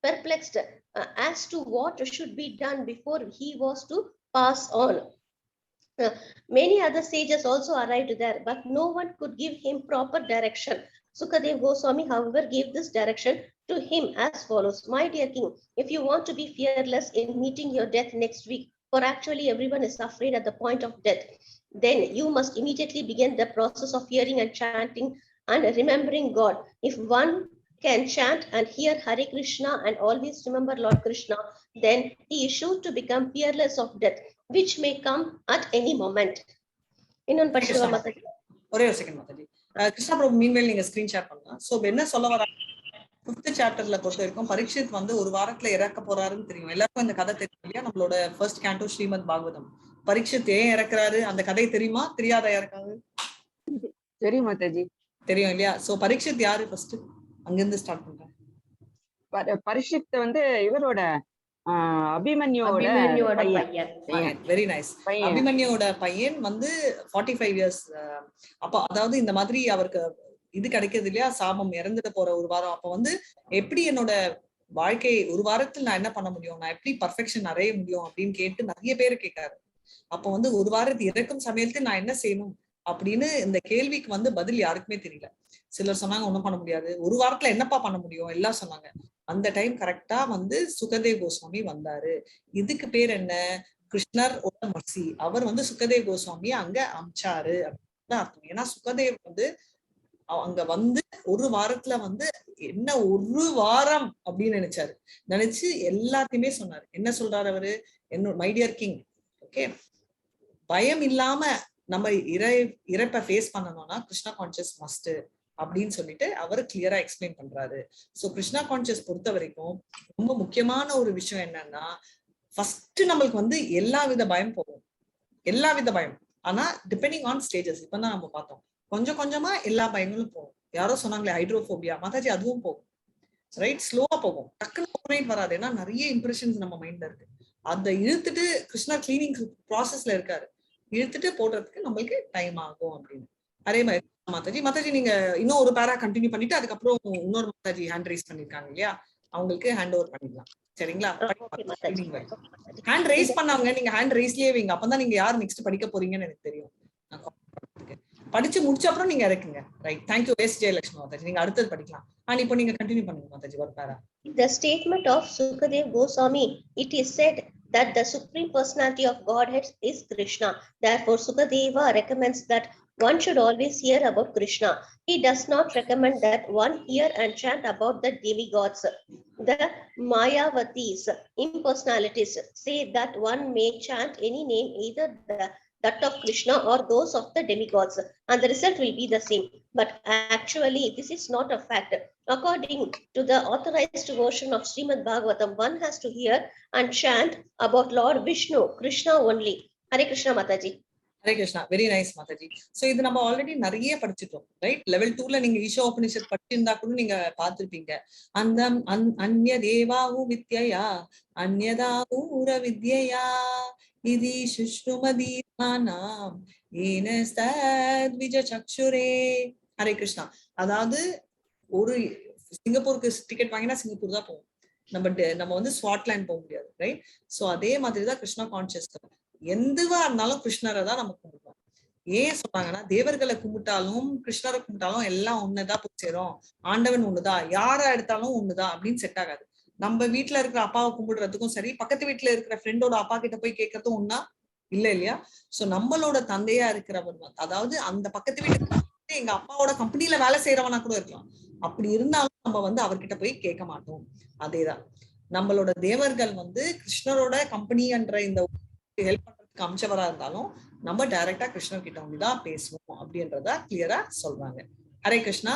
perplexed as to what should be done before he was to pass on. Many other sages also arrived there, but no one could give him proper direction. Sukadev Goswami, however, gave this direction to him as follows. My dear king, if you want to be fearless in meeting your death next week, for actually everyone is afraid at the point of death, then you must immediately begin the process of hearing and chanting and remembering God. If one can chant and hear Hare Krishna and always remember Lord Krishna, then he is sure to become fearless of death, which may come at any moment. இன்னொன்னு படிச்சுவா மாதாஜி. ஒரே ஒரு second Mataji. Krishna பிரபு meanwhile நீங்க screen share பண்ணலாம். So என்ன சொல்ல வர 5th சாப்டர்ல பொறுத்த வரைக்கும் பரீட்சித் வந்து ஒரு வாரத்துல இறக்க போறாருன்னு தெரியும். எல்லாருக்கும் இந்த கதை தெரியும் இல்லையா? நம்மளோட ஃபர்ஸ்ட் கேண்டோ ஸ்ரீமத் பாகவதம். பரீட்சித் ஏன் இறக்குறாரு அந்த கதை தெரியுமா? தெரியாத யாருக்காவது? தெரியும் மாதாஜி. தெரியும் இல்லையா? சோ பரீட்சித் யாரு ஃபர்ஸ்ட்? அங்கிருந்து ஸ்டார்ட் பண்றேன். பரீட்சித் வந்து இவரோட அபிமன்யோட பையன். Very nice. அபிமன்யோட பையன் வந்து 45 இயர்ஸ். அப்ப அதாவது இந்த மாதிரி அவருக்கு இது கிடைக்கிறது இல்லையா, சாபம், இறந்துட்டு போற ஒரு வாரம். அப்ப வந்து எப்படி என்னோட வாழ்க்கை ஒரு வாரத்தில் நான் என்ன பண்ண முடியும், நான் எப்படி பர்ஃபெக்ஷன் அடைய முடியும் அப்படின்னு கேட்டு நிறைய பேரு கேட்காரு. அப்ப வந்து ஒரு வாரத்து இறக்கும் சமயத்தில் நான் என்ன செய்யணும் அப்படின்னு இந்த கேள்விக்கு வந்து பதில் யாருக்குமே தெரியல. சிலர் சொன்னாங்க ஒண்ணும் பண்ண முடியாது, ஒரு வாரத்துல என்னப்பா பண்ண முடியும் எல்லாம் சொன்னாங்க. அந்த டைம் கரெக்டா வந்து சுகதேவ் கோஸ்வாமி வந்தாரு. இதுக்கு பேர் என்ன, கிருஷ்ணர் மர்சி. அவர் வந்து சுகதேவ் கோஸ்வாமி அங்க அமிச்சாரு அப்படின்னு அர்த்தம். ஏன்னா சுகதேவ் வந்து அங்க வந்து ஒரு வாரத்துல வந்து என்ன ஒரு வாரம் அப்படின்னு நினைச்சு எல்லாத்தையுமே சொன்னாரு. என்ன சொல்றாரு அவரு, என்னோட மை டியர் கிங், ஓகே, பயம் இல்லாம நம்ம இறப்பை ஃபேஸ் பண்ணணும்னா கிருஷ்ணா கான்சியஸ் மஸ்ட் அப்படின்னு சொல்லிட்டு அவர் கிளியரா எக்ஸ்பிளைன் பண்றாரு. சோ கிருஷ்ணா கான்சியஸ் பொறுத்த வரைக்கும் ரொம்ப முக்கியமான ஒரு விஷயம் என்னன்னா, ஃபர்ஸ்ட் நம்மளுக்கு வந்து எல்லா வித பயம் போகும், எல்லா வித பயம். ஆனா டிபெண்டிங் ஆன் ஸ்டேஜஸ். இப்பதான் நம்ம பார்த்தோம், கொஞ்சம் கொஞ்சமா எல்லா பயங்களும் போகும். யாரோ சொன்னாங்களே ஹைட்ரோபோபியா, மாதாஜி அதுவும் போகும், ரைட்? ஸ்லோவா போகும், டக்குன்னு ஓவர்நைட் வராது. ஏன்னா நிறைய இம்ப்ரெஷன்ஸ் நம்ம மைண்ட்ல இருக்கு. அதை இழுத்துட்டு கிருஷ்ணா கிளீனிங் ப்ராசஸ்ல இருக்காரு. இழுத்துட்டு போடுறதுக்கு நம்மளுக்கு டைம் ஆகும் அப்படின்னு. அதே மாதிரி மாதாஜி நீங்க இன்னும் ஒரு பேரா கண்டினியூ பண்ணிட்டு அதுக்கப்புறம் இன்னொரு மாதாஜி ஹேண்ட் ரைஸ் பண்ணிருக்காங்க இல்லையா, அவங்களுக்கு ஹேண்ட் ஓவர் பண்ணிடலாம். சரிங்களா? ஹேண்ட் ரைஸ் பண்ணாங்க, நீங்க ஹேண்ட் ரைஸ்லயே வைங்க, அப்பதான் நீங்க யார் நெக்ஸ்ட் படிக்க போறீங்கன்னு எனக்கு தெரியும். படிச்சு முடிச்ச அப்புறம் நீங்க இறக்குங்க. Right, thank you yes Jayalakshmi Mataji. நீங்க அடுத்தது படிக்கலாம். இப்போ நீங்க கண்டினியூ பண்ணுங்க மாதாஜி ஒரு பேரா. The statement of Sukadev Goswami, it is said that the supreme personality of Godhead is Krishna. Therefore, Sukadeva recommends that one should always hear about Krishna. He does not recommend that one hear and chant about the demigods. The Mayavatis, impersonalities, say that one may chant any name, either that of Krishna or those of the demigods, and the result will be the same. But actually, this is not a fact. According to the authorized version of Srimad Bhagavatam, one has to hear and chant about Lord Vishnu, Krishna only. Hare Krishna Mataji. Hare Krishna, very nice Mataji. So இது நம்ம already நிறைய படிச்சிட்டோம், right? Level 2ல நீங்க ஈஷா உபனிஷத் படிச்சிருந்தா கூட நீங்க பார்த்திருப்பீங்க. அந்த அந்நிய தேவாஹு வித்யயா அந்யதாஹூர வித்யயா இதி சுஷ்ணுமதீர்மானாம் ஏனஸ்தத்விஜ சக்ஷுரே. ஹரே கிருஷ்ணா. அதாவது ஒரு சிங்கப்பூருக்கு டிக்கெட் வாங்கினா சிங்கப்பூர் தான் போவோம், நம்ம வந்து ஸ்வாட்லேண்ட் போக முடியாது, ரைட்? சோ அதே மாதிரிதான் கிருஷ்ணா கான்சியஸ். எதுவா இருந்தாலும் கிருஷ்ணரை தான் நம்ம கும்பிடுவோம். ஏன் சொல்றாங்கன்னா, தேவர்களை கும்பிட்டாலும் கிருஷ்ணரை கும்பிட்டாலும் எல்லாம் ஒண்ணுதான் போய் சேரும், ஆண்டவன் ஒண்ணுதான், யாரா எடுத்தாலும் ஒண்ணுதான் அப்படின்னு செட் ஆகாது. நம்ம வீட்டுல இருக்கிற அப்பாவை கும்பிடுறதுக்கும் சரி, பக்கத்து வீட்டுல இருக்கிற ஃப்ரெண்டோட அப்பா கிட்ட போய் கேட்கறதும் ஒண்ணா இல்ல இல்லையா? சோ நம்மளோட தந்தையா இருக்கிறவர், அதாவது அந்த பக்கத்து வீட்டுக்கு எங்க அப்பாவோட கம்பெனில வேலை செய்யறவனா கூட இருக்கலாம், அப்படி இருந்தாலும் நம்ம வந்து அவர்கிட்ட போய் கேட்க மாட்டோம். அதேதான் நம்மளோட தேவர்கள் வந்து கிருஷ்ணரோட கம்பெனின்ற இந்த ஹெல்ப் பண்றதுக்கு அம்சவரா இருந்தாலும் நம்ம டைரக்டா கிருஷ்ணர் கிட்ட வந்துதான் பேசுவோம் அப்படின்றத கிளியரா சொல்றாங்க. ஹரே கிருஷ்ணா.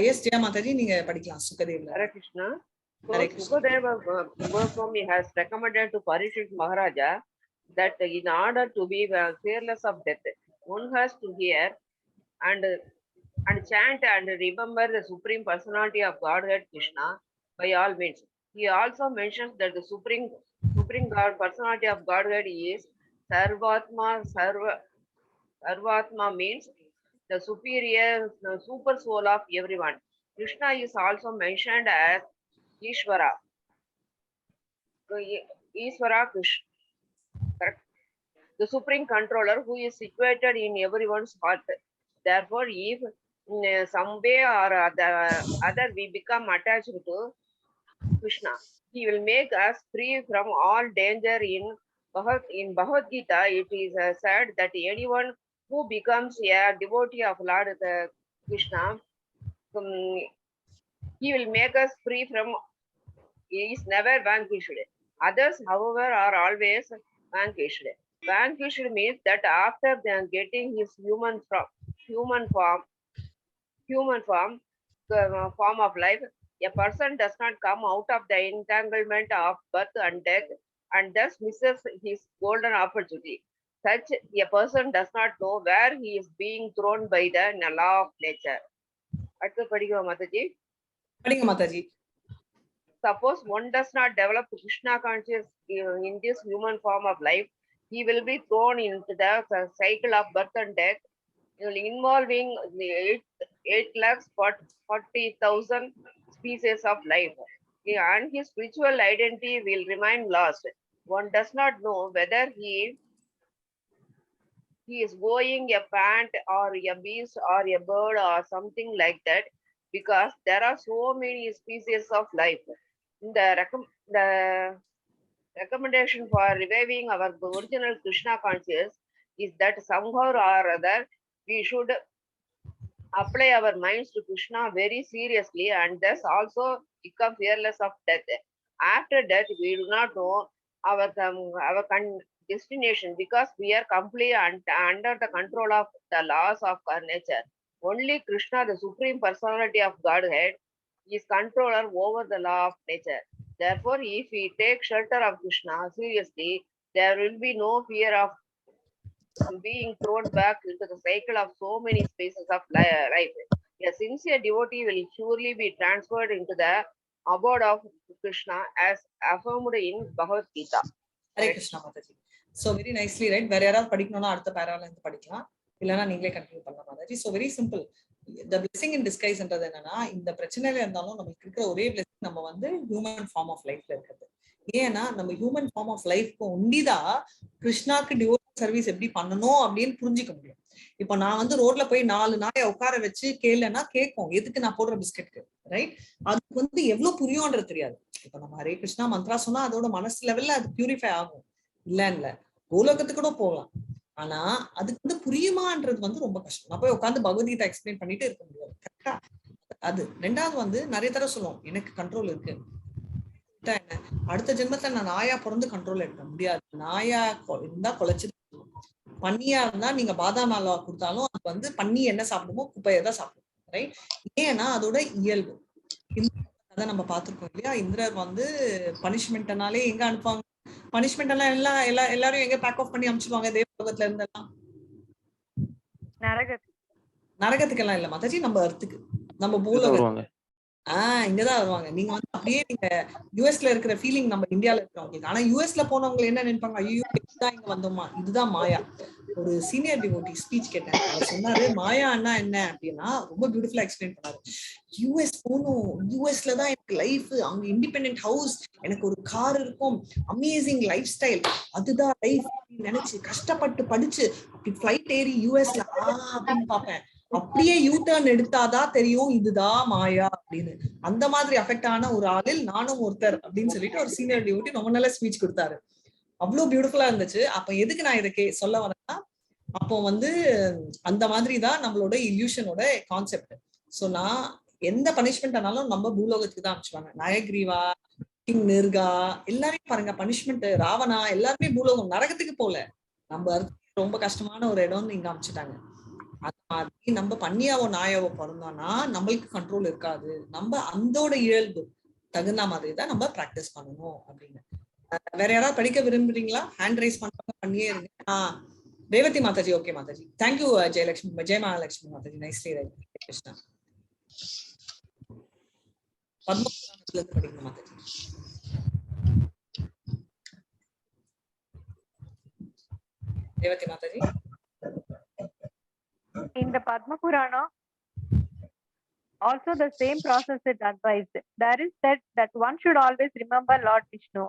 எஸ் ஜெயா மாதாஜி, நீங்க படிக்கலாம் சுகதேவ்ல. Hare Krishna. Sukadeva Goswami has recommended to Parikshit Maharaja that in order to be fearless of death, one has to hear and chant and remember the supreme personality of Godhead Krishna by all means. He also mentions that the supreme God personality of Godhead is Sarvatma. Sarvatma means the superior, the super soul of everyone. Krishna is also mentioned as Ishvara. Ishvara Krishna, correct? The supreme controller who is situated in everyone's heart. Therefore, if in some way or other we become attached to Krishna, he will make us free from all danger. In Bhagavad Gita, it is said that anyone who becomes a devotee of Lord Krishna, he will make us free from, he is never vanquished. Others, however, are always vanquished. Vanquished means that after getting his human form of life, a person does not come out of the entanglement of birth and death and thus misses his golden opportunity. Such a person does not know where he is being thrown by the law of nature. Mataji. Suppose one does not develop Krishna consciousness in this human form of life, he will be thrown into the cycle of birth and death, involving the 8,40,000 species of life, and his spiritual identity will remain lost. One does not know whether he is going a plant or a beast or a bird or something like that, because there are so many species of life. The recommendation for reviving our original Krishna consciousness is that somehow or other we should apply our minds to Krishna very seriously and thus also become fearless of death. After death, we do not know our destination because we are completely under the control of the laws of our nature. Only Krishna, the supreme personality of Godhead, is controller over the law of nature. Therefore, if we take shelter of Krishna seriously, there will be no fear of being thrown back into the cycle of so many spaces of life. A sincere devotee will surely be transferred into the abode of Krishna as affirmed in Bhagavad Gita. Hare Krishna Mataji. So very nicely right. வேற யாராவது படிக்கணும்னா அடுத்த பேரால இருந்து படிக்கலாம், இல்லைன்னா நீங்களே continue பண்ணலாம் Mataji. So very simple. the blessing in disguise என்றது என்னன்னா, இந்த பிரச்சனையில இருந்தாலும் நமக்கு இருக்கிற ஒரே blessing நம்ம வந்து ஹியூமன் ஃபார்ம் ஆஃப் லைஃப்ல இருக்கிறது. ஏன்னா நம்ம ஹியூமன் ஃபார்ம் ஆஃப் லைஃப்க்கு ஒண்டிதான் கிருஷ்ணாக்கு டிவோஷன் சர்வீஸ் எப்படி பண்ணணும் அப்படின்னு புரிஞ்சுக்க முடியும். இப்ப நான் வந்து ரோட்ல போய் 4 நாயை உட்கார வச்சு கேளுன்னா கேட்கும், எதுக்கு நான் போடுற பிஸ்கெட்க்கு, ரைட்? அதுக்கு வந்து எவ்வளவு புரியும்ன்றது தெரியாது. இப்ப நம்ம ஹரே கிருஷ்ணா மந்த்ரா சொன்னா அதோட மனசு லெவல்ல அது பியூரிஃபை ஆகும், இல்ல பூலோகத்துக்கு கூட போகலாம். ஆனா அதுக்கு வந்து புரியுமான்றது வந்து ரொம்ப கஷ்டம். நான் போய் உட்காந்து பகவத்கீதா எக்ஸ்பிளைன் பண்ணிட்டு இருக்க முடியாது. கரெக்டா? அது ரெண்டாவது வந்து நிறைய தடவை சொல்லுவோம் எனக்கு கண்ட்ரோல் இருக்கு, என்ன அடுத்த ஜென்மத்துல நான் நாயா பிறந்து கண்ட்ரோல் எடுக்க முடியாது. நாயா இருந்தா குலைச்சு, பன்னியா இருந்தா நீங்க பாதாம் அல்வா கொடுத்தாலும் அது வந்து பன்னி என்ன சாப்பிடுமோ குப்பையை தான் சாப்பிடும், ரைட்? ஏன்னா அதோட இயல்பு. அதான் நம்ம பார்த்திருக்கோம் இல்லையா, இந்திரர் வந்து பனிஷ்மெண்ட்னாலே எங்க அனுப்புவாங்க? பனிஷ்மெண்ட் எல்லாம் எல்லாரும் எங்க பேக் ஆஃப் பண்ணி அனுப்பிச்சிருவாங்க தேவலோகத்துல இருந்தெல்லாம்? நரகத்துக்கு எல்லாம் இல்ல மாதாஜி, நம்ம அர்த்துக்கு, நம்ம பூலோகத்துக்கு. இங்கதான் வருவாங்க. நீங்க வந்து அப்படியே நீங்க யூஎஸ்ல இருக்கிற ஃபீலிங் நம்ம இந்தியால இருக்கிறவங்களுக்கு. ஆனா யூஎஸ்ல போனவங்க என்ன நினைப்பாங்க, ஐயோ இதுதான் இங்க வந்தோமா, இதுதான் மாயா. ஒரு சீனியர் டிவோட்டி ஸ்பீச் கேட்டேன், அவர் சொன்னாரு மாயா அண்ணா என்ன அப்படின்னா ரொம்ப பியூட்டிஃபுல்லா எக்ஸ்பிளைன் பண்ணாரு. யூஎஸ் போகணும், யூஎஸ்ல தான் எனக்கு லைஃப், அங்க இண்டிபெண்டன்ட் ஹவுஸ், எனக்கு ஒரு கார் இருக்கும், அமேசிங் லைஃப் ஸ்டைல், அதுதான் லைஃப் நினைச்சு கஷ்டப்பட்டு படிச்சு அப்படி ஃபிளைட் ஏறி யூஎஸ்ல அப்படின்னு பாப்பேன். அப்படியே யூ டர்ன் எடுத்தாதான் தெரியும் இதுதான் மாயா அப்படின்னு. அந்த மாதிரி அஃபெக்ட் ஆன ஒரு ஆளில் நானும் ஒருத்தர் அப்படின்னு சொல்லிட்டு ஒரு சீனியர் டிவோட்டி ரொம்ப நல்ல ஸ்பீச் கொடுத்தாரு. அவ்வளவு பியூட்டிஃபுல்லா இருந்துச்சு. அப்ப எதுக்கு நான் இதை சொல்ல வரேன்னா, அப்போ வந்து அந்த மாதிரிதான் நம்மளோட இல்யூஷனோட கான்செப்ட். சோ நான் எந்த பனிஷ்மெண்ட் ஆனாலும் நம்ம பூலோகத்துக்கு தான் அனுப்பிச்சுவாங்க. நயக்ரீவா, கிங் நிர்கா எல்லாரையும் பாருங்க, பனிஷ்மெண்ட் ராவணா எல்லாருமே பூலோகம், நரகத்துக்கு போல. நம்ம ரொம்ப கஷ்டமான ஒரு இடம்னு இங்க அனுப்பிச்சுட்டாங்க. அது மாதிரி நம்ம பன்னியாவோ நாயாவோ பிறந்தோம்னா நம்மளுக்கு கண்ட்ரோல் இருக்காது. நம்ம அந்தோட இயல்பு தகுந்த மாதிரி தான் நம்ம பிராக்டிஸ் பண்ணணும் அப்படின்னு. வேற யாராவது படிக்க விரும்புறீங்களா? ஹேண்ட் ரைஸ் பண்ணியே இருங்க. Revathi Mataji. Okay Mataji, thank you. Jayalakshmi, Jayamahalakshmi Mataji, nicely right. Krishna பத்மபுராணத்துல இருந்து படிக்கணும் Mataji. Revathi Mataji. In the Padma Purana, also the same process is advised. There is said that one should always remember Lord Vishnu.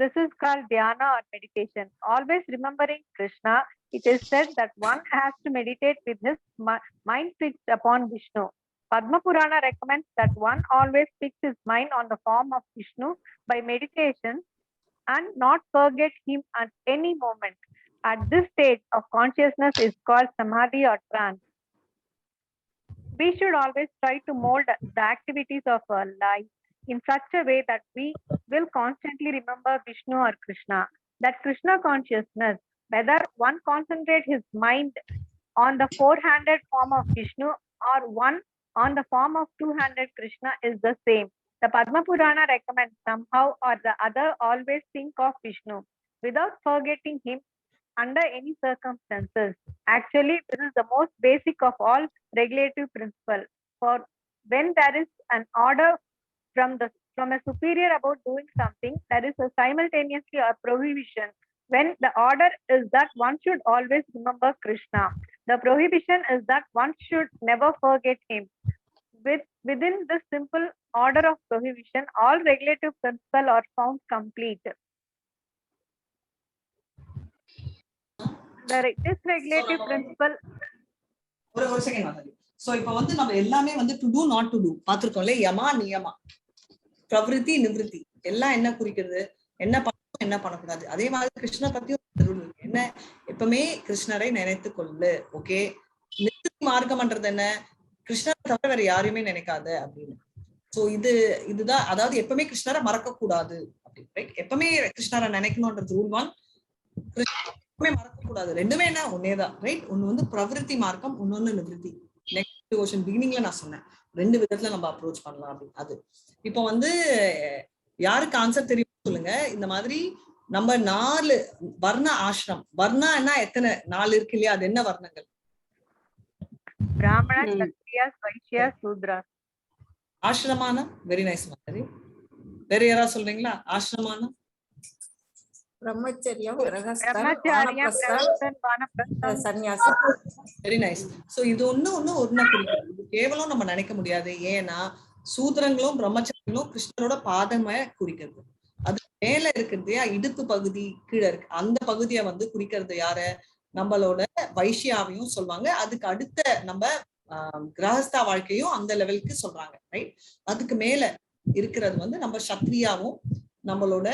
This is called dhyana or meditation. Always remembering Krishna, it is said that one has to meditate with his mind fixed upon Vishnu. Padma Purana recommends that one always fix his mind on the form of Vishnu by meditation and not forget him at any moment. At this stage of consciousness is called samadhi or trance. We should always try to mold the activities of our life in such a way that we will constantly remember Vishnu or Krishna. That Krishna consciousness, whether one concentrates his mind on the four-handed form of Vishnu or one on the form of two-handed Krishna, is the same. The Padma Purana recommends somehow or the other always think of Vishnu without forgetting him under any circumstances. Actually, this is the most basic of all regulative principle. For when there is an order from a superior about doing something, there is a simultaneously a prohibition. When the order is that one should always remember Krishna, the prohibition is that one should never forget him. Within this simple order of prohibition, all regulative principles are found complete. This regulative principle. ஒரு second Mataji. So இப்போ வந்து நம்ம எல்லாமே வந்து to do not to do பாத்துறோம்ல, யமா நியமா, பிரவிருத்தி நிவிருத்தி எல்லாம் என்ன குறிக்கிறது, என்ன பண்ணணும் என்ன பண்ணக்கூடாது. அதே மாதிரி கிருஷ்ண பத்தியும் என்ன, எப்பவுமே கிருஷ்ணரை நினைத்து கொள்ளு. ஓகே, நிவிருத்தி மார்க்கம்ன்றது என்ன, கிருஷ்ணரை தவிர வேற யாரையுமே நினைக்காத அப்படின்னு. சோ இதுதான், அதாவது எப்பவுமே கிருஷ்ணரை மறக்க கூடாது அப்படின்னு. எப்பவுமே கிருஷ்ணரை நினைக்கணும்ன்றது ரூல் 1. மறக்க கூடாது. ரெண்டுமே என்ன, ஒன்னேதான், ரைட்? ஒண்ணு வந்து பிரவிருத்தி மார்க்கம், இன்னொன்னு நிவிருத்தி. நெக்ஸ்ட் டிவோஷன் பிகினிங்ல நான் சொன்னேன், 2 விதத்துல நம்ம அப்ரோச் பண்ணலாம் அப்படின்னு. அது இப்போ வந்து யாருக்கு ஆன்சர் தெரியும் சொல்லுங்க. இந்த மாதிரி நம்ம 4 வர்ண ஆசிரம், வர்ணா எத்தனை 4 இருக்கு இல்லையா, அது என்ன வர்ணங்கள்? பிராமண, சத்ரியா, வைஷ்யா, சூத்ரா. ஆசிரமான வெரி நைஸ் மாதிரி. வேற யாராவது சொல்றீங்களா? ஆசிரமான பிரம்மச்சரியம், கிரகஸ்தன், Brahmacharya, வானப்பிரஸ்தம், Grahastan, Vanaprastham. சன்னியாசம். Very nice. சோ இது ஒண்ணு குறிக்கிறது. இது கேவலம் நம்ம நினைக்க முடியாது. ஏன்னா சூத்திரங்களும் பிரம்மச்சாரிகளும் கிருஷ்ணரோட பாதமே குறிக்கிறது. அது மேல இருக்கிறது இடுப்பு பகுதி கீழே இருக்கு அந்த பகுதியை வந்து குறிக்கிறது யாரு? நம்மளோட வைஷ்யாவையும் சொல்லுவாங்க. அதுக்கு அடுத்த நம்ம கிரகஸ்தா வாழ்க்கையும் அந்த லெவலுக்கு சொல்றாங்க, ரைட்? அதுக்கு மேல இருக்கிறது வந்து நம்ம சத்ரியாவும் நம்மளோட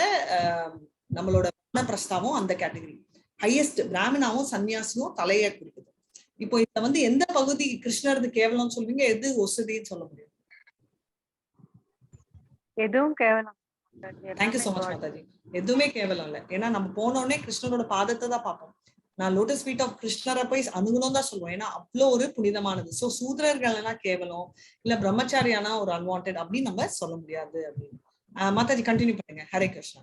பிரஸ்தாவும் அந்த கேட்டகரி. ஹையஸ்ட் பிராமணாவும் சன்னியாசியும் தலையை குறிக்குது. இப்போ இத வந்து எந்த பகுதி கிருஷ்ணரது கேவலம் சொல்வீங்க, எது ஒசதின்னு சொல்ல முடியும்? எதுவும் கேவலம். Thank you so much Mataji. எதுவுமே கேவலம் இல்ல. ஏன்னா நம்ம போனோடனே கிருஷ்ணரோட பாதத்தை தான் பார்ப்போம். நான் லோட்டஸ் ஃபீட் ஆஃப் கிருஷ்ணரை போய் அணுகணும் தான் சொல்லுவேன். ஏன்னா அவ்வளோ ஒரு புனிதமானது. சோ சூத்ரர்கள் எல்லாம் கேவலம், இல்ல பிரம்மச்சாரியானா ஒரு அன்வான்டட் அப்படின்னு நம்ம சொல்ல முடியாது அப்படின்னு. மாதாஜி கண்டினியூ பண்ணுங்க. Hare Krishna.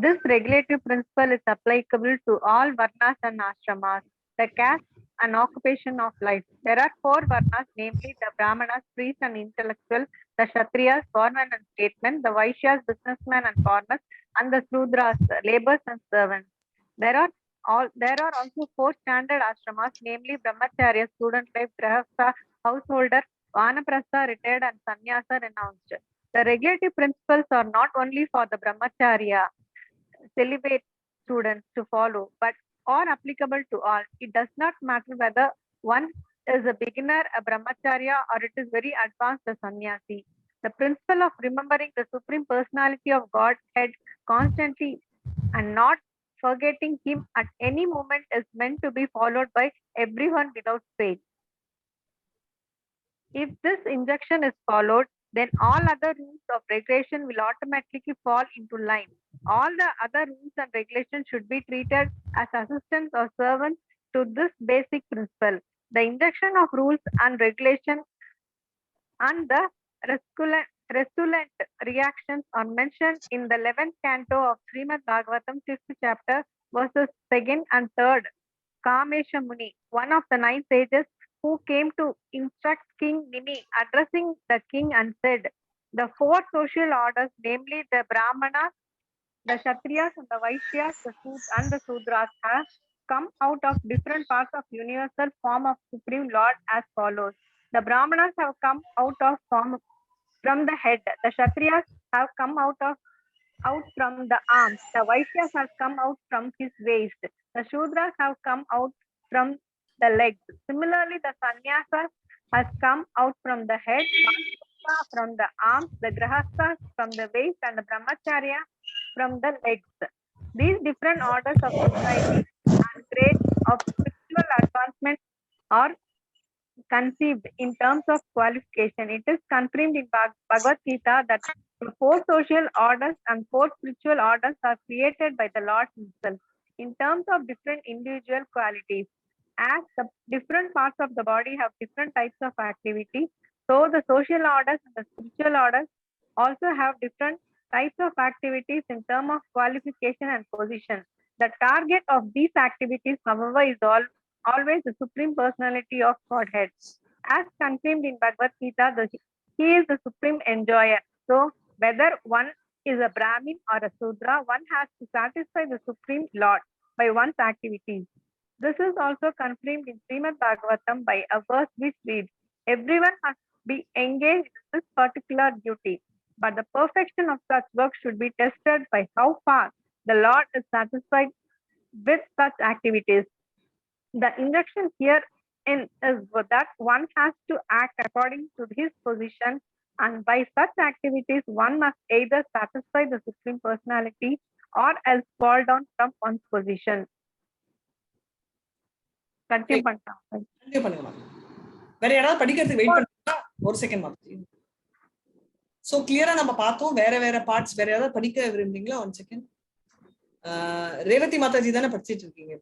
This regulative principle is applicable to all varnas and ashramas, the caste and occupation of life. There are 4 varnas, namely the Brahmanas, priests and intellectual, the Kshatriyas, foremen and statesmen, the Vaishyas, businessmen and farmers, and the Sudras, laborers and servants. There are also 4 standard ashramas, namely Brahmacharya, student life, Grahastha, householder, Vanaprastha, retired, and Sannyasa, renounced. The regulative principles are not only for the Brahmacharya celibate students to follow, but are applicable to all. It does not matter whether one is a beginner, a brahmacharya, or it is very advanced, a sannyasi. The principle of remembering the Supreme Personality of Godhead constantly and not forgetting him at any moment is meant to be followed by everyone without fail. If this injunction is followed, then all other rules of regulation will automatically fall into line. All the other rules and regulations should be treated as assistants or servants to this basic principle. The injunction of rules and regulation and the resultant reactions are mentioned in the 11th canto of Srimad Bhagavatam, 5th chapter, verses 2nd and 3rd. Kamesha Muni, one of the 9 sages who came to instruct King Nimi, addressing the king and said, the 4 social orders, namely the Brahmanas, the Kshatriyas and the Vaishyas, and the Sudras, have come out of different parts of universal form of Supreme Lord as follows. The Brahmanas have come out of form from the head. The Kshatriyas have come out from the arms. The Vaishyas have come out from his waist. The Sudras have come out from the legs. Similarly, the Sannyasas has come out from the head, from the arms, the Grahasthas from the waist, and the Brahmacharya from the legs. These different orders of society and grades of spiritual advancement are conceived in terms of qualification. It is confirmed in Bhagavad Gita that the 4 social orders and 4 spiritual orders are created by the Lord himself in terms of different individual qualities. As the different parts of the body have different types of activity, so the social orders and the spiritual orders also have different types of activities in terms of qualification and position. The target of these activities, however, is always the Supreme Personality of Godhead. As confirmed in Bhagavad Gita, he is the supreme enjoyer. So, whether one is a Brahmin or a Sudra, one has to satisfy the Supreme Lord by one's activities. This is also confirmed in Srimad Bhagavatam by a verse which reads, everyone has to be engaged in this particular duty, but the perfection of such work should be tested by how far the Lord is satisfied with such activities. The injunction here is that one has to act according to his position, and by such activities one must either satisfy the Supreme Personality or else fall down from one's position. Continue பண்ணுங்க. வேற யாராவது படிக்கிறதுக்கு wait பண்ணுங்க. ஒரு second மாத்தி. So கிளியரா நம்ம பார்த்தோம். வேற பார்ட்ஸ் வேற யாராவது படிக்க விரும்புறீங்களா? 1 செகண்ட். ரேவதி மாதாஜி தானே படிச்சிட்டு இருக்கீங்க?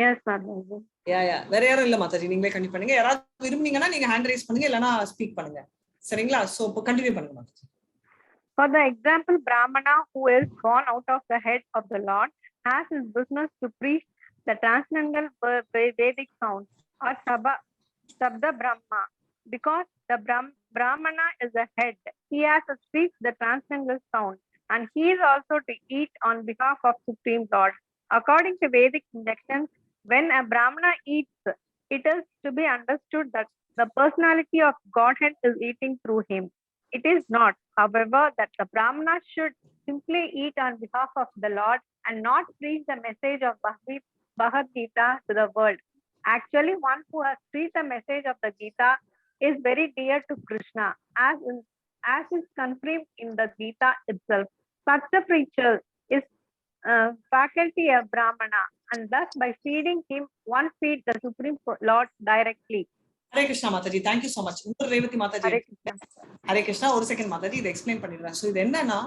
எஸ் மாதாஜி. யா வேற யாரும் இல்ல மாதாஜி, நீங்களே கண்டினியூ பண்ணுங்க. யாராவது விரும்புனீங்கன்னா நீங்க ஹேண்ட் ரைஸ் பண்ணுங்க, இல்லனா ஸ்பீக் பண்ணுங்க. சரிங்களா? சோ இப்போ கண்டினியூ பண்ணுங்க Mataji. For the example, Brahmana who is born out of the head of the Lord has his business to preach the transcendental Vedic sounds or Sabda Brahma. Because the Brahmana is the head, he has to speak the transcendental sound. and he is also to eat on behalf of Supreme Lord. According to Vedic instructions, when a Brahmana eats, it is to be understood that the personality of Godhead is eating through him. It is not, however, that the Brahmana should simply eat on behalf of the Lord and not preach the message of Bhagavad Gita to the world. Actually, one who has preached the message of the Gita is very dear to Krishna, as is confirmed in the Gita itself. Such a preacher is faculty of Brahmana, and thus by feeding him, one feeds the Supreme Lord directly. Hare Krishna Mataji, thank you so much. Revati Mataji. Hare Krishna, ஒரு second Mataji இதை explain பண்ணிடுறேன். So இது என்னன்னா,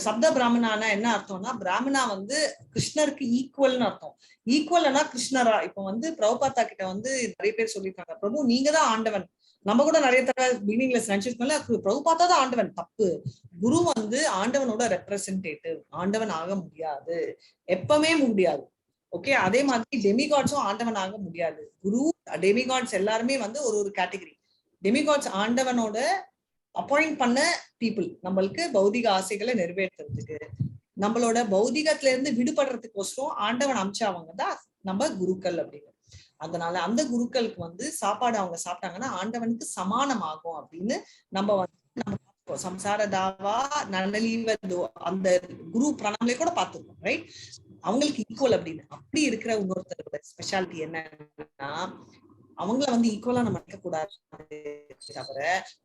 சப்த பிராமணானா என்ன அர்த்தம்னா, பிராமணா வந்து கிருஷ்ணருக்கு ஈக்குவல்னு அர்த்தம். ஈக்குவல்னா கிருஷ்ணரா. இப்போ வந்து பிரபுபாதா கிட்ட வந்து நிறைய பேர் சொல்லியிருக்காங்க, பிரபு நீங்க தான் ஆண்டவன். நம்ம கூட நிறைய தடவை பிகினிங்ல நினைச்சிருக்கோம்ல, பிரபுபாதா தான் ஆண்டவன். தப்பு. குரு வந்து ஆண்டவனோட ரெப்ரசன்டேட்டிவ். ஆண்டவன் ஆக முடியாது, எப்பவுமே முடியாது. ஓகே, அதே மாதிரி டெமிகாட்ஸும் ஆண்டவன் ஆக முடியாது. குரு டெமிகாட்ஸ் எல்லாருமே வந்து ஒரு கேட்டகரி. டெமிகாட்ஸ் ஆண்டவனோட அப்பாயிண்ட் பண்ண பீப்புள், நம்மளுக்கு பௌதிக ஆசைகளை நிறைவேற்றுறதுக்கு, நம்மளோட பௌதிகத்துல இருந்து விடுபடுறதுக்கோசரம் ஆண்டவன் அமிச்சவங்க தான் நம்ம குருக்கள் அப்படின்னு. அதனால அந்த குருக்களுக்கு வந்து சாப்பாடு அவங்க சாப்பிட்டாங்கன்னா ஆண்டவனுக்கு சமானமாகும் அப்படின்னு நம்ம வந்து நம்ம சம்சாரதாவா நனலீவதோ அந்த குரு பிரணாமலே கூட பார்த்துருக்கோம், ரைட்? அவங்களுக்கு ஈக்குவல் அப்படின்னு. அப்படி இருக்கிற இன்னொருத்தரோட ஸ்பெஷாலிட்டி என்னன்னா, அவங்கள வந்து ஈக்குவலா நம்ம நினைக்க கூடாது. தவிர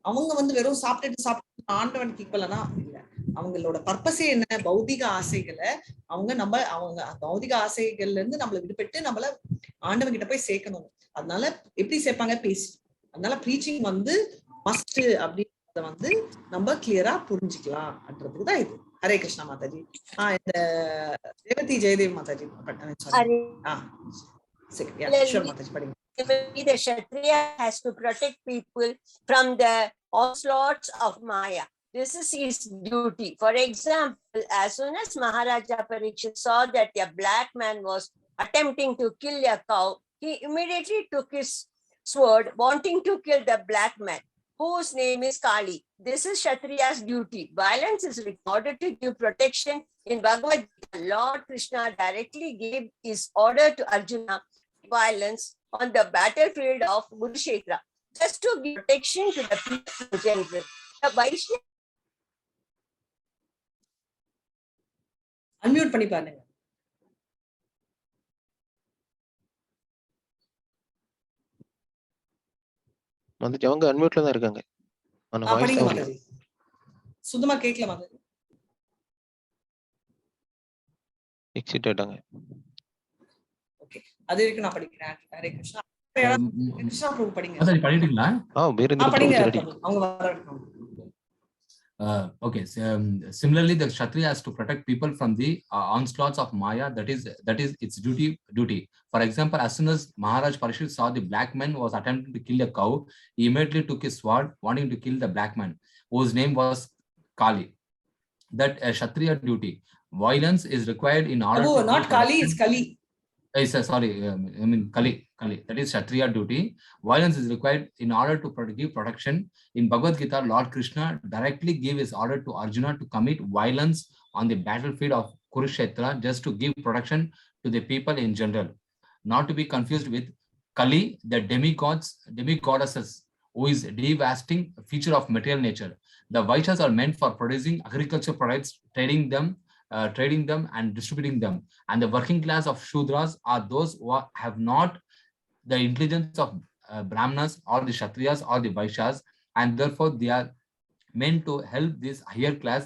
அவங்க வந்து வெறும் சாப்பிட்டு ஆண்டவனுக்கு ஈக்குவலா இல்ல. அவங்களோட பர்பஸே என்ன? பௌதிக ஆசைகளை அவங்க பௌதிக ஆசைகள்ல இருந்து நம்மளை விடுபட்டு நம்மள ஆண்டவன் கிட்ட போய் சேர்க்கணும். அதனால எப்படி சேர்ப்பாங்க? பேசி. அதனால ப்ரீச்சிங் வந்து மஸ்ட் அப்படின்றத வந்து நம்ம கிளியரா புரிஞ்சுக்கலாம் அப்படின்றதுக்கு தான் இது. ஹரே கிருஷ்ணா மாதாஜி. இந்த ரேவதி ஜெயதேவ் மாதாஜி படிங்க. The Kshatriya has to protect people from the onslaughts of Maya. This is his duty. For example, as soon as Maharaja Parikshit saw that a black man was attempting to kill a cow, he immediately took his sword, wanting to kill the black man, whose name is Kali. This is Kshatriya's duty. Violence is in order to give protection. In Bhagavad Gita, Lord Krishna directly gave his order to Arjuna violence on the battlefield of Kurukshetra, just to give protection to the people in general. The Vaishnava. Unmute பண்ணி பாருங்க. மாதாஜி அவங்க அன்மியூட்ல தான் இருக்காங்க. ஆனா voice Mataji சுத்தமா கேட்கல Mataji. Exit ஆயிட்டாங்க. Okay, அது வரைக்கும் நான் படிக்கிறேன். ஹரே கிருஷ்ணா. கிருஷ்ணா பிரபு படிங்க. மாதாஜி படிட்டீங்களா? வேற எந்த படிங்க. ரெடி. அவங்க வரட்டும். Okay. Similarly, the Kshatriya has to protect people from the onslaughts of Maya. That is its duty. For example, as soon as Maharaj Parikshit saw the black man was attempting to kill a cow, he immediately took his sword, wanting to kill the black man, whose name was Kali. That Kshatriya duty. Violence is required in order. Oh, not Kali, it's Kali. Sorry, I mean Kali. That is Kshatriya duty. Violence is required in order to give protection. In Bhagavad Gita, Lord Krishna directly gave his order to Arjuna to commit violence on the battlefield of Kurukshetra, just to give protection to the people in general. Not to be confused with Kali, the demigoddesses, who is a devastating feature of material nature. The Vaishyas are meant for producing agriculture products, trading them and distributing them. And the working class of Shudras are those who have not the intelligence of Brahmanas or the Kshatriyas or the Vaishyas, and therefore they are meant to help this higher class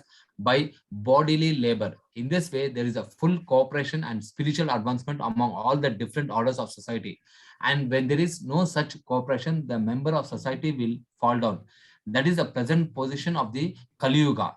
by bodily labor. In this way, there is a full cooperation and spiritual advancement among all the different orders of society. And when there is no such cooperation, the member of society will fall down. That is the present position of the Kali Yuga,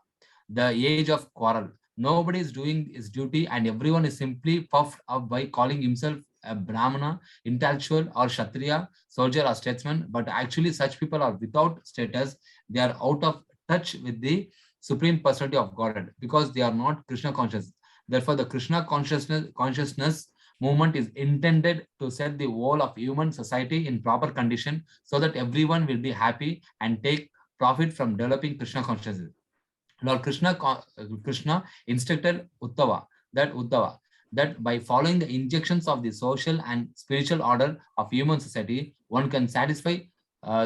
the age of quarrel. Nobody is doing his duty, and everyone is simply puffed up by calling himself a Brahmana, intellectual, or Kshatriya, soldier, or statesman. But actually, such people are without status. They are out of touch with the Supreme Personality of Godhead, because they are not Krishna conscious. Therefore, the Krishna consciousness movement is intended to set the whole of human society in proper condition, so that everyone will be happy and take profit from developing Krishna consciousness. Lord Krishna instructed Uddhava that by following the injunctions of the social and spiritual order of human society, one can satisfy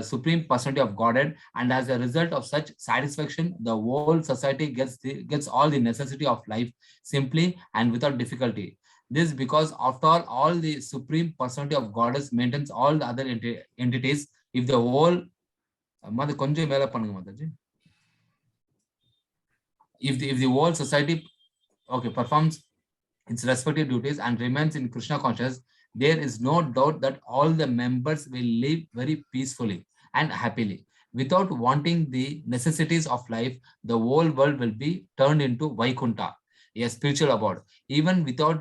Supreme Personality of Godhead, and as a result of such satisfaction, the whole society gets all the necessity of life simply and without difficulty. This because after all the Supreme Personality of Goddess maintains all the other entities. If the whole if the whole society performs its respective duties and remains in Krishna consciousness, there is no doubt that all the members will live very peacefully and happily. Without wanting the necessities of life, the whole world will be turned into Vaikunta, a spiritual abode, even without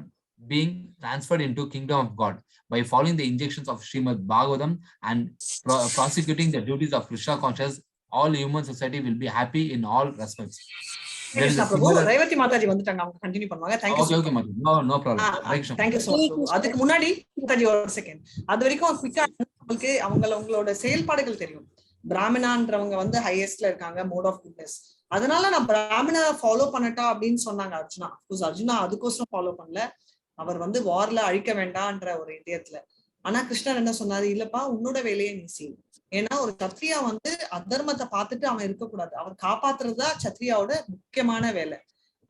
being transferred into kingdom of God. By following the injunctions of Srimad Bhagavatam and prosecuting the duties of Krishna consciousness, all human society will be happy in all respects. Revathi Mataji வந்துட்டாங்க, அவங்க continue பண்ணுவாங்க. Thank you. Okay, Mataji. No problem. Thank you so much. அதுக்கு முன்னாடி மாதாஜி ஒரு second, அது வரைக்கும் குயிக்கா உங்களுக்கு அவங்களோட செயல்பாடுகள் தெரியும். பிராமணான்றவங்க வந்து ஹையஸ்ட்ல இருக்காங்க, மோட் ஆஃப் குட்னஸ். அதனால நான் பிராமண ஃபாலோ பண்ணட்டா அப்படின்னு சொன்னாங்க அர்ஜுனா. அர்ஜுனா அதுக்கோசரம் ஃபாலோ பண்ணல, அவர் வந்து வார்ல அழிக்க வேண்டாம்ன்ற ஒரு இதயத்துல. ஆனா கிருஷ்ணர் என்ன சொன்னாரு, இல்லப்பா உன்னோட வேலையை நீ செய். ஏன்னா ஒரு சத்ரியா வந்து அதர்மத்தை பார்த்துட்டு அவன் இருக்கக்கூடாது, அவர் காப்பாத்துறதுதான் சத்ரியாவோட முக்கியமான வேலை.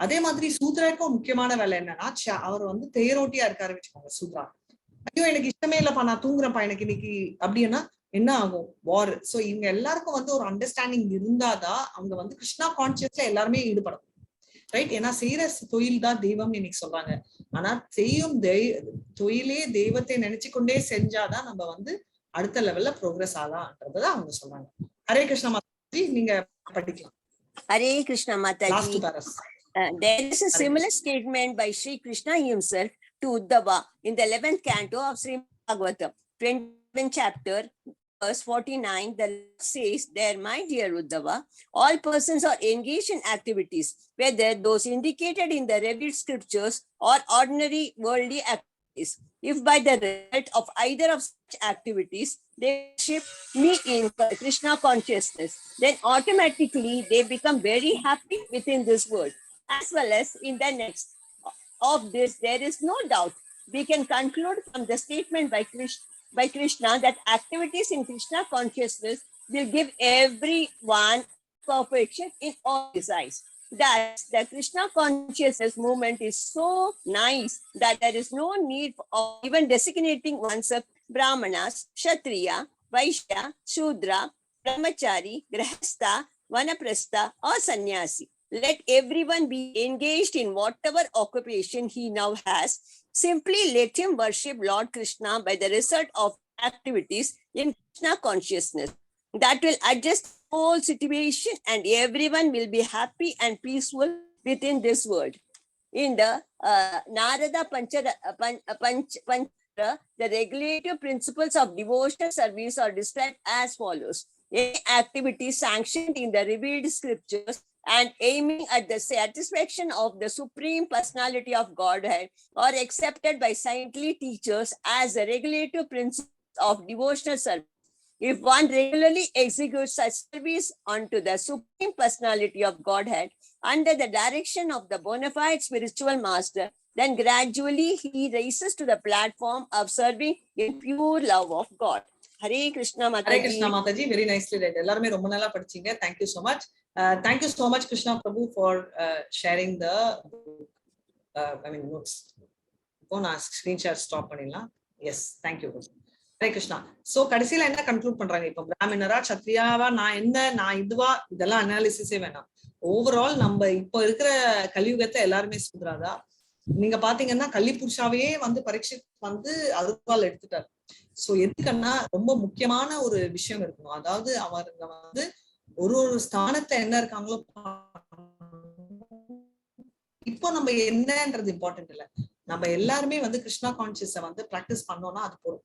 அதே மாதிரி சூத்ராக்கும் முக்கியமான வேலை என்னன்னா, அவர் வந்து தேரோட்டியா இருக்காரு வச்சுக்கோங்க சூத்ரா. ஐயோ எனக்கு இஷ்டமே இல்லப்பா, நான் தூங்குறேன்ப்பா எனக்கு இன்னைக்கு அப்படின்னா என்ன ஆகும், வார். சோ இவங்க எல்லாருக்கும் வந்து ஒரு அண்டர்ஸ்டாண்டிங் இருந்தாதான் அவங்க வந்து கிருஷ்ணா கான்சியஸ்ல எல்லாருமே ஈடுபடும், ரைட்? ஏன்னா செய்யற தொழில் தான் தெய்வம் இன்னைக்கு சொல்றாங்க. ஆனா செய்யும் தொழிலே தெய்வத்தை நினைச்சு கொண்டே செஞ்சாதான் நம்ம வந்து அடுத்த லெவல்ல ப்ரோக்ரஸ் ஆகலாம்ன்றத அவங்க சொல்றாங்க. ஹரே கிருஷ்ணா மாதாஜி, நீங்க படிக்கலாம். Hare Krishna Mataji. There is a similar statement by Sri Krishna himself to Uddhava in the 11th canto of Srimad Bhagavatam, 27th chapter, verse 49. The Lord says there, my dear Uddhava, all persons are engaged in activities, whether those indicated in the revealed scriptures or ordinary worldly activities. If by the result of either of such activities they worship me in Krishna consciousness, then automatically they become very happy within this world as well as in the next. Of this there is no doubt. We can conclude from the statement by Krishna that activities in Krishna consciousness will give everyone perfection in all his eyes. That the Krishna consciousness movement is so nice that there is no need of even designating oneself Brahmanas, Kshatriya, Vaishya, Shudra, Brahmachari, Grahastha, Vanaprastha or Sannyasi. Let everyone be engaged in whatever occupation he now has. Simply let him worship Lord Krishna by the result of activities in Krishna consciousness. That will adjust the whole situation and everyone will be happy and peaceful within this world. In the Narada Panchara, the regulative principles of devotional service are described as follows. Any activity sanctioned in the revealed scriptures and aiming at the satisfaction of the Supreme Personality of Godhead are accepted by saintly teachers as the regulative principles of devotional service. If one regularly executes such service unto the Supreme Personality of Godhead under the direction of the bona fide spiritual master, then gradually he rises to the platform of serving in pure love of God. Hare Krishna Mataji. Hare Krishna Mataji, very nicely read. எல்லாருமே ரொம்ப நல்லா படிச்சீங்க. Thank you so much. Thank you so much Krishna Prabhu for sharing the notes. இப்போ நான் screenshot stop பண்ணிடலாம். Yes, thank you. Hare Krishna. So கடைசியில என்ன conclude பண்றாங்க, இப்ப பிராமணரா சத்ரியாவா நான் இதுவா இதெல்லாம் அனாலிசிஸே வேணாம். ஓவரால் நம்ம இப்ப இருக்கிற கலியுகத்தை எல்லாருமே சூத்ராதா. நீங்க பாத்தீங்கன்னா கலி புருஷாவையே வந்து பரீட்சித் வந்து அருவாள் எடுத்துட்டாரு. சோ எதுக்குன்னா ரொம்ப முக்கியமான ஒரு விஷயம் இருக்கணும். அதாவது அவருங்க வந்து ஒரு ஸ்தானத்துல என்ன இருக்காங்களோ, இப்போ நம்ம என்னன்றது இம்பார்ட்டன்ட் இல்ல, நம்ம எல்லாருமே வந்து கிருஷ்ணா கான்சியஸ வந்து பிராக்டிஸ் பண்ணோம்னா அது போதும்.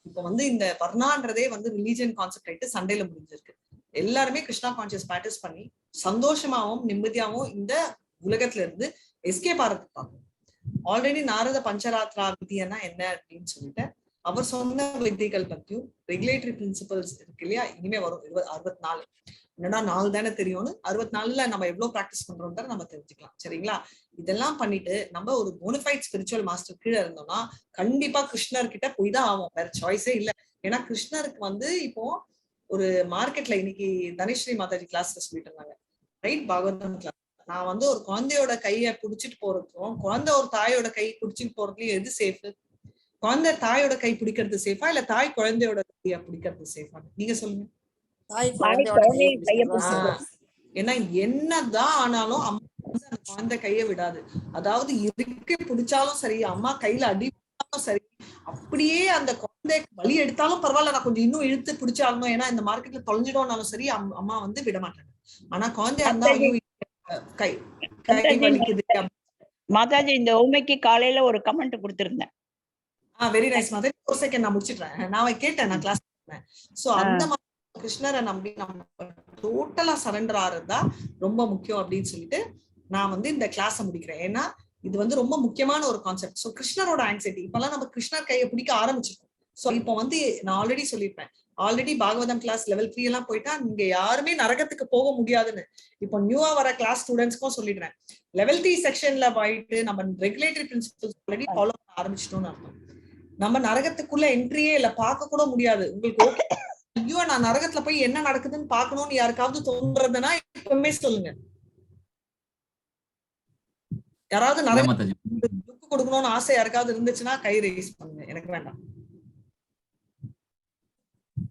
இப்ப வந்து இந்த வர்ணான்றதே வந்து ரிலீஜியன் கான்செப்ட் ஆயிட்டு சண்டையில முடிஞ்சிருக்கு. எல்லாருமே கிருஷ்ணா கான்சியஸ் பிராக்டிஸ் பண்ணி சந்தோஷமாவும் நிம்மதியாவும் இந்த உலகத்துல இருந்து எஸ்கேப் ஆகிறதுக்கு பார்க்கணும். ஆல்ரெடி நாரத பஞ்சராத்ரா விதியன்னா என்ன அப்படின்னு சொல்லிட்டு அவர் சொன்ன விதிகள் பத்தியும் ரெகுலேட்டரி பிரின்சிபல்ஸ் இருக்கு இல்லையா, இனிமே வரும் 64. என்னடா 4 தானே தெரியும்னு 64ல நம்ம எவ்வளவு பிராக்டிஸ் பண்றோம்ன்ற நம்ம தெரிஞ்சுக்கலாம். சரிங்களா? இதெல்லாம் பண்ணிட்டு நம்ம ஒரு போனஃபைட் ஸ்பிரிச்சுவல் மாஸ்டர் கீழே இருந்தோம்னா கண்டிப்பா கிருஷ்ணர் கிட்ட போய் தான் ஆகும், வேற சாய்ஸே இல்ல. ஏன்னா கிருஷ்ணருக்கு வந்து இப்போ ஒரு மார்க்கெட்ல இன்னைக்கு தனுஸ்ரீ மாதாஜி கிளாஸ்ல சொல்லிட்டு இருந்தாங்க, ரைட்? பாகவதம் கிளாஸ். நான் வந்து ஒரு குழந்தையோட கையை பிடிச்சிட்டு போறதுக்கும் குழந்தை ஒரு தாயோட கை பிடிச்சிட்டு போறதுலயும் எது சேஃப்? குழந்தை தாயோட கை பிடிக்கிறது சேஃபா இல்ல தாய் குழந்தையோட கையை பிடிக்கிறது சேஃபா? நீங்க சொல்லுங்க. ஏன்னா என்னதான் ஆனாலும் அம்மா வந்து அந்த குழந்தை கையை விடாது. அதாவது இறுக்கி பிடிச்சாலும் சரி, அம்மா கையில அடி சரி, அப்படியே அந்த குழந்தை வலி எடுத்தாலும் பரவாயில்ல, நான் கொஞ்சம் இன்னும் இழுத்து பிடிச்சாலும், ஏன்னா இந்த மார்க்கெட்ல தொலைஞ்சிடும்னாலும் சரி அம்மா வந்து விட மாட்டாங்க. ஆனா குழந்தையா இருந்தா கை கை வலிக்குது. மாதாஜி இந்த ஊமைக்கு காலையில ஒரு கமெண்ட் கொடுத்திருந்தேன். Very nice Mataji. ஒரு செகண்ட் நான் முடிச்சிடுறேன். நான் கேட்டேன், நான் கிளாஸ் பண்ணேன். சோ அந்த மாதிரி கிருஷ்ணரை நம்பி நம்ம டோட்டலா சரண்டர் ஆறதுதான் ரொம்ப முக்கியம் அப்படின்னு சொல்லிட்டு நான் வந்து இந்த கிளாஸை முடிக்கிறேன். ஏன்னா இது வந்து ரொம்ப முக்கியமான ஒரு கான்செப்ட். சோ கிருஷ்ணரோட ஆங்ஸைட்டி இப்பெல்லாம் நம்ம கிருஷ்ணர் கையை பிடிக்க ஆரம்பிச்சிருக்கோம். சோ இப்போ வந்து நான் ஆல்ரெடி சொல்லியிருப்பேன், ஆல்ரெடி பாகவதம் கிளாஸ் லெவல் 3 எல்லாம் போயிட்டா நீங்க யாருமே நரகத்துக்கு போக முடியாதுன்னு இப்போ நியூவா வர கிளாஸ் ஸ்டூடெண்ட்ஸ்க்கும் சொல்லிடுறேன். லெவல் 3 செக்ஷன்ல போயிட்டு நம்ம ரெகுலேட்டரி பிரின்சிபல்ஸ் ஆல்ரெடி ஃபாலோ பண்ண ஆரம்பிச்சிட்டோம்னு அர்த்தம். நம்ம நரகத்துக்குள்ள என்ட்ரியே இல்ல, பார்க்க கூட முடியாது. உங்களுக்கு ஓகே, ஐயோ நான் நரகத்துல போய் என்ன நடக்குதுன்னு பாக்கணும்னு யாருக்காவது தோன்றதுன்னா இப்பவுமே சொல்லுங்க. யாராவது நரகத்துக்கு கொடுக்கணும்னு ஆசை யாருக்காவது இருந்துச்சுன்னா கை ரைஸ் பண்ணுங்க. எனக்கு வேண்டாம்.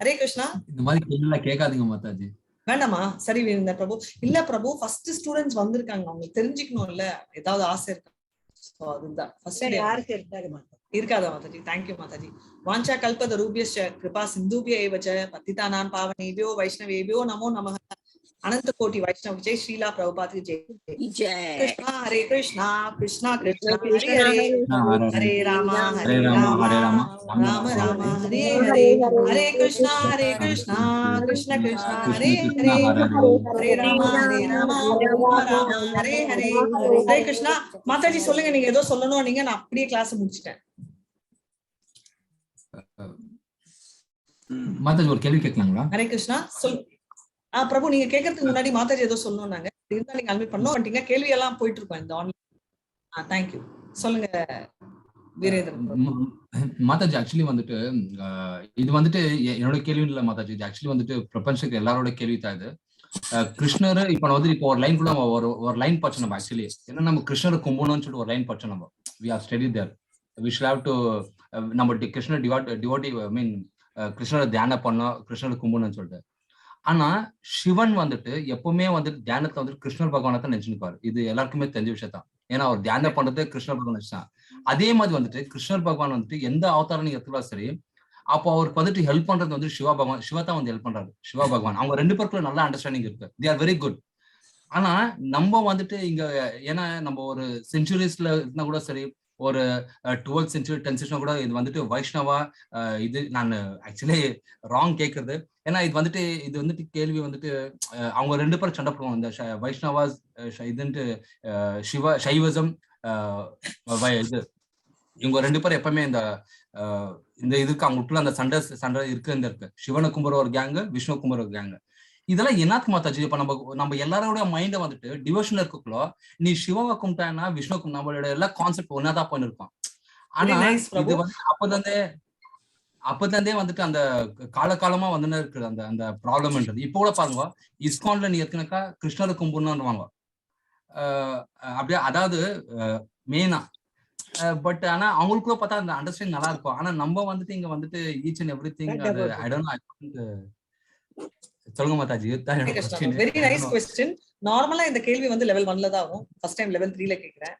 ஹரே கிருஷ்ணா. இந்த மாதிரி கேள்வி கேட்காதீங்க மாதாஜி. வேண்டாமா? சரி வீரேந்திர பிரபு. இல்ல பிரபு, ஃபர்ஸ்ட் ஸ்டூடெண்ட்ஸ் வந்திருக்காங்க, அவங்களுக்கு தெரிஞ்சுக்கணும் இல்ல, ஏதாவது ஆசை இருக்கு. சோ அதுதான் ஃபர்ஸ்ட் டே யாருக்கு இருக்காதா மாதாஜி? தேங்க்யூ மாதாஜி. வாஞ்சா கல்பத ரூபியஸ்ச கிருபா சிந்துபிய ஏவச்ச பத்திதானான் பாவனேபியோ வைஷ்ணவேபியோ நமோ நமः. अनंत कोटि वैष्णव जय श्रीला प्रभुपाद की जय जय। कृष्णा हरे कृष्णा कृष्णा कृष्णा हरे हरे हरे रामा राम राम हरे हरे हरे कृष्णा कृष्णा कृष्णा हरे हरे हरे रामा राम हरे हरे हरे कृष्णा। माताजी சொல்லுங்க, நீங்க ஏதோ சொல்லணும். நீங்க நான் அப்படியே கிளாஸ் முடிச்சிட்டேன். மாதாஜி ஒரு கேள்வி கேட்கலாங்களா? ஹரே கிருஷ்ணா. சொல்லு பிரபு. நீங்க கேட்கறதுக்கு முன்னாடி மாதாஜி ஏதோ சொல்லணும். நாங்க இருந்தா நீங்க அட்மிட் பண்ணோம். கேள்வி எல்லாம் போயிட்டு இருக்கோம் இந்த ஆன்லைன். தேங்க்யூ. சொல்லுங்க வீரேந்திரன். மாதாஜி ஆக்சுவலி வந்துட்டு இது வந்துட்டு என்னோட கேள்வி இல்ல மாதாஜி, இது ஆக்சுவலி வந்துட்டு பிரபஞ்சத்துக்கு எல்லாரோட கேள்வி தான் இது. கிருஷ்ணர் இப்ப வந்து இப்போ ஒரு லைன் ஃபுல்லா ஒரு லைன் படிச்சோம் நம்ம. ஆக்சுவலி ஏன்னா நம்ம கிருஷ்ணரை கும்பணும்னு சொல்லிட்டு ஒரு லைன் படிச்சோம் நம்ம. We are study there. We should have to நம்ம கிருஷ்ணர் டிவோட்டி ஐ மீன் கிருஷ்ணரை தியானம் பண்ணோம், கிருஷ்ணரை கும்பணும்னு சொல்லிட்டு. ஆனா சிவன் வந்துட்டு எப்பவுமே வந்துட்டு தியானத்துல வந்துட்டு கிருஷ்ணர் பகவானை தான் நினைச்சுப்பாரு. இது எல்லாருக்குமே தெரிஞ்ச விஷயத்தான். ஏன்னா அவர் தியானம் பண்றது கிருஷ்ணர் பகவான் நினைச்சான். அதே மாதிரி வந்துட்டு கிருஷ்ணர் பகவான் வந்துட்டு எந்த அவதாரம் நீங்க எடுத்துக்கா சரி, அப்போ அவருக்கு வந்துட்டு ஹெல்ப் பண்றது வந்து சிவா பகவான். சிவதான் வந்து ஹெல்ப் பண்றாரு, சிவா பகவான். அவங்க ரெண்டு பேருக்குள்ள நல்ல அண்டர்ஸ்டாண்டிங் இருக்கு. They are very good. ஆனா நம்ம வந்துட்டு இங்க ஏன்னா நம்ம ஒரு செஞ்சுரிஸ்ல இருந்தா கூட சரி, ஒரு 12th century 10th century கூட இது வந்துட்டு வைஷ்ணவா, இது நான் ஆக்சுவலி ராங் கேட்கறது. ஏன்னா இது வந்துட்டு கேள்வி வந்துட்டு அவங்க ரெண்டு பேரும் சண்டை போடுவாங்க. இந்த வைஷ்ணவா இதுன்ட்டு சைவசம் இது இவங்க ரெண்டு பேரும் எப்பவுமே இந்த இதுக்கு அவங்களுக்குள்ள அந்த சண்டை இருக்கு. சிவனை கும்புற ஒரு கேங்கு, விஷ்ணு கும்புற ஒரு கேங்கு. இதெல்லாம் என்னத்துக்கு மாத்தாச்சு? இப்ப நம்ம எல்லாரோட மைண்ட வந்துட்டு டிவோஷன்ல இருக்கக்குள்ள நீ சிவவை கும்பிட்டானா விஷ்ணு நம்மளோட எல்லா கான்செப்ட் ஒன்னாதான் பண்ணிருக்கோம். ஆனா இது வந்து அப்பதே வந்துட்டு அந்த காலகாலமா வந்துன்னு இருக்கு அந்த ப்ராப்ளம்ன்றது. இப்ப கூட பாருங்க, இஸ்கான்ல நீ எத்தனாக்கா கிருஷ்ணரை கும்பிடணும்னுவாங்க. அப்படியே அதாவது மெயினா. பட் ஆனா அவங்களுக்குள்ள பார்த்தா அந்த அண்டர்ஸ்டாண்டிங் நல்லா இருக்கும். ஆனா நம்ம வந்துட்டு இங்க வந்துட்டு ஈச் அண்ட் எவ்ரி திங் அது ஐ டோன்ட் நோ. சொல்லுங்க மாதாஜி. Very nice question. நார்மலா இந்த கேள்வி வந்து லெவல் 1ல தான் வரும். ஃபர்ஸ்ட் டைம் லெவல் 3ல கேக்குறேன்.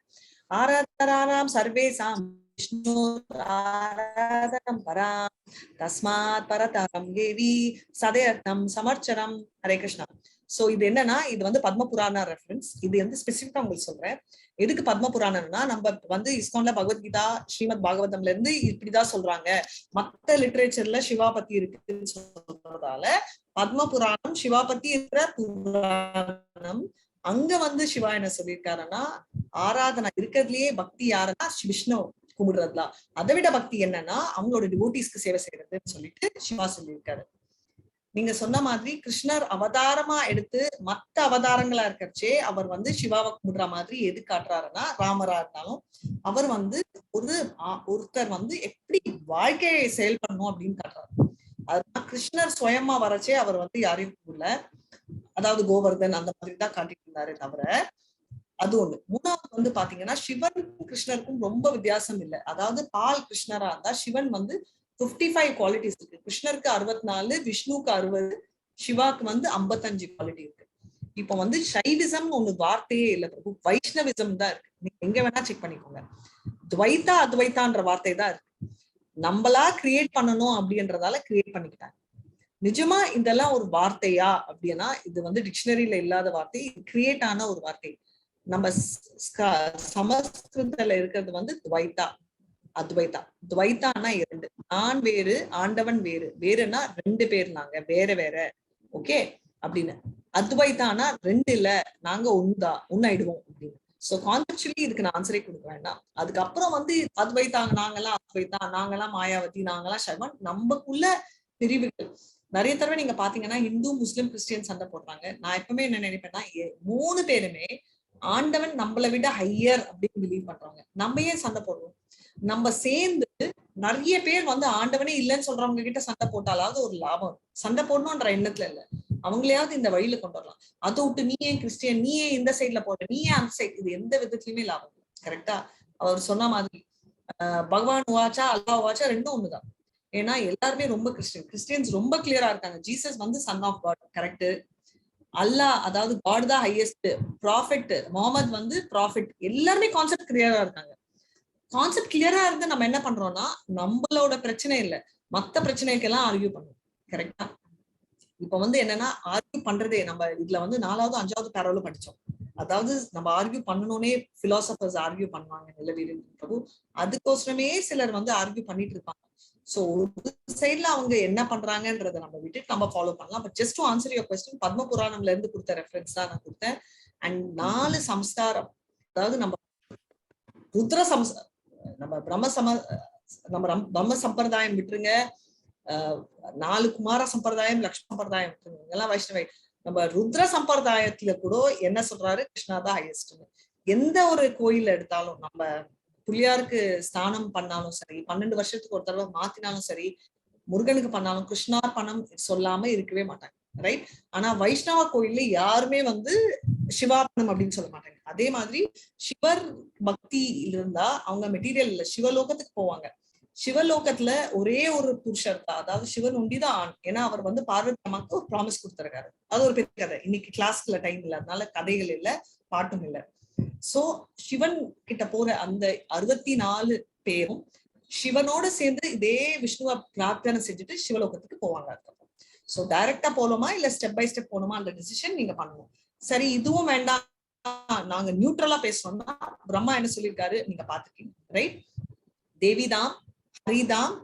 ஆராதனானாம் சர்வேசாம் விஷ்ணு ஆராதனம் பராம் தஸ்மாத் பரதரம் தேவி சதயர்த்தம் சமர்ச்சனம். ஹரே கிருஷ்ணா. சோ இது என்னன்னா, இது வந்து பத்ம புராண ரெஃபரன்ஸ். இது வந்து ஸ்பெசிபிக்கா உங்களுக்கு சொல்றேன். எதுக்கு பத்ம புராணம்னா, நம்ம வந்து இஸ்கான்ல பகவத்கீதா ஸ்ரீமத் பாகவதம்ல இருந்து இப்படிதான் சொல்றாங்க. மத்த லிட்டரேச்சர்ல சிவா பத்தி இருக்குன்னு சொல்றதால பத்ம புராணம் சிவா பத்தி இருக்கிற புராணம். அங்க வந்து சிவா என்ன சொல்லியிருக்காருன்னா, ஆராதனா இருக்கிறதுலயே பக்தி யாருன்னா விஷ்ணு கும்பிடுறதுல. அதை விட பக்தி என்னன்னா அவங்களோட டிவோட்டிஸ்க்கு சேவை செய்யறதுன்னு சொல்லிட்டு சிவா சொல்லியிருக்காரு. நீங்க சொன்ன மாதிரி கிருஷ்ணர் அவதாரமா எடுத்து மத்த அவதாரங்களா இருக்கச்சே அவர் வந்து சிவாவை கும்பிடுற மாதிரி எது காட்டுறாருன்னா, ராமரா இருந்தாலும் அவர் வந்து ஒருத்தர் வந்து எப்படி வாழ்க்கையை செயல்படணும் அப்படின்னு காட்டுறாரு. அதுதான் கிருஷ்ணர் சுயமா வரச்சே அவர் வந்து யாரையும் கும்பிடல, அதாவது கோவர்தன் அந்த மாதிரி தான் காட்டிட்டு இருந்தாரு தவிர. அது ஒண்ணு. மூணாவது வந்து பாத்தீங்கன்னா சிவனுக்கும் கிருஷ்ணருக்கும் ரொம்ப வித்தியாசம் இல்லை. அதாவது பால் கிருஷ்ணரா இருந்தா சிவன் வந்து 55 குவாலிட்டிஸ் இருக்கு. கிருஷ்ணருக்கு 64, விஷ்ணுக்கு 60, சிவாக்கு வந்து 55 குவாலிட்டி இருக்கு. இப்ப வந்து சைவிசம் ஒண்ணு வார்த்தையே இல்லை பிரபு, வைஷ்ணவிசம் தான் இருக்கு. நீங்க எங்க வேணா செக் பண்ணிக்கோங்க. துவைத்தா அத்வைத்தான்ற வார்த்தை தான் இருக்கு. நம்மளா கிரியேட் பண்ணணும் அப்படின்றதால கிரியேட் பண்ணிக்கிட்டாங்க. நிஜமா இதெல்லாம் ஒரு வார்த்தையா அப்படின்னா இது வந்து டிக்ஷனரியில இல்லாத வார்த்தை, கிரியேட் ஆன ஒரு வார்த்தை. நம்ம சமஸ்கிருதத்துல இருக்கிறது வந்து துவைத்தா அத்வைத்தா. துவைத்தானா இரண்டு, நான் வேறு ஆண்டவன் வேறு, வேறுனா ரெண்டு பேர் நாங்க வேற வேற, ஓகே அப்படின்னு. அத்வைத்தானா ரெண்டு இல்ல நாங்க ஒன்னாயிடுவோம் அப்படின்னு. சோ கான்செப்சுவலி இதுக்கு நான் ஆன்சரே கொடுக்க வேண்டாம். அதுக்கப்புறம் வந்து அத்வைத்தாங்க, நாங்கெல்லாம் அத்வைத்தா, நாங்கெல்லாம் மாயாவதி, நாங்கெல்லாம் சர்வன், நமக்குள்ள பிரிவுகள் நிறைய தடவை நீங்க பாத்தீங்கன்னா இந்து முஸ்லிம் கிறிஸ்டியன் சண்டை போடுறாங்க. நான் எப்பவுமே என்ன நினைப்பேன்னா, 3 பேருமே ஆண்டவன் நம்மளை விட ஹையர் அப்படின்னு பிலீவ் பண்றாங்க. நம்ம ஏன் சண்டை போடுறோம்? நம்ம சேர்ந்து நிறைய பேர் வந்து ஆண்டவனே இல்லைன்னு சொல்றவங்க கிட்ட சண்டை போட்டாலாவது ஒரு லாபம். சண்டை போடணும்ன்ற எண்ணத்துல இல்ல, அவங்களையாவது இந்த வழியில கொண்டு வரலாம். அதை விட்டு நீ ஏன் கிறிஸ்டியன், நீ ஏன் இந்த சைட்ல போற, நீ ஏன் அந்த சைட், இது எந்த விதத்துலயுமே லாபம் இல்லை. கரெக்டா? அவர் சொன்ன மாதிரி பகவான் வாச்சா அல்லாஹ் வாச்சா ரெண்டும் ஒண்ணுதான். ஏன்னா எல்லாருமே ரொம்ப கிறிஸ்டியன்ஸ் ரொம்ப கிளியரா இருக்காங்க. ஜீசஸ் வந்து சன் ஆஃப் காட், கரெக்ட். அல்லாஹ் அதாவது காட் தான் ஹையஸ்ட், ப்ராஃபிட் முகமது வந்து ப்ராஃபிட், எல்லாருமே கான்செப்ட் கிளியரா இருக்காங்க. கான்செப்ட் கிளியரா இருந்து நம்ம என்ன பண்றோம்னா நம்மளோட பிரச்சனை இல்ல மத்த பிரச்சனைக்கெல்லாம் ஆர்கியூ பண்ணுவோம். கரெக்டா? இப்ப வந்து என்னன்னா ஆர்கியூ பண்றதே நம்ம இதுல வந்து 4வது 5வது பேரால படிச்சோம். அதாவது நம்ம ஆர்கியூ பண்ணணும்னே பிலாசபர்ஸ் ஆர்கியூ பண்ணுவாங்க நிலவீரன் பிரபு. அதுக்கோசரமே சிலர் வந்து ஆர்கியூ பண்ணிட்டு இருப்பாங்க. சோ ஒரு சைட்ல அவங்க என்ன பண்றாங்கன்றத நம்ம விட்டுட்டு நம்ம ஃபாலோ பண்ணலாம். But just to answer your question, Padma புராணம்ல இருந்து கொடுத்த ரெஃபரன்ஸ் தான் நான் கொடுத்தேன். அண்ட் 4 சம்ஸ்காரம், அதாவது நம்ம ருத்ர நம்ம பிரம்ம சம்பிரதாயம் விட்டுருங்க, 4 குமார சம்பிரதாயம், லக்ஷ்மண சம்பிரதாயம் விட்டுருங்க, இதெல்லாம் வைஷ்ணவை. நம்ம ருத்ர சம்பிரதாயத்துல கூட என்ன சொல்றாரு, கிருஷ்ணா தான் ஹையஸ்ட். எந்த ஒரு கோயில் எடுத்தாலும், நம்ம புள்ளியாருக்கு ஸ்தானம் பண்ணாலும் சரி, 12 வருஷத்துக்கு ஒரு தடவை மாத்தினாலும் சரி, முருகனுக்கு பண்ணாலும் கிருஷ்ணா பணம் சொல்லாம இருக்கவே மாட்டாங்க, ரைட்? ஆனா வைஷ்ணவ கோயில்ல யாருமே வந்து சிவாபணம் அப்படின்னு சொல்ல மாட்டாங்க. அதே மாதிரி சிவர் பக்தி இருந்தா அவங்க மெட்டீரியல் இல்ல, சிவலோகத்துக்கு போவாங்க. சிவலோகத்துல ஒரே ஒரு புருஷர் தான், அதாவது சிவன் ஒண்டிதான் ஆண். ஏன்னா அவர் வந்து பார்வதி அம்மாக்கு ஒரு ப்ராமிஸ் கொடுத்திருக்காரு. அது ஒரு பெரிய கதை. இன்னைக்கு கிளாஸ்ல டைம் இல்ல, அதனால கதைகள் இல்ல, பாட்டும் இல்ல. சோ சிவன் கிட்ட போற அந்த 64 பேரும் சிவனோட சேர்ந்து இதே விஷ்ணுவை பிரார்த்தனை செஞ்சுட்டு சிவலோகத்துக்கு போவாங்க. சோ டைரக்டா போலோமா இல்ல ஸ்டெப் பை ஸ்டெப் போகணுமா அந்த டிசிஷன் நீங்க பண்ணணும். சரி இதுவும் வேண்டாம், நாங்க நியூட்ரலா பேசணும்னா பிரம்மா என்ன சொல்லியிருக்காரு நீங்க பாத்துக்கீங்க, ரைட்? தேவிதாம் ஹரிதாம்,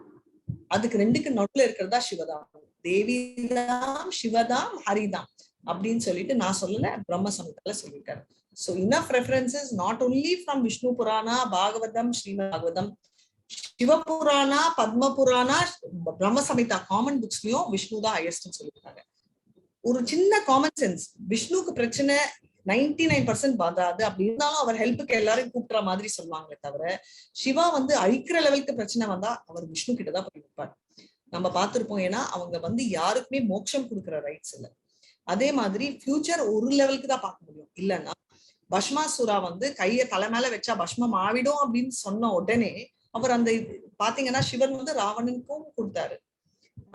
அதுக்கு ரெண்டுக்கு நடுவுல இருக்கிறதா சிவதாம். தேவிதாம் சிவதாம் ஹரிதாம் அப்படின்னு சொல்லிட்டு நான் சொல்லல, பிரம்ம சமுத்திரத்துல சொல்லியிருக்காரு. So enough references not only from Vishnu Purana, Bhagavatam, Srimad Bhagavatam, Shiva Purana, Padma Purana, Brahma Samhita common புக்ஸ்லயும் விஷ்ணு தான் ஹையஸ்ட்னு சொல்லியிருக்காங்க. ஒரு சின்ன காமன் சென்ஸ், விஷ்ணுக்கு பிரச்சனை 99% பாதாது, அப்படி இருந்தாலும் அவர் ஹெல்ப்புக்கு எல்லாரும் கூப்பிடுற மாதிரி சொல்லுவாங்களே தவிர, சிவா வந்து அழிக்கிற லெவலுக்கு பிரச்சனை வந்தா அவர் விஷ்ணு கிட்டதான் போய் நிற்பார். நம்ம பார்த்திருப்போம். ஏன்னா அவங்க வந்து யாருக்குமே மோட்சம் கொடுக்குற ரைட்ஸ் இல்லை. அதே மாதிரி ஃபியூச்சர் ஒரு லெவலுக்கு தான் பார்க்க முடியும். இல்லைன்னா பஷ்மாசுரா வந்து கைய தலை மேல வச்சா பஷ்மம் ஆவிடும் அப்படின்னு சொன்ன உடனே அவர் அந்த பாத்தீங்கன்னா சிவன் வந்து ராவணனுக்கும் கொடுத்தாரு,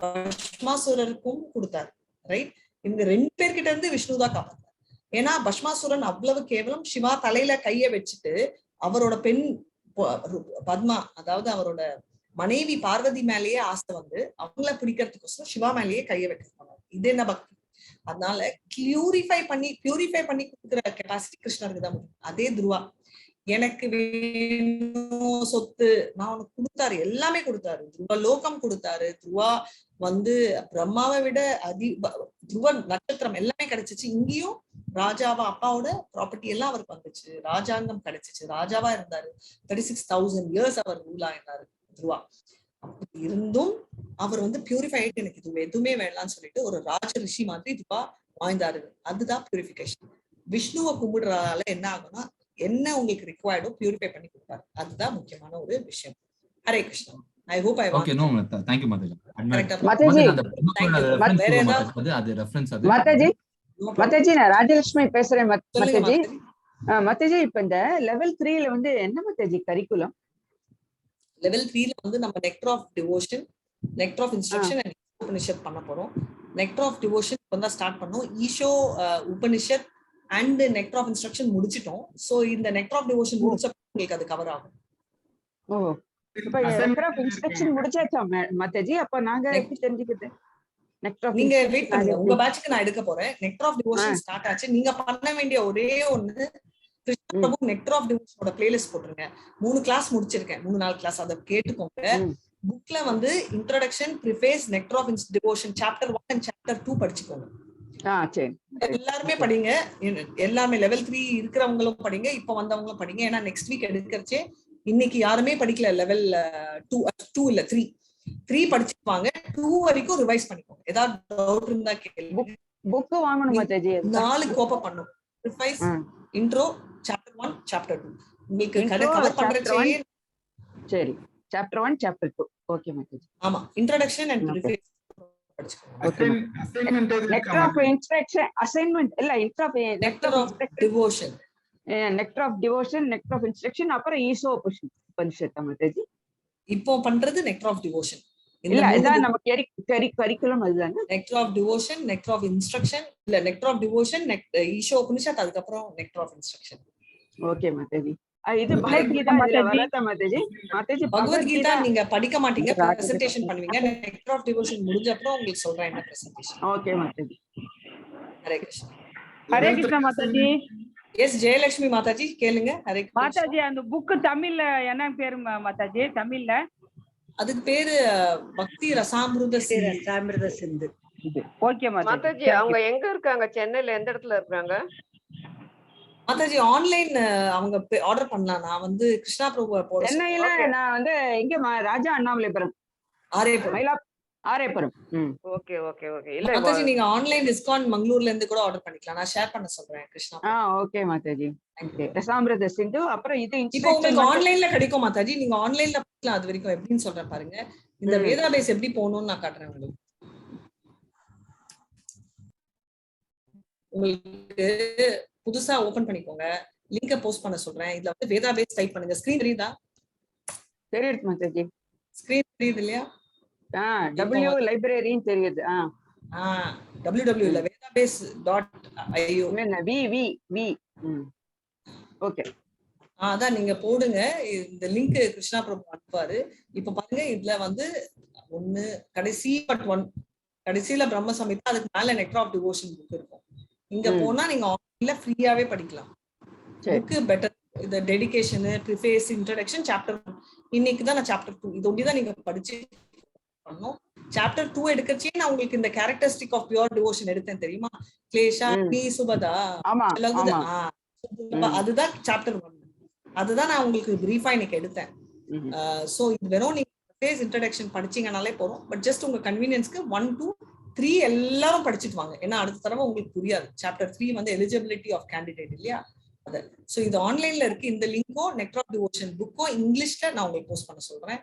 பஷ்மாசுரருக்கும் கொடுத்தாரு, ரைட்? இவங்க 2 பேர்கிட்ட இருந்து விஷ்ணு தான் காப்பாத்தார். ஏன்னா பஷ்மாசுரன் அவ்வளவு கேவலம், சிவா தலையில கைய வச்சுட்டு அவரோட பெண் பத்மா, அதாவது அவரோட மனைவி பார்வதி மேலேயே ஆசை வந்து அவங்கள பிடிக்கிறதுக்கோசரம் சிவா மேலேயே கைய வைக்க. இது என்ன பக்தி? அதனால பியூரிஃபை பண்ணி கொடுக்குற கெப்பாசிட்டி கிருஷ்ணருக்கு தான் முடியும். அதே துருவா எனக்கு வேணும் சொத்து, நான் உனக்கு கொடுத்தாரு, எல்லாமே கொடுத்தாரு. துருவ லோகம் கொடுத்தாரு, துருவா வந்து பிரம்மாவை விட துருவ நட்சத்திரம் எல்லாமே கிடைச்சிச்சு. இங்கேயும் ராஜாவா அப்பாவோட ப்ராப்பர்ட்டி எல்லாம் அவருக்கு வந்துச்சு, ராஜாங்கம் கிடைச்சிச்சு, ராஜாவா இருந்தாரு. 36,000 years அவர் ரூலா இருந்தாரு துருவா. அப்படி இருந்தும் அவர் வந்து பியூரிஃபை ஆயிட்டு எனக்கு இது எதுவுமே வேணாம்னு சொல்லிட்டு ஒரு ராஜ ரிஷி மாதிரி துருவா வாழ்ந்தாரு. அதுதான் பியூரிஃபிகேஷன். விஷ்ணுவை கும்பிடுறதால என்ன ஆகும்னா என்ன உங்களுக்கு ரிக்வயர்டோ பியூரிஃபை பண்ணி கொடுப்பாரு. அதுதான் முக்கியமான ஒரு விஷயம். Hare Krishna. I hope I Okay, no, thank you, Mathaji. Mathaji, நான் ராஜலட்சுமி பேசுறேன். Mathaji, Mathaji, இப்ப இந்த லெவல் 3ல வந்து என்ன Mathaji கரிக்குலம்? லெவல் 3ல வந்து நம்ம nectar of devotion, nectar of instruction and Upanishad பண்ண போறோம். நெக்டர் ஆஃப் டிவோஷன் வந்து ஸ்டார்ட் பண்ணோம். Isho Upanishad and nectar of instruction முடிச்சிட்டோம். சோ இந்த நெக்டர் ஆஃப் டிவோஷன் முடிச்ச உங்களுக்கு அது கவர் ஆகும். ஓ, இப்ப நெக்டர் ஆஃப் இன்ஸ்ட்ரக்ஷன் முடிச்சாச்சா Mathaji? அப்ப நாங்க எப்படி தெரிஞ்சுக்கிட்டு? நீங்க வெயிட் பண்ணுங்க, உங்க பேட்ச்க்கு நான் எடுக்க போறேன். நெக்டர் ஆஃப் டிவோஷன் ஸ்டார்ட் ஆச்சு. நீங்க பண்ண வேண்டிய ஒரே ஒண்ணு, கிருஷ்ண பிரபு நெக்டர் ஆஃப் டிவோஷனோட பிளேலிஸ்ட் போட்டுருங்க. 3 கிளாஸ் முடிச்சிருக்கேன், 3-4 கிளாஸ், அதை கேட்டுக்கோங்க. புக்ல வந்து introduction, preface, nectar of devotion chapter 1 and chapter 2 படிச்சுக்கோங்க. எல்லாருமே படிங்க, எல்லாமே லெவல் 3 இருக்கிறவங்களும் படிங்க, இப்ப வந்தவங்களும் படிங்க. ஏன்னா நெக்ஸ்ட் வீக் எடுக்கிறச்சே இன்னைக்கு யாருமே படிக்கல. லெவல் 2 இல்ல 3 படிச்சுப்பாங்க. 2 வரைக்கும் ரிவைஸ் பண்ணிக்கோங்க. ஏதாவது டவுட் இருந்தா கேளுங்க. புக் வாங்கணும் Mathaji. 4 கோப்ப பண்ணும். ரிவைஸ், இன்ட்ரோ, சாப்டர் 1, சாப்டர் 2 உங்களுக்கு கவர் பண்றச்சே. சரி, சாப்டர் 1, சாப்டர் 2. Okay Mathaji. ஆமா, இன்ட்ரோடக்ஷன் அண்ட் ரிவைஸ் படிச்சுக்கோங்க. நெக்டர் ஆஃப் இன்ஸ்ட்ரக்ஷன் அசைன்மென்ட் இல்ல, nectar of devotion, nectar of devotion, nectar of instruction, அப்புறம் ஈசோ உபனிஷத் Mathaji. இப்போ பண்றது நெக்டர் ஆஃப் டிவோஷன். இல்ல இதான் நம்ம கரிக்குலம். அதுதான் nectar of devotion, nectar of instruction, இல்ல nectar of devotion, Isho Upanishad, அதுக்கு அப்புறம் nectar of instruction. Okay Mathaji. இது பகவத்கீதா Mathaji. பகவத்கீதா நீங்க படிக்க மாட்டீங்க, பிரசன்டேஷன் பண்ணுவீங்க. நெக்டர் ஆஃப் டிவோஷன் முடிஞ்ச அப்புறம் உங்களுக்கு சொல்றேன் என்ன presentation. Okay Mathaji. Hare Krishna. Hare Krishna Mathaji. Yes Jayalakshmi Mataji கேளுங்க. ஹரே கிருஷ்ணா. மாதாஜி, அந்த புக் தமிழ்ல என்ன பேரு மாதாஜி? தமிழ்ல அதுக்கு பேரு பக்தி ரசாமிருத சிந்து. ஓகே மாதாஜி. அவங்க எங்க இருக்காங்க? சென்னையில எந்த இடத்துல இருக்காங்க மாதாஜி? ஆன்லைன் அவங்க ஆர்டர் பண்ணலாம். நான் வந்து கிருஷ்ணா பிரபு போட சென்னையில, நான் வந்து எங்க Raja Annamalaipuram, Arepuram. Okay okay okay. இல்ல மாதாஜி, நீங்க ஆன்லைன் டிஸ்கவுண்ட் மங்களூர்ல இருந்து கூட ஆர்டர் பண்ணிக்கலாம். நான் ஷேர் பண்ண சொல்றேன் கிருஷ்ணா. Okay Mathaji. ரசாமிருத சிந்து. அப்புறம் இது இப்போ உங்களுக்கு ஆன்லைன்ல கிடைக்கும் மாதாஜி. நீங்க ஆன்லைன்ல பார்க்கலாம். அது வரைக்கும் எப்படின்னு சொல்றேன் பாருங்க. இந்த வேதாபேஸ் எப்படி போகணும்னு நான் காட்டுறேன் உங்களுக்கு. உங்களுக்கு புதுசா ஓபன் பண்ணிக்கோங்க. லிங்க போஸ்ட் பண்ண சொல்றேன். இதுல வந்து வேதாபேஸ் டைப் பண்ணுங்க. ஸ்கிரீன் தெரியுதா? தெரியுது Mathaji. ஸ்கிரீன் தெரியுது இல்லையா? W லைப்ரரின்னு தெரியுது. www இல்ல, vedabase.io. வி. ஓகே, அதான் நீங்க போடுங்க. இந்த லிங்க் கிருஷ்ணா பிரபு அனுப்புவாரு. இப்ப பாருங்க, இதுல வந்து ஒண்ணு கடைசி பட் 1 கடைசியில பிரம்ம சமிதா, அதுக்கு மேல நெக்டர் ஆஃப் டிவோஷன் புக் இருக்கும். இங்க போனா நீங்க ஆன்லைன்ல ஃப்ரீயாவே படிக்கலாம். Book better. இந்த டெடிகேஷன், ப்ரிஃபேஸ், இன்ட்ரோடக்ஷன், சாப்டர் 1. இன்னைக்கு தான் நான் சாப்டர் 2 இது ஒண்டி தான் நீங்க படிச்சு பண்ணணும். சாப்டர் 2 எடுக்கச்சே நான் உங்களுக்கு இந்த கேரக்டரிஸ்டிக் ஆஃப் பியூர் டிவோஷன் எடுத்தேன் தெரியுமா? கிளேஷா, நீ சுபதா, அதுதான் சாப்டர் 1. அதுதான் நான் உங்களுக்கு பிரீஃபா இன்னைக்கு எடுத்தேன். சோ இது வெறும் நீங்க ஃபேஸ் இன்ட்ரோடக்ஷன் படிச்சீங்கனாலே போறோம். பட் ஜஸ்ட் உங்க கன்வீனியன்ஸ்க்கு 1, 2, 3 எல்லாரும் படிச்சுட்டு வாங்க. ஏன்னா அடுத்த தடவை உங்களுக்கு புரியாது. சாப்டர் 3 வந்து எலிஜிபிலிட்டி ஆஃப் கேண்டிடேட் இல்லையா? அது சோ இது ஆன்லைன்ல இருக்கு. இந்த லிங்கோ நெக்டர் ஆஃப் டிவோஷன் புக்கோ இங்கிலீஷ்ல நான் உங்களுக்கு போஸ்ட் பண்ண சொல்றேன்.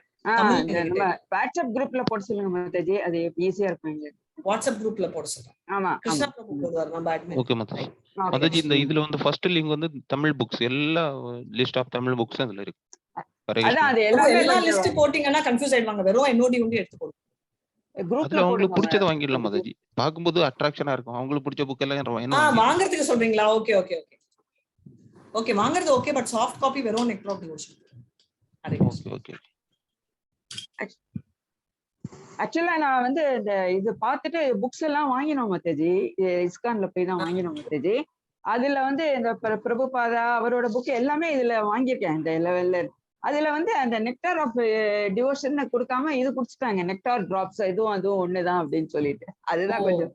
வாட்ஸ்அப் குரூப்ல போட சொல்லுங்க Mathaji. அது ஈஸியா இருக்கும். வாட்ஸ்அப் குரூப்ல போட சொல்றேன். ஆமா, கிருஷ்ணா பிரபு போடுவார் நம்ம அட்மின். ஓகே மாதாஜி. மாதாஜி, இந்த இதுல வந்து ஃபர்ஸ்ட் லிங்க் வந்து தமிழ் புக்ஸ், எல்லா லிஸ்ட் ஆஃப் தமிழ் புக்ஸ் அதுல இருக்கு. அதான் அது எல்லா லிஸ்ட் போடிங்கனா கன்ஃபியூஸ் ஆயிடுவாங்க. வெறும் NOD ஒண்டி எடுத்து போடுங்க. குரூப்ல உங்களுக்கு பிடிச்சத வாங்கிடலாம் மாதாஜி. பாக்கும்போது அட்ராக்ஷனா இருக்கும். உங்களுக்கு பிடிச்ச புக் எல்லாம் என்ன வாங்குறதுக்கு சொல்றீங்களா? ஓகே ஓகே ஓகே ஓகே, வாங்குறது ஓகே. பட் சாஃப்ட் காப்பி வெறும் nectar of devotion. Okay okay. ஆக்சுவலா நான் வந்து இந்த இது பார்த்துட்டு புக்ஸ் எல்லாம் வாங்கினோம் Mathaji. இஸ்கான்ல போய் தான் வாங்கினோம் Mathaji. அதுல வந்து இந்த பிரபுபாதா அவரோட புக் எல்லாமே இதுல வாங்கியிருக்கேன் இந்த லெவல்ல. அதுல வந்து அந்த நெக்டார் ஆஃப் டிவோஷன் கொடுக்காம இது குடிச்சிட்டாங்க, நெக்டார் டிராப்ஸ், இதுவும் அதுவும் ஒண்ணுதான் அப்படின்னு சொல்லிட்டு. அதுதான் கொஞ்சம்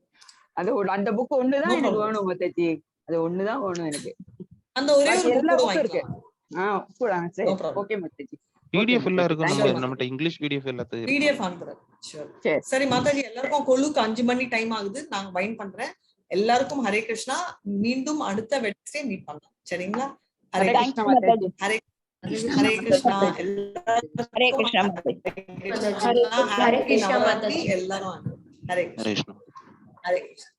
அது அந்த புக் ஒண்ணுதான் எனக்கு வேணும் மத்தாஜி, அது ஒண்ணுதான் வேணும் எனக்கு. அந்த ஒரே ஒரு எல்லா புக் புக்கும் இருக்கு. சரி ஓகே மத்தாஜி. PDF எல்லாம் இருக்கும் நம்மட்ட, இங்கிலீஷ் PDF எல்லாத்தையும் PDF அனுப்புறேன். சரி மாதாஜி, எல்லாருக்கும் கொலுக்கு 5 மணி டைம் ஆகுது, நான் பைண்ட் பண்றேன். எல்லாருக்கும் ஹரே கிருஷ்ணா. மீண்டும் அடுத்த வெட்னஸ்டே மீட் பண்ணலாம், சரிங்களா? ஹரே கிருஷ்ணா மாதாஜி. ஹரே கிருஷ்ணா. ஹரே கிருஷ்ணா மாதாஜி. ஹரே கிருஷ்ணா மாதாஜி. எல்லாரும் ஹரே கிருஷ்ணா. ஹரே கிருஷ்ணா.